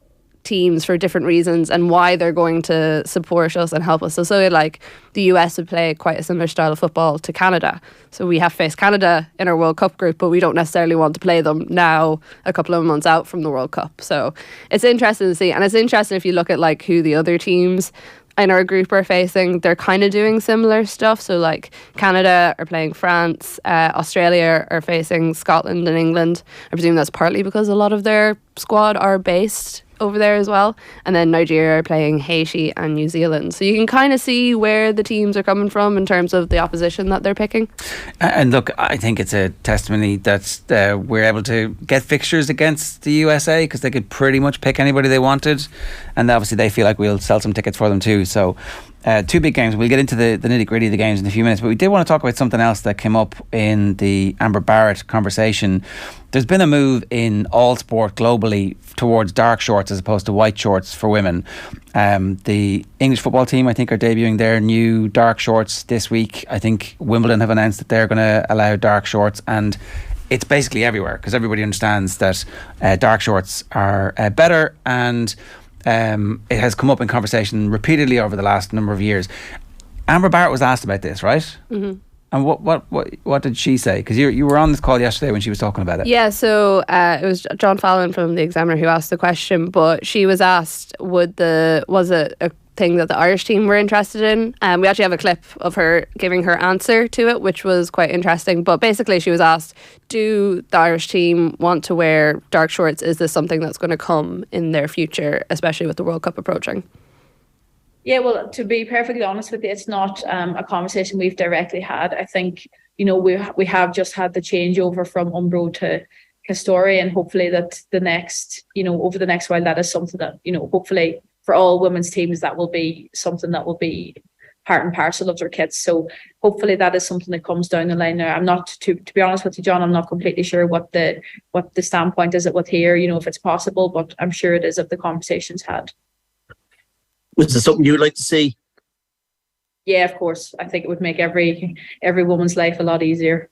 teams for different reasons and why they're going to support us and help us. So like the US would play quite a similar style of football to Canada. So we have faced Canada in our World Cup group, but we don't necessarily want to play them now a couple of months out from the World Cup. So it's interesting to see. And it's interesting if you look at like who the other teams in our group are facing, they're kind of doing similar stuff. So like Canada are playing France, Australia are facing Scotland and England. I presume that's partly because a lot of their squad are based over there as well, and then Nigeria are playing Haiti and New Zealand. So you can kind of see where the teams are coming from in terms of the opposition that they're picking. And look, I think it's a testimony that we're able to get fixtures against the USA because they could pretty much pick anybody they wanted, and obviously they feel like we'll sell some tickets for them too. So two big games. We'll get into the nitty gritty of the games in a few minutes, but we did want to talk about something else that came up in the Amber Barrett conversation. There's been a move in all sport globally towards dark shorts as opposed to white shorts for women. The English football team, I think, are debuting their new dark shorts this week. I think Wimbledon have announced that they're going to allow dark shorts, and it's basically everywhere because everybody understands that dark shorts are better, and it has come up in conversation repeatedly over the last number of years. Amber Barrett was asked about this, right? Mm-hmm. And what did she say? Because you were on this call yesterday when she was talking about it. Yeah, so it was John Fallon from the Examiner who asked the question, but she was asked, was it a thing that the Irish team were interested in? We actually have a clip of her giving her answer to it, which was quite interesting. But basically she was asked, do the Irish team want to wear dark shorts? Is this something that's going to come in their future, especially with the World Cup approaching? Yeah, well, to be perfectly honest with you, it's not a conversation we've directly had. I think, we have just had the changeover from Umbro to Castori, and hopefully that the next, over the next while, that is something that, hopefully for all women's teams, that will be something that will be part and parcel of their kits. So hopefully that is something that comes down the line there. I'm not, to be honest with you, John, I'm not completely sure what the standpoint is with here, if it's possible, but I'm sure it is if the conversations had. Was there something you would like to see? Yeah, of course. I think it would make every woman's life a lot easier.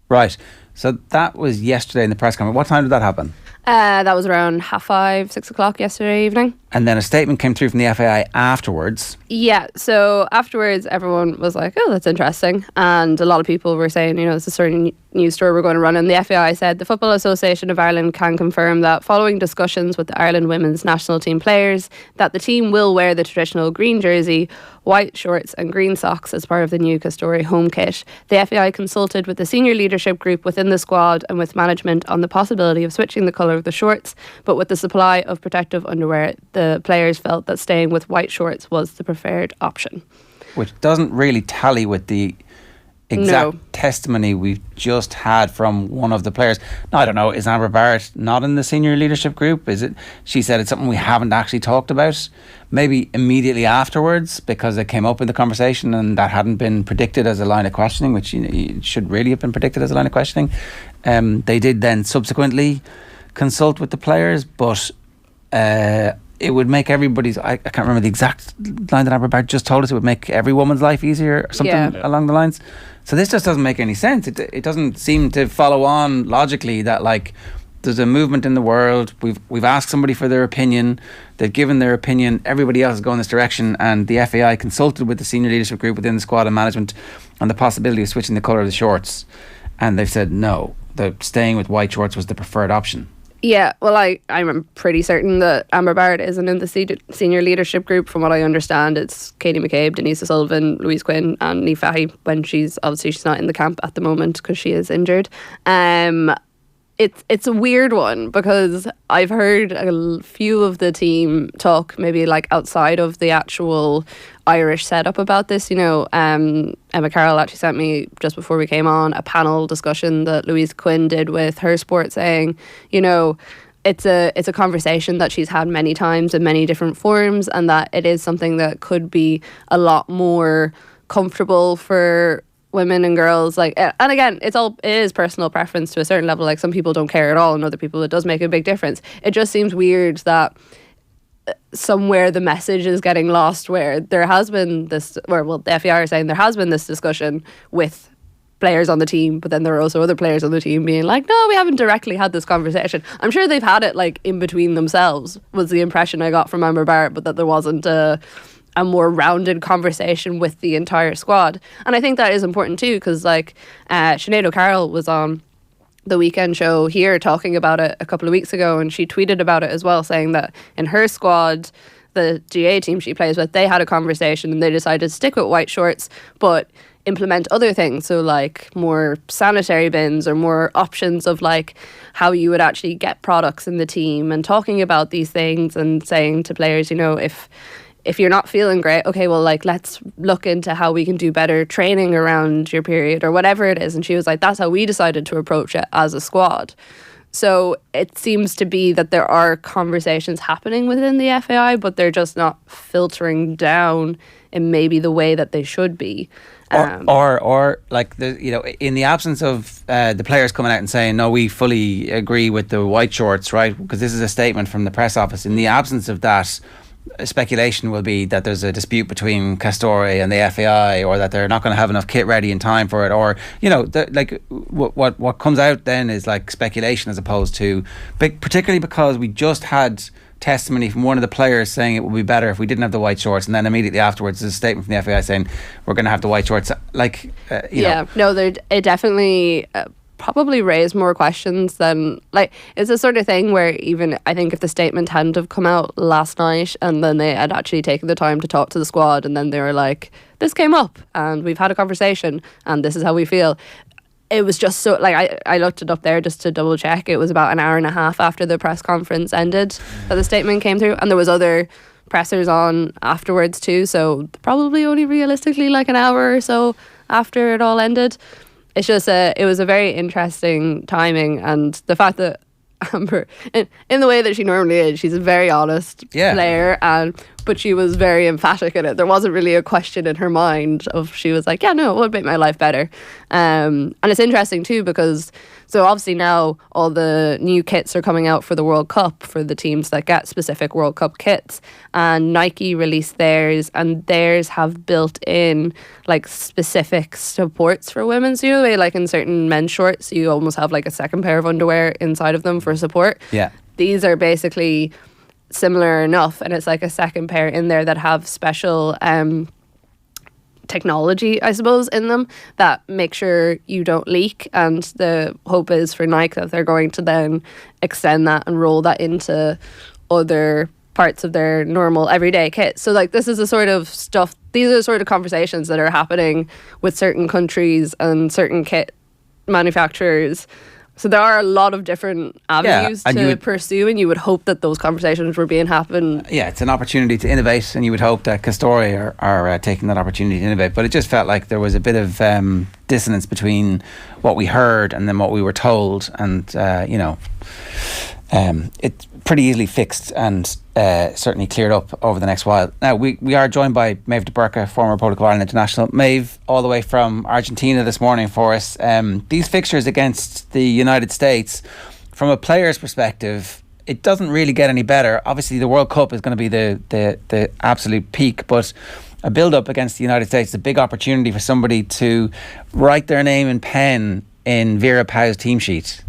Right. So that was yesterday in the press conference. What time did that happen? That was around 5:30, 6 o'clock yesterday evening. And then a statement came through from the FAI afterwards. Yeah, so afterwards everyone was like, oh, that's interesting. And a lot of people were saying, it's a certain news story we're going to run. And the FAI said the Football Association of Ireland can confirm that following discussions with the Ireland women's national team players, that the team will wear the traditional green jersey, white shorts and green socks as part of the new Castore home kit. The FAI consulted with the senior leadership group within the squad and with management on the possibility of switching the colour of the shorts, but with the supply of protective underwear, the players felt that staying with white shorts was the preferred option. Which doesn't really tally with the exact testimony we've just had from one of the players. Now, I don't know, is Amber Barrett not in the senior leadership group? Is it? She said it's something we haven't actually talked about. Maybe immediately afterwards, because it came up in the conversation and that hadn't been predicted as a line of questioning, which it should really have been predicted as a line of questioning. They did then subsequently consult with the players, but it would make everybody's, I can't remember the exact line that Amber Barrett just told us, it would make every woman's life easier or something along the lines. So this just doesn't make any sense. It doesn't seem to follow on logically that, like, there's a movement in the world, we've asked somebody for their opinion, they've given their opinion, everybody else is going this direction, and the FAI consulted with the senior leadership group within the squad and management on the possibility of switching the colour of the shorts, and they've said no, that staying with white shorts was the preferred option. Yeah, well, I'm pretty certain that Amber Barrett isn't in the senior leadership group. From what I understand, it's Katie McCabe, Denise O'Sullivan, Louise Quinn and Niamh Fahey, when she's not in the camp at the moment because she is injured. It's a weird one because I've heard a few of the team talk maybe like outside of the actual Irish setup about this. Emma Carroll actually sent me just before we came on a panel discussion that Louise Quinn did with her sport, saying, it's a conversation that she's had many times in many different forms, and that it is something that could be a lot more comfortable for women and girls, and again, it is personal preference to a certain level. Like, some people don't care at all, and other people it does make a big difference. It just seems weird that somewhere the message is getting lost, where there has been this, the FAI are saying there has been this discussion with players on the team, but then there are also other players on the team being like, no, we haven't directly had this conversation. I'm sure they've had it like in between themselves, was the impression I got from Amber Barrett, but that there wasn't a more rounded conversation with the entire squad. And I think that is important too, because Sinead O'Carroll was on the weekend show here talking about it a couple of weeks ago, and she tweeted about it as well, saying that in her squad, the GAA team she plays with, they had a conversation and they decided to stick with white shorts but implement other things, so like more sanitary bins or more options of like how you would actually get products in the team, and talking about these things and saying to players, if you're not feeling great, okay, well, let's look into how we can do better training around your period or whatever it is. And she was like, that's how we decided to approach it as a squad. So it seems to be that there are conversations happening within the FAI, but they're just not filtering down in maybe the way that they should be. Or like in the absence of the players coming out and saying, no, we fully agree with the white shorts, right? Because this is a statement from the press office. In the absence of that, speculation will be that there's a dispute between Castore and the FAI, or that they're not going to have enough kit ready in time for it, or what comes out then is like speculation, as opposed to, particularly because we just had testimony from one of the players saying it would be better if we didn't have the white shorts, and then immediately afterwards there's a statement from the FAI saying we're going to have the white shorts. It definitely probably raised more questions than, it's the sort of thing where even I think if the statement hadn't have come out last night and then they had actually taken the time to talk to the squad, and then they were like, this came up and we've had a conversation and this is how we feel, it was just so, I looked it up there just to double check, it was about an hour and a half after the press conference ended that the statement came through, and there was other pressers on afterwards too, so probably only realistically an hour or so after it all ended. It's just it was a very interesting timing, and the fact that Amber, in the way that she normally is. She's a very honest player, but she was very emphatic in it. There wasn't really a question in her mind of, she was like, yeah, no, it would make my life better. And it's interesting too, because so obviously now all the new kits are coming out for the World Cup for the teams that get specific World Cup kits, and Nike released theirs, and theirs have built in like specific supports for women. So you know the way like in certain men's shorts you almost have like a second pair of underwear inside of them for support. Yeah. These are basically similar enough, and it's like a second pair in there that have special technology, I suppose, in them that make sure you don't leak. And the hope is for Nike that they're going to then extend that and roll that into other parts of their normal everyday kit. So like this is the sort of stuff, these are the sort of conversations that are happening with certain countries and certain kit manufacturers. So there are a lot of different avenues to pursue, and you would hope that those conversations were being happening. Yeah, it's an opportunity to innovate, and you would hope that Castori are taking that opportunity to innovate. But it just felt like there was a bit of dissonance between what we heard and then what we were told, and it's pretty easily fixed and certainly cleared up over the next while. Now, we are joined by Meabh de Burca, former Republic of Ireland international. Meabh, all the way from Argentina this morning for us. These fixtures against the United States, from a player's perspective, it doesn't really get any better. Obviously, the World Cup is going to be the absolute peak, but a build-up against the United States is a big opportunity for somebody to write their name in pen in Vera Pauw's team sheet.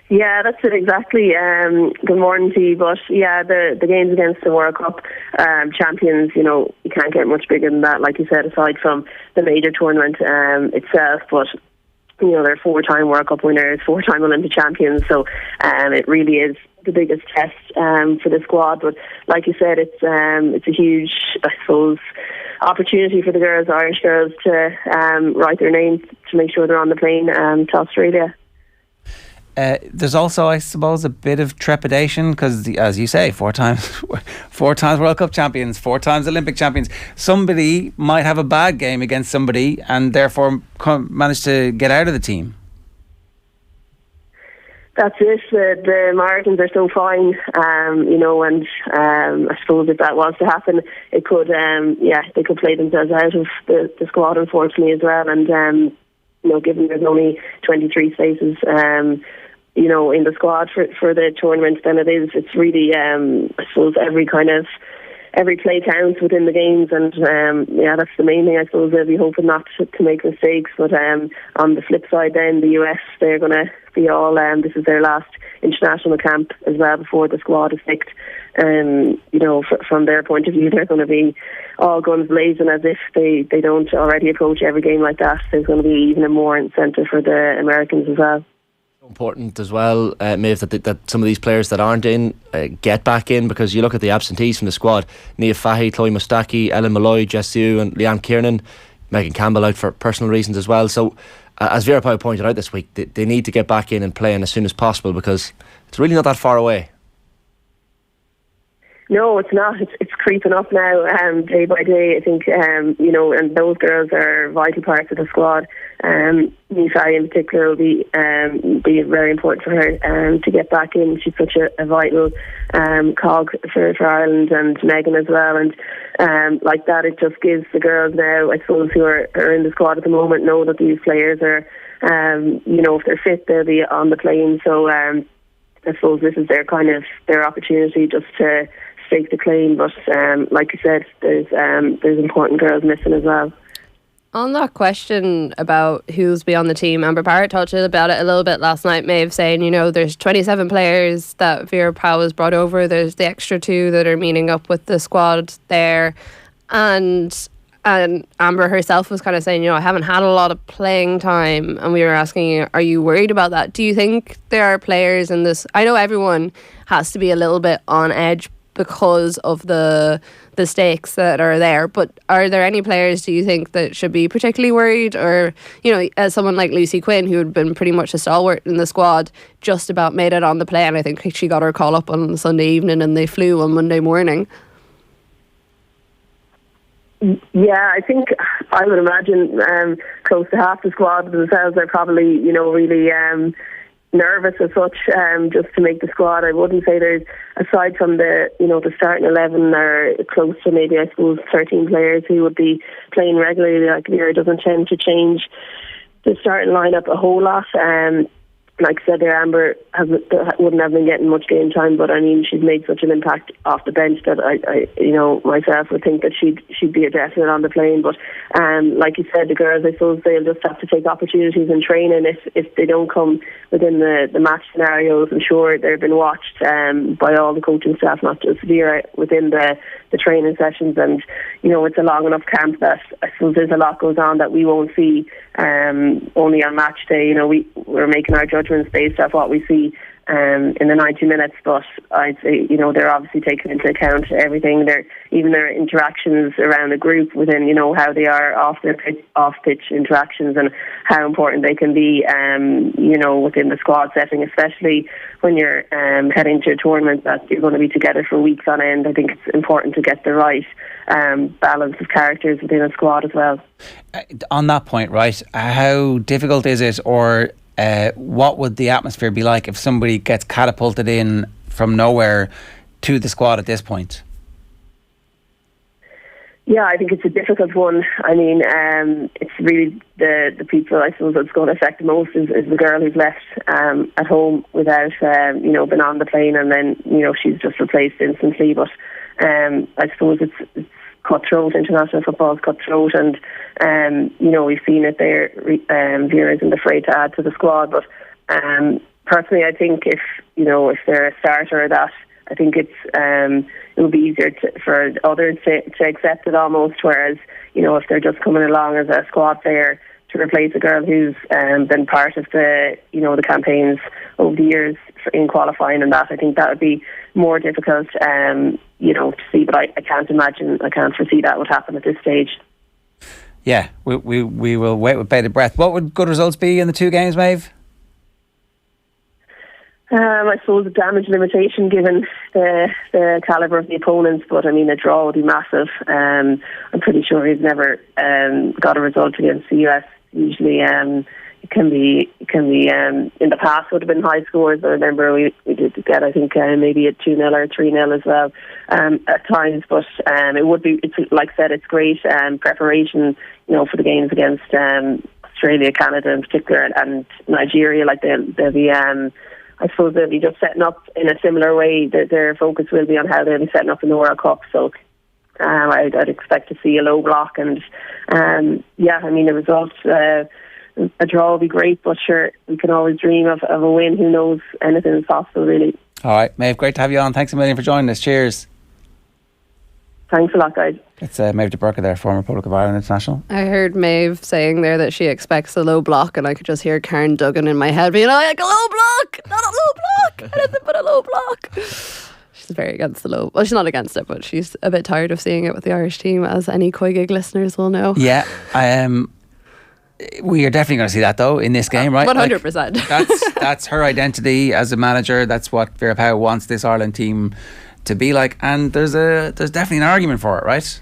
Yeah, that's it exactly. Good morning to you. But yeah, the games against the World Cup champions, you can't get much bigger than that, like you said, aside from the major tournament itself. But they're 4-time World Cup winners, 4-time Olympic champions, so it really is the biggest test for the squad. But like you said, it's a huge, I suppose, opportunity for the girls, Irish girls, to write their names to make sure they're on the plane to Australia. There's also, I suppose, a bit of trepidation because, as you say, 4 times World Cup champions, 4 times Olympic champions. Somebody might have a bad game against somebody and therefore manage to get out of the team. That's it. The Americans are so fine, and I suppose if that was to happen, it could, they could play themselves out of the squad, unfortunately, as well. And given there's only 23 spaces, in the squad for the tournament, then it's really, I suppose, every play counts within the games, and that's the main thing. I suppose they'll be hoping not to make mistakes. But on the flip side, then the US, they're going to be all. This is their last international camp as well before the squad is picked. From their point of view, they're going to be all guns blazing, as if they don't already approach every game like that. There's going to be even more incentive for the Americans as well. Important as well, Meabh, that some of these players that aren't in get back in, because you look at the absentees from the squad: Nia Fahy, Chloe Mustaki, Ellen Malloy, Jessu and Leanne Kiernan, Megan Campbell out for personal reasons as well. So as Vera Pauw pointed out this week, they need to get back in and playing as soon as possible, because it's really not that far away. No, it's not. It's creeping up now, day by day. I think, and those girls are vital parts of the squad. Nisai in particular will be very important for her to get back in. She's such a vital cog for Ireland, and Megan as well. And like that, it just gives the girls now, I suppose, who are in the squad at the moment, know that these players are, if they're fit, they'll be on the plane. So I suppose this is their opportunity just to stake the claim. But like you said, there's important girls missing as well. On that question about who's beyond the team, Amber Barrett talked about it a little bit last night, Meabh, saying, there's 27 players that Vera Pauw has brought over. There's the extra 2 that are meeting up with the squad there. And Amber herself was kind of saying, I haven't had a lot of playing time. And we were asking, are you worried about that? Do you think there are players in this? I know everyone has to be a little bit on edge because of the stakes that are there, but are there any players, do you think, that should be particularly worried? Or, as someone like Lucy Quinn, who had been pretty much a stalwart in the squad, just about made it on the plane. I think she got her call up on Sunday evening and they flew on Monday morning. Yeah, I think I would imagine close to half the squad themselves are probably, really nervous as such, just to make the squad. I wouldn't say there's, aside from the starting 11 are close to maybe, I suppose, 13 players who would be playing regularly. Like, Vera doesn't tend to change the starting lineup a whole lot. Like I said there, Amber wouldn't have been getting much game time, but I mean, she's made such an impact off the bench that I myself would think that she'd be a definite on the plane. But like you said, the girls, I suppose they'll just have to take opportunities in training if they don't come within the match scenarios. I'm sure they've been watched by all the coaching staff, not just Vera, within the training sessions. And it's a long enough camp that I suppose there's a lot goes on that we won't see only on match day. We're making our judgments based off what we see in the 90 minutes, but I'd say they're obviously taking into account everything. Even their interactions around the group, within how they are off pitch interactions, and how important they can be within the squad setting, especially when you're heading to a tournament that you're going to be together for weeks on end. I think it's important to get the right balance of characters within a squad as well. On that point, right, how difficult is it, or what would the atmosphere be like if somebody gets catapulted in from nowhere to the squad at this point? Yeah, I think it's a difficult one. I mean, it's really the people, I suppose, that's going to affect the most is the girl who's left at home without, been on the plane, and then, she's just replaced instantly. But I suppose it's cutthroat. International football is cutthroat, and we've seen it there. Vera isn't afraid to add to the squad, but personally, I think if they're a starter or that, I think it will be easier for others to accept it almost. Whereas if they're just coming along as a squad player to replace a girl who's been part of the the campaigns over the years in qualifying and that, I think that would be more difficult to see. But I can't foresee that would happen at this stage. Yeah, we will wait with bated breath. What would good results be in the two games, Meabh? I suppose a damage limitation given the calibre of the opponents, but I mean a draw would be massive. I'm pretty sure he's never got a result against the US. Usually it can be in the past would have been high scores. I remember we did get, I think, maybe a 2-0 or 3-0 as well at times, but it's like I said, it's great preparation for the games against Australia, Canada in particular, and Nigeria. Like they'll be I suppose they'll be just setting up in a similar way. Their focus will be on how they'll be setting up in the World Cup. So I'd expect to see a low block, and the result, a draw will be great, but sure, we can always dream of a win. Who knows? Anything is possible, really. All right, Meabh, great to have you on. Thanks a million for joining us. Cheers. Thanks a lot, guys. It's Meabh Burca there, former Republic of Ireland international. I heard Meabh saying there that she expects a low block, and I could just hear Karen Duggan in my head being like, a low block, not a low block, anything but a low block. She's very against the low. Well, she's not against it, but she's a bit tired of seeing it with the Irish team, as any Coigig listeners will know. Yeah, we are definitely going to see that though in this game, right? 100%. That's her identity as a manager. That's what Vera Pauw wants this Ireland team to be like, and there's definitely an argument for it, right?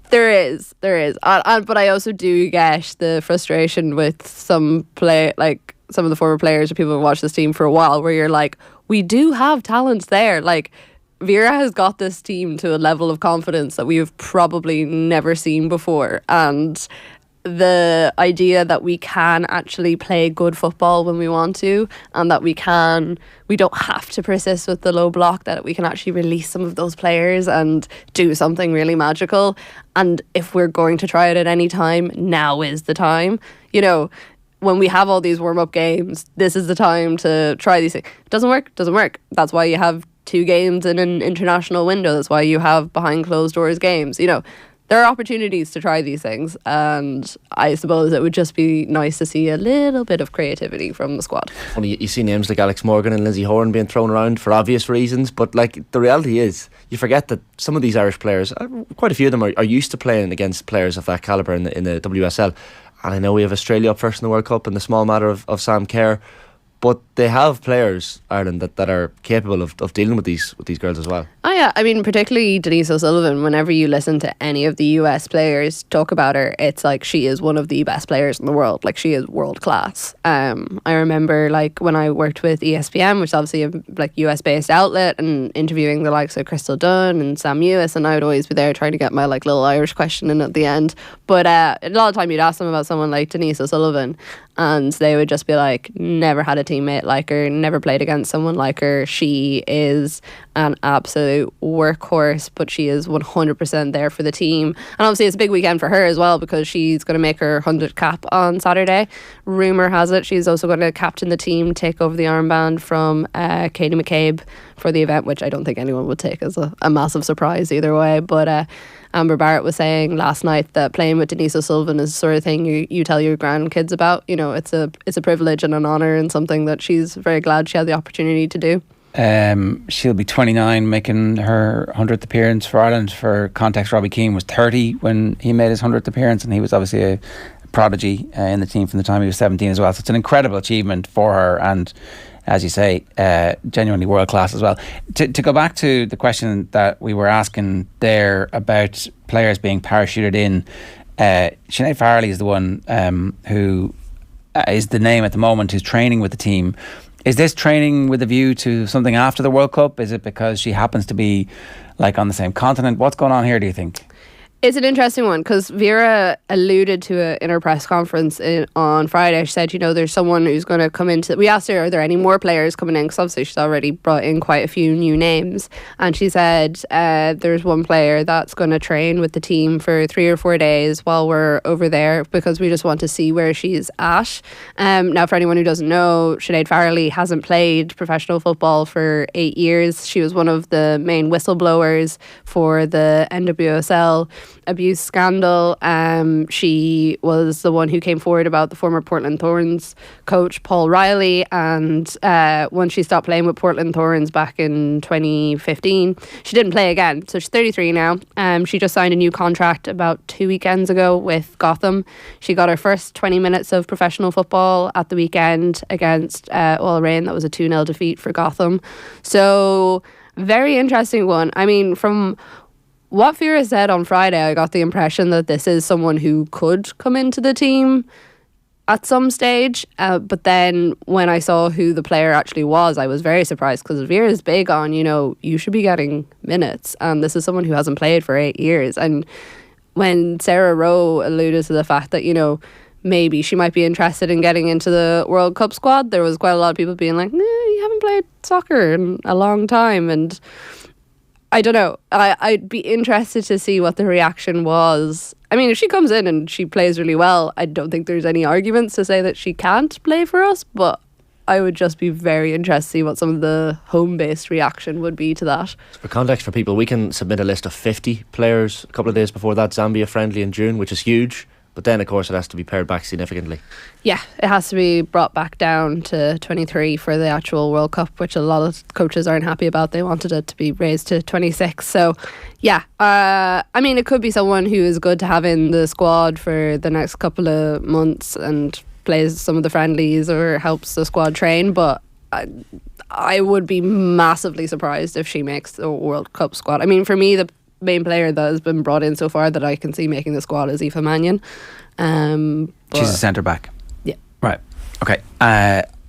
There is, but I also do get the frustration with some of the former players or people who've watched this team for a while, where you're like, we do have talents there. Like, Vera has got this team to a level of confidence that we have probably never seen before, and the idea that we can actually play good football when we want to, and that we don't have to persist with the low block, that we can actually release some of those players and do something really magical. And if we're going to try it at any time, now is the time. When we have all these warm-up games, this is the time to try these things. Doesn't work. That's why you have 2 games in an international window. That's why you have behind closed doors games. There are opportunities to try these things, and I suppose it would just be nice to see a little bit of creativity from the squad. Only you see names like Alex Morgan and Lindsay Horan being thrown around for obvious reasons, but like the reality is, you forget that some of these Irish players, quite a few of them are used to playing against players of that calibre in the WSL. And I know we have Australia up first in the World Cup and the small matter of Sam Kerr, But they have players, Ireland, that are capable of dealing with these girls as well. Oh yeah, I mean, particularly Denise O'Sullivan. Whenever you listen to any of the US players talk about her, it's like she is one of the best players in the world. Like, she is world class. I remember, like, when I worked with ESPN, which is obviously a like US based outlet, and interviewing the likes of Crystal Dunn and Sam Ewis, and I would always be there trying to get my like little Irish question in at the end. But a lot of time you'd ask them about someone like Denise O'Sullivan, and they would just be like, never had a teammate like her, never played against someone like her. She is an absolute workhorse, but she is 100% there for the team. And obviously it's a big weekend for her as well, because she's going to make her 100th cap on Saturday. Rumour has it she's also going to captain the team, take over the armband from Katie McCabe for the event, which I don't think anyone would take as a massive surprise either way. But Amber Barrett was saying last night that playing with Denise O'Sullivan is the sort of thing you tell your grandkids about. You know, it's a privilege and an honour, and something that she's very glad she had the opportunity to do. She'll be 29, making her 100th appearance for Ireland. For context, Robbie Keane was 30 when he made his 100th appearance, and he was obviously a prodigy in the team from the time he was 17 as well. So it's an incredible achievement for her, and as you say, genuinely world class as well. To go back to the question that we were asking there about players being parachuted in, Sinead Farrelly is the one who is the name at the moment who's training with the team. Is this training with a view to something after the World Cup? Is it because she happens to be like on the same continent? What's going on here, do you think? It's an interesting one, because Vera alluded to it in her press conference on Friday. She said, you know, there's someone who's going to come into... We asked her, are there any more players coming in? Because obviously she's already brought in quite a few new names. And she said there's one player that's going to train with the team for 3 or 4 days while we're over there, because we just want to see where she's at. Now, for anyone who doesn't know, Sinead Farrelly hasn't played professional football for 8 years. She was one of the main whistleblowers for the NWSL abuse scandal. She was the one who came forward about the former Portland Thorns coach Paul Riley, and once she stopped playing with Portland Thorns back in 2015, she didn't play again. So she's 33 now. She just signed a new contract about 2 weekends ago with Gotham. She got her first 20 minutes of professional football at the weekend against All Rain. That was a 2-0 defeat for Gotham. So very interesting one. I mean, from what Vera said on Friday, I got the impression that this is someone who could come into the team at some stage. But then when I saw who the player actually was, I was very surprised, because Vera's big on, you know, you should be getting minutes. And this is someone who hasn't played for 8 years. And when Sarah Rowe alluded to the fact that, you know, maybe she might be interested in getting into the World Cup squad, there was quite a lot of people being like, you haven't played soccer in a long time. And I don't know. I'd be interested to see what the reaction was. I mean, if she comes in and she plays really well, I don't think there's any arguments to say that she can't play for us, but I would just be very interested to see what some of the home-based reaction would be to that. For context for people, we can submit a list of 50 players a couple of days before that Zambia friendly in June, which is huge. But then, of course, it has to be pared back significantly. Yeah, it has to be brought back down to 23 for the actual World Cup, which a lot of coaches aren't happy about. They wanted it to be raised to 26. So, yeah, I mean, it could be someone who is good to have in the squad for the next couple of months and plays some of the friendlies or helps the squad train. But I would be massively surprised if she makes the World Cup squad. I mean, for me, the main player that has been brought in so far that I can see making the squad is Aoife Mannion. She's a centre back. Yeah. Right. Okay.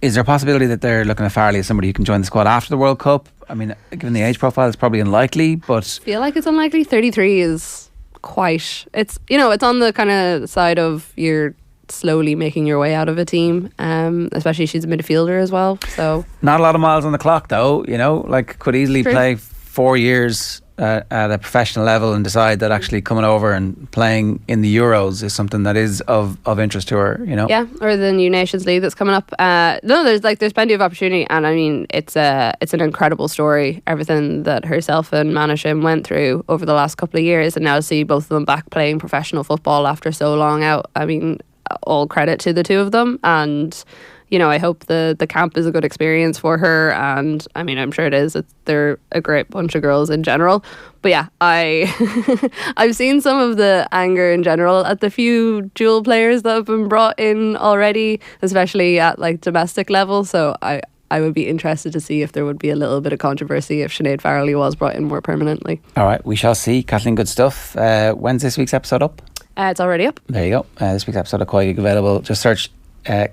Is there a possibility that they're looking at Farley as somebody who can join the squad after the World Cup? I mean, given the age profile, it's probably unlikely, but I feel like it's unlikely. 33 is quite... It's, you know, it's on the kind of side of you're slowly making your way out of a team, especially she's a midfielder as well. So not a lot of miles on the clock, though. You know, like could easily play 4 years at a professional level and decide that actually coming over and playing in the Euros is something that is of interest to her, you know. Yeah, or the new Nations League that's coming up. No, there's plenty of opportunity, and I mean it's an incredible story, everything that herself and Manashim went through over the last couple of years, and now to see both of them back playing professional football after so long out. I mean, all credit to the two of them, and I hope the camp is a good experience for her, and I mean, I'm sure it is. They're a great bunch of girls in general. But yeah, I've seen some of the anger in general at the few dual players that have been brought in already, especially at like domestic level. So I would be interested to see if there would be a little bit of controversy if Sinead Farrelly was brought in more permanently. All right, we shall see. Kathleen, good stuff. When's this week's episode up? It's already up. There you go. This week's episode of Koi Gig available. Just search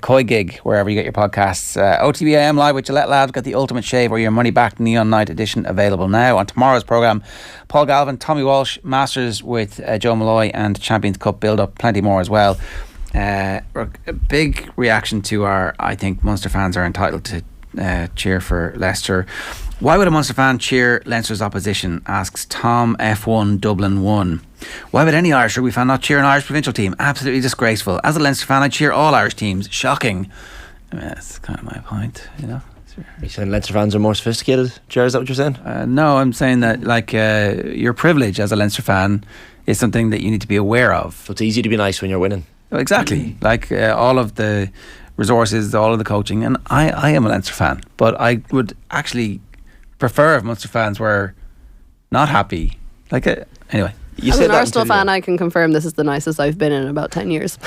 Koi Gig wherever you get your podcasts. OTB AM live with Gillette Labs got the ultimate shave or your money back Neon Night edition available now. On tomorrow's programme, Paul Galvin, Tommy Walsh, Masters with Joe Malloy, and Champions Cup build-up, plenty more as well. A big reaction to I think Munster fans are entitled to cheer for Leicester. Why would a Munster fan cheer Leinster's opposition, asks Tom F1 Dublin 1. Why would any Irish rugby fan not cheer an Irish provincial team? Absolutely disgraceful. As a Leinster fan, I cheer all Irish teams. Shocking. I mean, that's kind of my point, Are you saying Leinster fans are more sophisticated, Ger? Is that what you're saying? No, I'm saying that your privilege as a Leinster fan is something that you need to be aware of. So it's easy to be nice when you're winning. Oh, exactly. All of the resources, all of the coaching, and I am a Leinster fan, but I would actually prefer if Munster fans were not happy. Anyway. As an Arsenal fan, I can confirm this is the nicest I've been in about 10 years.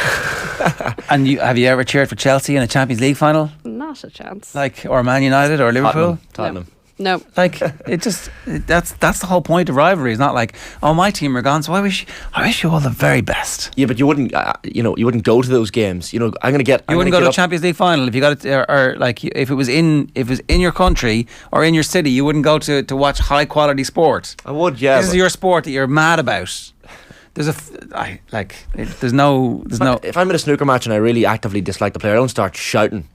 And have you ever cheered for Chelsea in a Champions League final? Not a chance. Or Man United or Liverpool? Tottenham. No. That's the whole point of rivalry. It's not like, oh, my team are gone, so I wish you all the very best. Yeah, but you wouldn't you wouldn't go to those games. You wouldn't go to a Champions League final if you got it, or if it was in your country or in your city, you wouldn't go to watch high quality sport. I would, yeah. This is your sport that you're mad about. There's no. If I'm in a snooker match and I really actively dislike the player, I don't start shouting.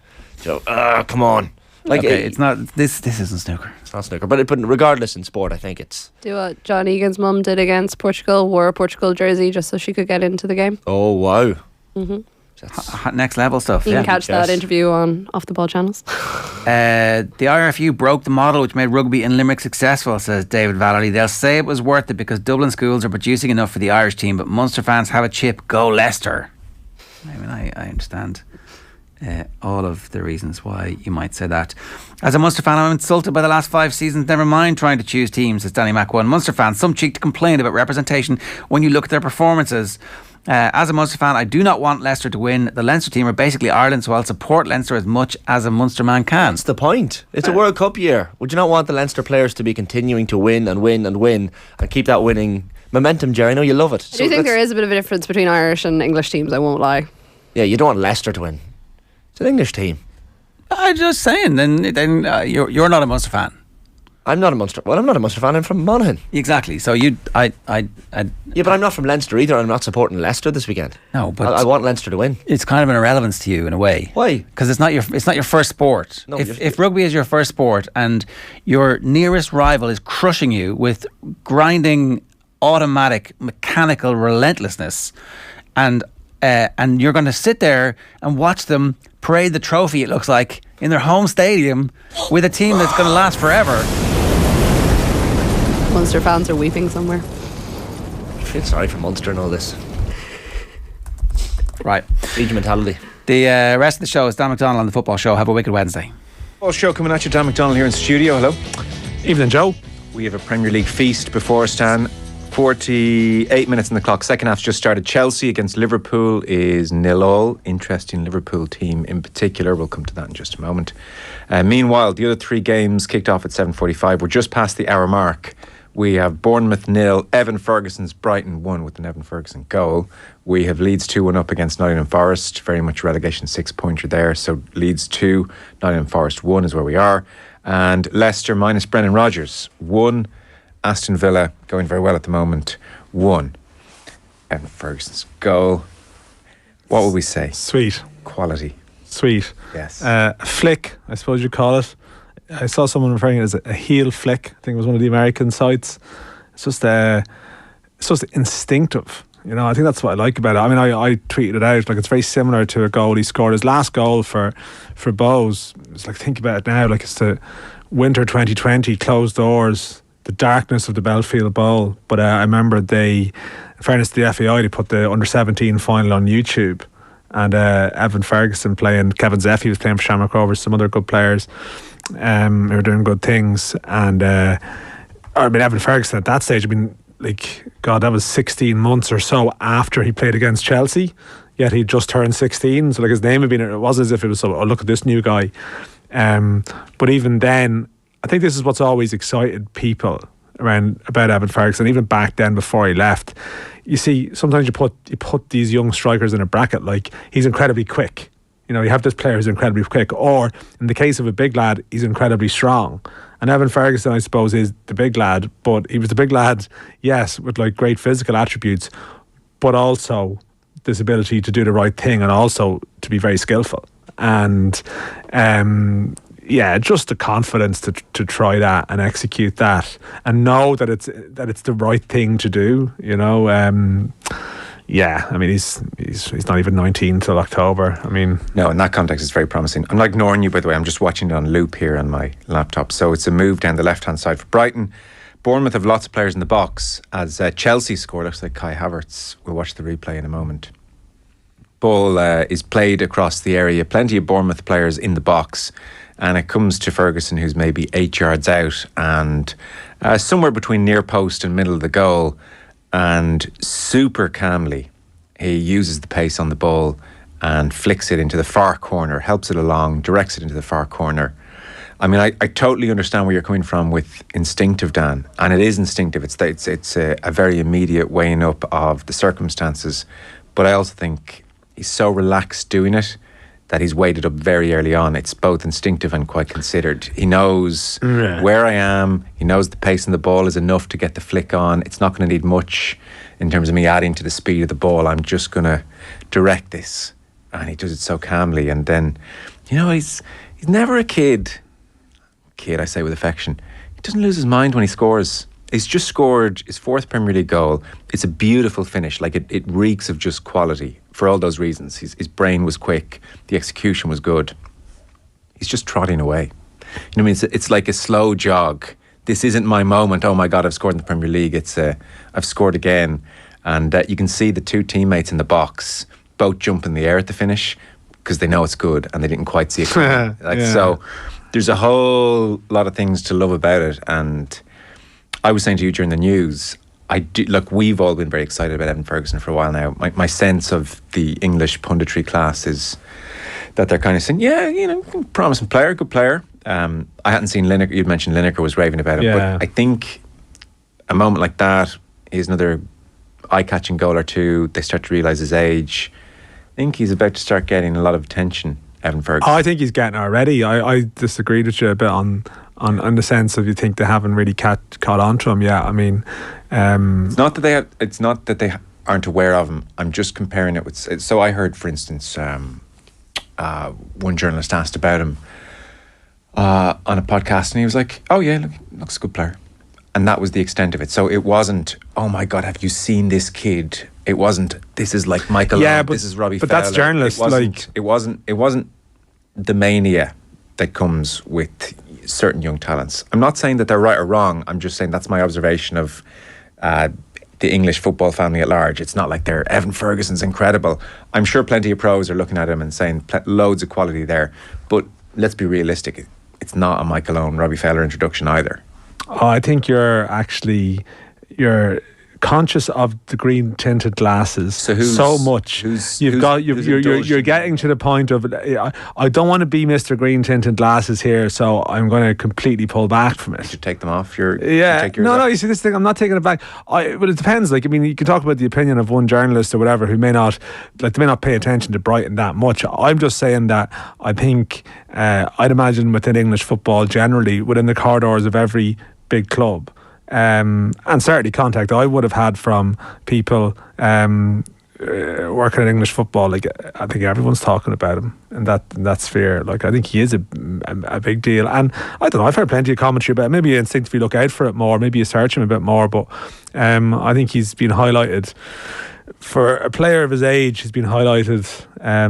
Come on. It's not. This isn't snooker. It's not snooker, but regardless in sport, I think it's. Do what John Egan's mum did against Portugal, wore a Portugal jersey just so she could get into the game. Oh wow! Next level stuff. You can catch that interview on Off the Ball channels. The IRFU broke the model which made rugby in Limerick successful, says David Valerie. They'll say it was worth it because Dublin schools are producing enough for the Irish team, but Munster fans have a chip. Go Leicester. I mean, I understand. All of the reasons why you might say that. As a Munster fan, I'm insulted by the last 5 seasons. Never mind trying to choose teams, says Danny Mac 1. Munster fans, some cheek to complain about representation when you look at their performances. As a Munster fan, I do not want Leicester to win. The Leinster team are basically Ireland, so I'll support Leinster as much as a Munster man can. That's the point. It's a World Cup year. Would you not want the Leinster players to be continuing to win and win and win and keep that winning momentum, Ger? I know you love it. I do think there is a bit of a difference between Irish and English teams, I won't lie. Yeah, you don't want Leicester to win. It's an English team. I'm just saying. Then you're not a Munster fan. I'm not a Munster. Well, I'm not a Munster fan. I'm from Monaghan. Exactly. So Yeah, but I'm not from Leinster either. I'm not supporting Leicester this weekend. No, but I want Leinster to win. It's kind of an irrelevance to you in a way. Why? Because it's not your first sport. No, if rugby is your first sport and your nearest rival is crushing you with grinding, automatic, mechanical relentlessness, and you're going to sit there and watch them parade the trophy, it looks like, in their home stadium with a team that's going to last forever. Munster fans are weeping somewhere. I feel sorry for Munster and all this. Right. Siege mentality. The rest of the show is Dan McDonnell on the Football Show. Have a wicked Wednesday. Football Show coming at you. Dan McDonnell here in studio. Hello. Evening, Joe. We have a Premier League feast before us, Dan. 48 minutes on the clock. Second half's just started. Chelsea against Liverpool is 0-0. Interesting Liverpool team in particular. We'll come to that in just a moment. Meanwhile, the other 3 games kicked off at 7:45. We're just past the hour mark. We have Bournemouth 0, Evan Ferguson's Brighton 1 with an Evan Ferguson goal. We have Leeds 2-1 up against Nottingham Forest. Very much relegation 6-pointer there. So Leeds 2, Nottingham Forest 1 is where we are. And Leicester minus Brendan Rodgers 1. Aston Villa going very well at the moment. 1. Evan Ferguson's goal. What would we say? Sweet. Quality. Sweet. Yes. Flick, I suppose you'd call it. I saw someone referring to it as a heel flick. I think it was one of the American sites. It's just instinctive. I think that's what I like about it. I mean, I tweeted it out. Like, it's very similar to a goal he scored. His last goal for Bows. It's like, think about it now. Like, it's the winter 2020, closed doors, the darkness of the Belfield Bowl. But I remember in fairness to the FAI, they put the under-17 final on YouTube. and Evan Ferguson playing. Kevin Zeffy was playing for Shamrock Rovers. Some other good players who were doing good things. And Evan Ferguson at that stage, that was 16 months or so after he played against Chelsea. Yet he just turned 16, so his name had been. It was as if it was. Oh, look at this new guy. But even then, I think this is what's always excited people about Evan Ferguson. Even back then, before he left, you see, sometimes you put these young strikers in a bracket like he's incredibly quick. You have this player who's incredibly quick, or in the case of a big lad, he's incredibly strong. And Evan Ferguson, I suppose, is the big lad, but he was the big lad, yes, with great physical attributes, but also this ability to do the right thing and also to be very skillful. And just the confidence to try that and execute that and know that it's the right thing to do. He's not even 19 till October. No, in that context, it's very promising. I'm not ignoring you, by the way. I'm just watching it on loop here on my laptop. So it's a move down the left-hand side for Brighton. Bournemouth have lots of players in the box as Chelsea score. Looks like Kai Havertz. We'll watch the replay in a moment. Ball is played across the area. Plenty of Bournemouth players in the box. And it comes to Ferguson, who's maybe 8 yards out and somewhere between near post and middle of the goal. And super calmly, he uses the pace on the ball and flicks it into the far corner, helps it along, directs it into the far corner. I totally understand where you're coming from with instinctive, Dan, and it is instinctive. It's a very immediate weighing up of the circumstances, but I also think he's so relaxed doing it that he's weighted up very early on. It's both instinctive and quite considered. He knows where I am. He knows the pace on the ball is enough to get the flick on. It's not going to need much in terms of me adding to the speed of the ball. I'm just going to direct this. And he does it so calmly. And then, he's never a kid. Kid, I say with affection. He doesn't lose his mind when he scores. He's just scored his 4th Premier League goal. It's a beautiful finish. It reeks of just quality for all those reasons. His brain was quick. The execution was good. He's just trotting away. It's like a slow jog. This isn't my moment. Oh my God, I've scored in the Premier League. It's I've scored again. And you can see the two teammates in the box both jump in the air at the finish because they know it's good and they didn't quite see it coming. So there's a whole lot of things to love about it. And I was saying to you during the news, we've all been very excited about Evan Ferguson for a while now. My sense of the English punditry class is that they're kind of saying, promising player, good player. I hadn't seen Lineker. You'd mentioned Lineker was raving about it, but I think a moment like that is another eye-catching goal or two. They start to realise his age. I think he's about to start getting a lot of attention, Evan Ferguson. I think he's getting already. I disagreed with you a bit on the sense of you think they haven't really caught on to him yet. It's not that they aren't aware of him. I'm just comparing it with. So I heard, for instance, one journalist asked about him on a podcast, and he was like, "Oh yeah, looks a good player," and that was the extent of it. So it wasn't, "Oh my God, have you seen this kid?" It wasn't, "This is like Michael. Yeah, but this is Robbie." But Fowler. That's journalists. It wasn't the mania that comes with certain young talents. I'm not saying that they're right or wrong. I'm just saying that's my observation of the English football family at large. It's not like they're Evan Ferguson's incredible. I'm sure plenty of pros are looking at him and saying loads of quality there. But let's be realistic. It's not a Michael Owen, Robbie Fowler introduction either. I think you're conscious of the green tinted glasses so much. You're getting to the point of I don't want to be Mr. Green tinted glasses here, so I'm going to completely pull back from it. You should take them off. You see this thing, I'm not taking it back. But it depends. You can talk about the opinion of one journalist or whatever who may not pay attention to Brighton that much. I'm just saying that I think I'd imagine within English football generally, within the corridors of every big club, and certainly contact I would have had from people working in English football, I think everyone's talking about him in that sphere. I think he is a big deal, and I don't know, I've heard plenty of commentary about it. Maybe you instinctively look out for it more, maybe you search him a bit more, but I think he's been highlighted. For a player of his age, he's been highlighted.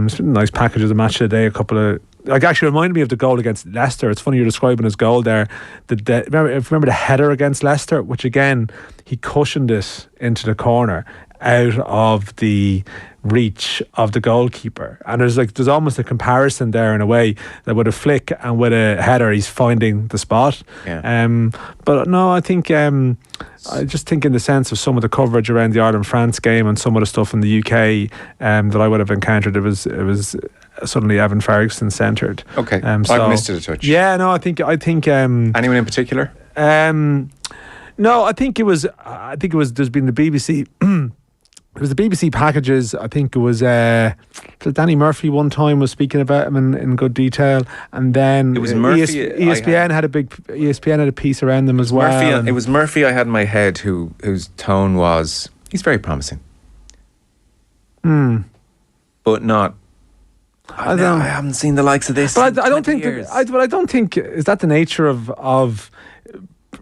It's been a nice package of the match of the day, a couple of actually reminded me of the goal against Leicester. It's funny you're describing his goal there. Remember the header against Leicester, which again he cushioned it into the corner out of the reach of the goalkeeper, and there's almost a comparison there in a way that with a flick and with a header he's finding the spot. But no, I think I just think in the sense of some of the coverage around the Ireland-France game and some of the stuff in the UK that I would have encountered, it was suddenly Evan Ferguson centred. Okay, so, I missed it a touch. Yeah, no, I think anyone in particular? No, I think it was. There's been the BBC. It was the BBC packages. I think it was Danny Murphy one time was speaking about him in good detail, and then it was Murphy. ESPN had a piece around them as well. Murphy, it was Murphy I had in my head whose tone was he's very promising, but not. I haven't seen the likes of this. But I don't think. I don't think is that the nature of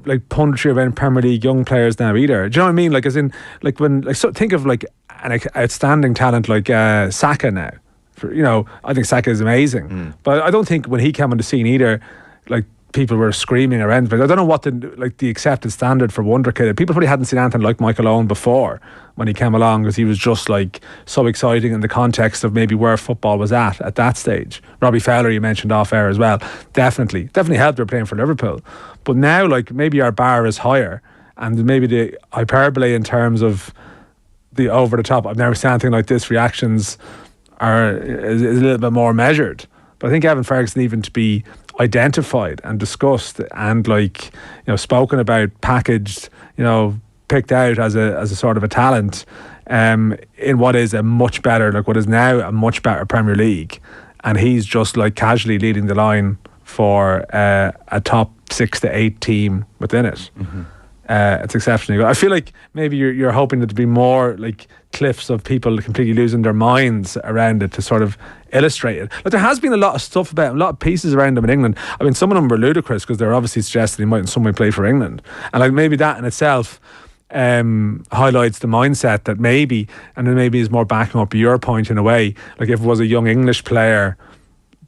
like punditry around Premier League young players now either. Do you know what I mean? Like as in like when like so think of like an outstanding talent like Saka now. I think Saka is amazing, but I don't think when he came on the scene either, like people were screaming around. But I don't know what the accepted standard for wonder kid. People probably hadn't seen anything like Michael Owen before when he came along, because he was just like so exciting in the context of maybe where football was at that stage. Robbie Fowler you mentioned off air as well, definitely helped her playing for Liverpool. But now like maybe our bar is higher, and maybe the hyperbole in terms of the over the top, I've never seen anything like this, reactions is a little bit more measured. But I think Evan Ferguson even to be identified and discussed and spoken about, packaged, picked out as a sort of a talent in what is a much better, what is now a much better Premier League, and he's just like casually leading the line for a top 6 to 8 team within it. It's exceptionally good. I feel like maybe you're hoping that there'd be more like cliffs of people completely losing their minds around it to sort of illustrate it. Like there has been a lot of stuff about him, a lot of pieces around him in England. I mean, some of them were ludicrous because they're obviously suggesting he might in some way play for England, and like maybe that in itself highlights the mindset that maybe, and then maybe is more backing up your point in a way. Like if it was a young English player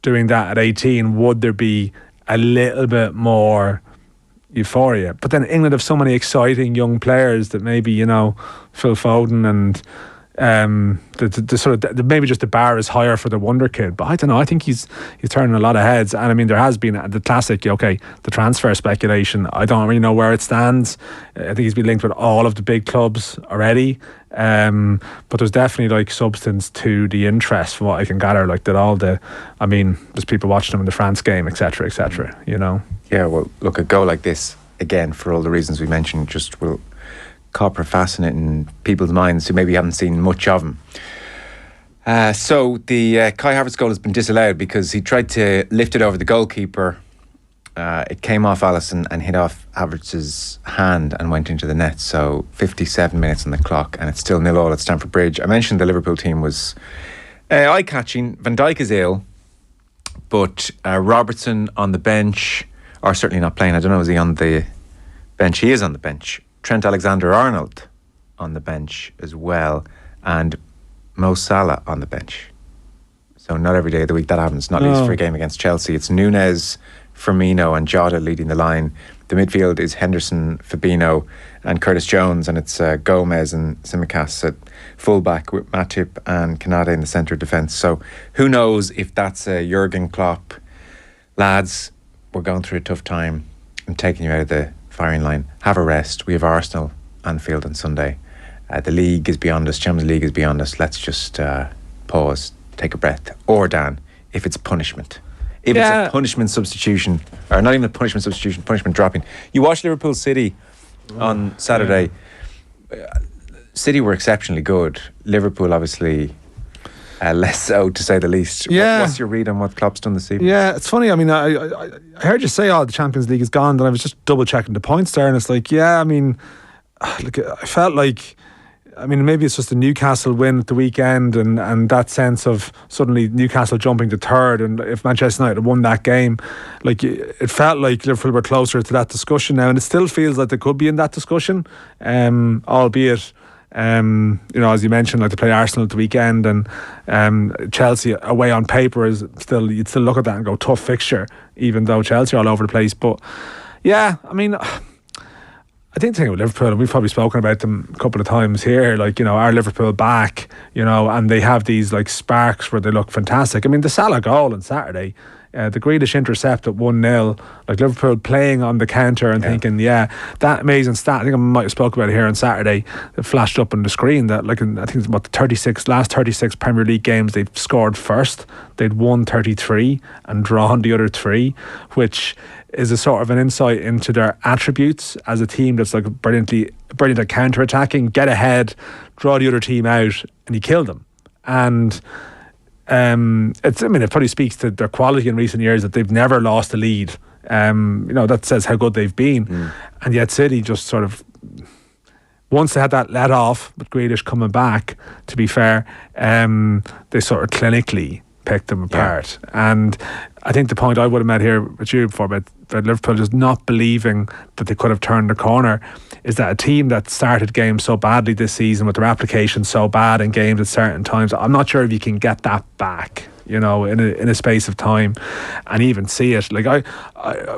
doing that at 18, would there be a little bit more euphoria? But then England have so many exciting young players that maybe Phil Foden and maybe just the bar is higher for the wonder kid. But I don't know, I think he's turning a lot of heads. And I mean, there has been the classic the transfer speculation. I don't really know where it stands. I think he's been linked with all of the big clubs already, but there's definitely substance to the interest from what I can gather, there's people watching him in the France game, etc. Yeah, well, look, a goal like this, again, for all the reasons we mentioned, just will copper fascinating people's minds who maybe haven't seen much of him. So the Kai Havertz goal has been disallowed because he tried to lift it over the goalkeeper. It came off Alisson and hit off Havertz's hand and went into the net. So 57 minutes on the clock, and it's still 0-0 at Stamford Bridge. I mentioned the Liverpool team was eye-catching. Van Dijk is ill, but Robertson on the bench, or certainly not playing. I don't know, is he on the bench? He is on the bench. Trent Alexander-Arnold on the bench as well, and Mo Salah on the bench. So not every day of the week that happens, not least for a game against Chelsea. It's Núñez, Firmino and Jota leading the line. The midfield is Henderson, Fabinho and Curtis Jones, and it's Gomez and Tsimikas at fullback with Matip and Kanade in the centre of defence. So who knows if that's Jurgen Klopp, lads, we're going through a tough time, I'm taking you out of the firing line, have a rest. We have Arsenal, Anfield on Sunday. The league is beyond us, Champions League is beyond us. Let's just pause, take a breath. Or Dan, if it's punishment, if it's a punishment substitution, or not even a punishment substitution, punishment dropping. You watched Liverpool City on Saturday. City were exceptionally good. Liverpool obviously less so, to say the least. What's your read on what Klopp's done this evening? Yeah, it's funny. I mean, I heard you say, the Champions League is gone, and I was just double checking the points there, and it's like, I felt like, maybe it's just a Newcastle win at the weekend and that sense of suddenly Newcastle jumping to third, and if Manchester United had won that game, it felt like Liverpool were closer to that discussion now, and it still feels like they could be in that discussion, albeit as you mentioned, they play Arsenal at the weekend, and Chelsea away on paper is still, you'd still look at that and go tough fixture, even though Chelsea are all over the place. But yeah, I I think the thing with Liverpool, and we've probably spoken about them a couple of times here, like, you know, are Liverpool back, you know, and they have these like sparks where they look fantastic. I mean, the Salah goal on Saturday, the Grealish intercept at 1-0, like Liverpool playing on the counter and thinking, that amazing stat. I think I might have spoken about it here on Saturday. It flashed up on the screen that, like, I think it's about the last 36 Premier League games they've scored first. They'd won 33 and drawn the other 3, which is a sort of an insight into their attributes as a team that's like brilliant at counter-attacking, get ahead, draw the other team out, and you kill them. And it probably speaks to their quality in recent years that they've never lost a lead. You know, that says how good they've been. And yet City just sort of, once they had that let off with Grealish coming back, to be fair, they sort of clinically picked them apart. And I think the point I would have made here with you before about Liverpool just not believing that they could have turned the corner is that a team that started games so badly this season with their application so bad in games at certain times, I'm not sure if you can get that back, you know, in a space of time and even see it. Like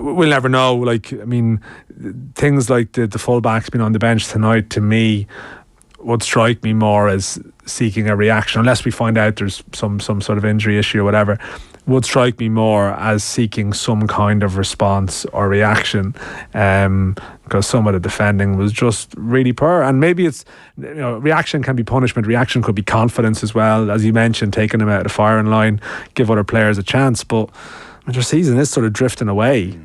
we'll never know. Like, I mean, things like the fullbacks being on the bench tonight, to me, would strike me more as seeking a reaction, unless we find out there's some sort of injury issue or whatever, would strike me more as seeking some kind of response or reaction, because some of the defending was just really poor. And maybe it's, you know, reaction can be punishment, reaction could be confidence as well, as you mentioned, taking them out of the firing line, give other players a chance. But I mean, their season is sort of drifting away.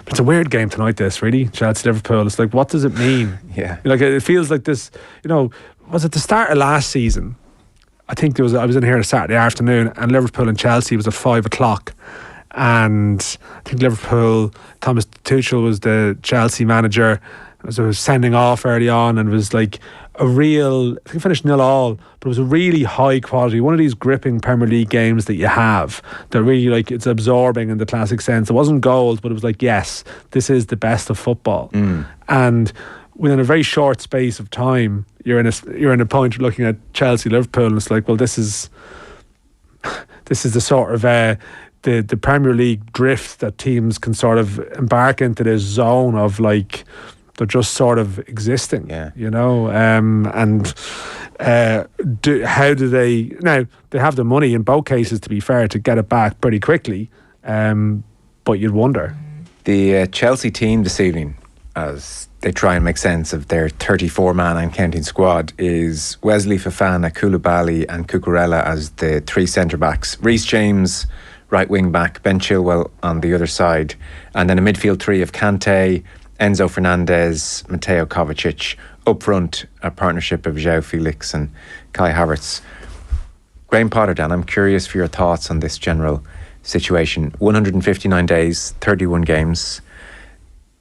It's a weird game tonight, this, really. Chelsea-Liverpool. It's like, what does it mean? Like, it feels like this, you know, was it the start of last season? I think I was in here on a Saturday afternoon, and Liverpool and Chelsea was at 5 o'clock. And I think Liverpool, Thomas Tuchel was the Chelsea manager, was sending off early on, and was like a real, I think it finished 0-0, but it was a really high quality, one of these gripping Premier League games that you have that really, like, it's absorbing in the classic sense. It wasn't goals, but it was like, yes, this is the best of football. And within a very short space of time, you're in a point of looking at Chelsea-Liverpool, and it's like, well, this is the sort of the Premier League drift that teams can sort of embark into, this zone of, like, they're just sort of existing, you know. How do they now? They have the money in both cases, to be fair, to get it back pretty quickly. But you'd wonder. The Chelsea team this evening, as they try and make sense of their 34-man and counting squad, is Wesley Fofana, Koulibaly and Cucurella as the 3 centre-backs. Reece James, right wing-back, Ben Chilwell on the other side, and then a midfield 3 of Kante, Enzo Fernandez, Mateo Kovacic. Up front, a partnership of João Felix and Kai Havertz. Graham Potter, Dan, I'm curious for your thoughts on this general situation. 159 days, 31 games.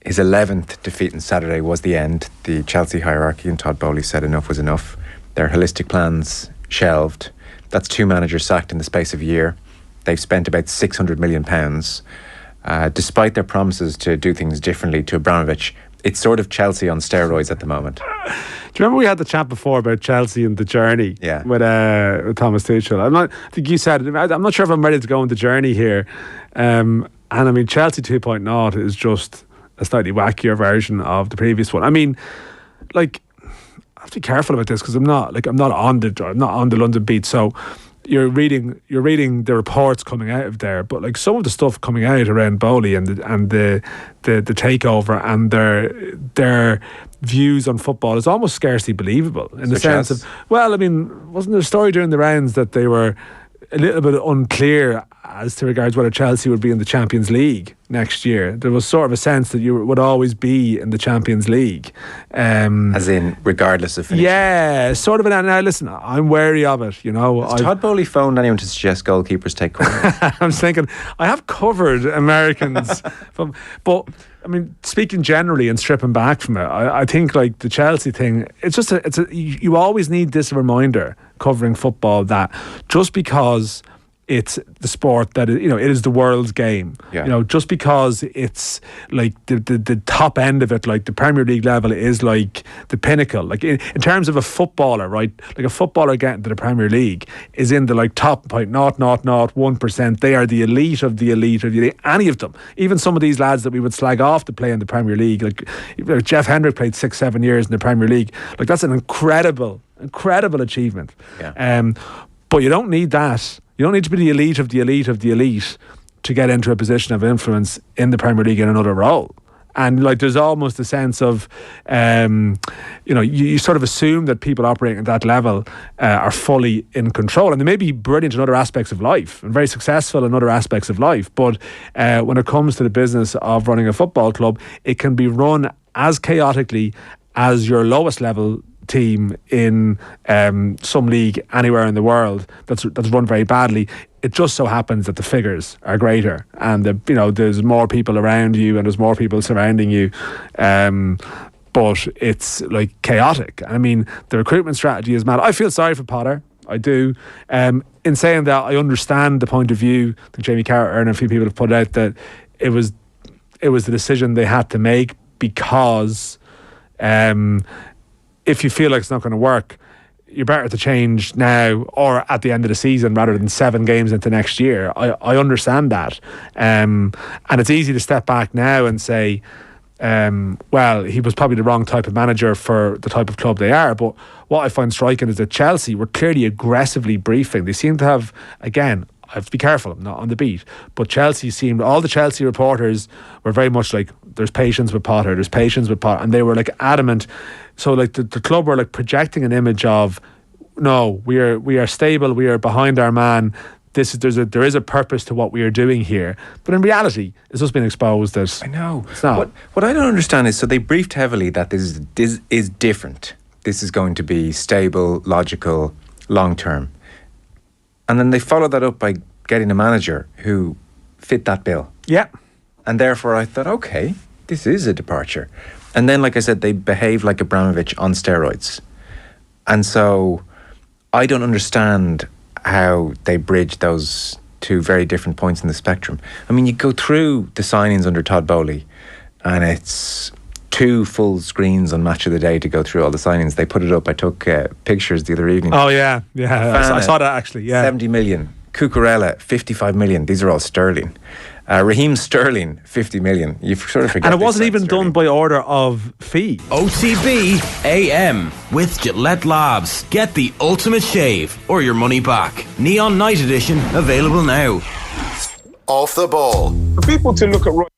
His 11th defeat on Saturday was the end. The Chelsea hierarchy and Todd Bowley said enough was enough. Their holistic plans shelved. That's 2 managers sacked in the space of a year. They've spent about £600 million. Despite their promises to do things differently to Abramovich, it's sort of Chelsea on steroids at the moment. Do you remember we had the chat before about Chelsea and the journey? With Thomas Tuchel. I think you said, I'm not sure if I'm ready to go on the journey here. And I mean, Chelsea 2.0 is just a slightly wackier version of the previous one. I mean, like, I have to be careful about this because I'm not on the London beat, so you're reading the reports coming out of there, but like some of the stuff coming out around Bowley and the takeover and their views on football is almost scarcely believable in the sense of, well, I mean, wasn't there a story during the rounds that they were a little bit unclear as to regards whether Chelsea would be in the Champions League next year? There was sort of a sense that you would always be in the Champions League. As in, regardless of finishing. Yeah, sort of. Now, listen, I'm wary of it, you know. Has Todd Bowley phoned anyone to suggest goalkeepers take corners? I'm thinking, I have covered Americans. But, I mean, speaking generally and stripping back from it, I think, like, the Chelsea thing, you always need this reminder covering football that just because it's the sport that, you know, it is the world's game. Yeah. You know, just because it's like the top end of it, like the Premier League level is like the pinnacle. Like in terms of a footballer, right? Like a footballer getting to the Premier League is in the like top 0.001%. They are the elite of the elite of the elite. Any of them. Even some of these lads that we would slag off to play in the Premier League, like Jeff Hendrick played 6-7 years in the Premier League. Like that's an incredible achievement. Yeah. But you don't need that. You don't need to be the elite of the elite of the elite to get into a position of influence in the Premier League in another role. And like there's almost a sense of, you know, you sort of assume that people operating at that level are fully in control. And they may be brilliant in other aspects of life and very successful in other aspects of life. But when it comes to the business of running a football club, it can be run as chaotically as your lowest level team in some league anywhere in the world that's run very badly. It just so happens that the figures are greater and there's more people around you and there's more people surrounding you, but it's like chaotic. I mean, the recruitment strategy is mad. I feel sorry for Potter, I do. In saying that, I understand the point of view that Jamie Carragher and a few people have put out that it was the decision they had to make because if you feel like it's not going to work, you're better to change now or at the end of the season rather than 7 games into next year. I understand that. And it's easy to step back now and say, well, he was probably the wrong type of manager for the type of club they are. But what I find striking is that Chelsea were clearly aggressively briefing. They seem to have, again, I have to be careful, I'm not on the beat, but all the Chelsea reporters were very much like, there's patience with Potter, and they were like adamant. So like the club were like projecting an image of, no, we are stable, we are behind our man. There is a purpose to what we are doing here. But in reality, it's just been exposed that I know it's not. What I don't understand is, so they briefed heavily that this is different. This is going to be stable, logical, long term. And then they followed that up by getting a manager who fit that bill. Yeah. And therefore I thought, okay, this is a departure. And then, like I said, they behave like Abramovich on steroids. And so I don't understand how they bridge those two very different points in the spectrum. I mean, you go through the signings under Todd Bowley and it's 2 full screens on Match of the Day to go through all the signings. They put it up. I took pictures the other evening. Oh, yeah. I saw that actually, yeah. 70 million. Cucurella, 55 million. These are all sterling. Raheem Sterling, 50 million. You sort of forget. And it wasn't even done by order of fee. OTB AM with Gillette Labs. Get the ultimate shave or your money back. Neon Night Edition available now. Off the ball. For people to look at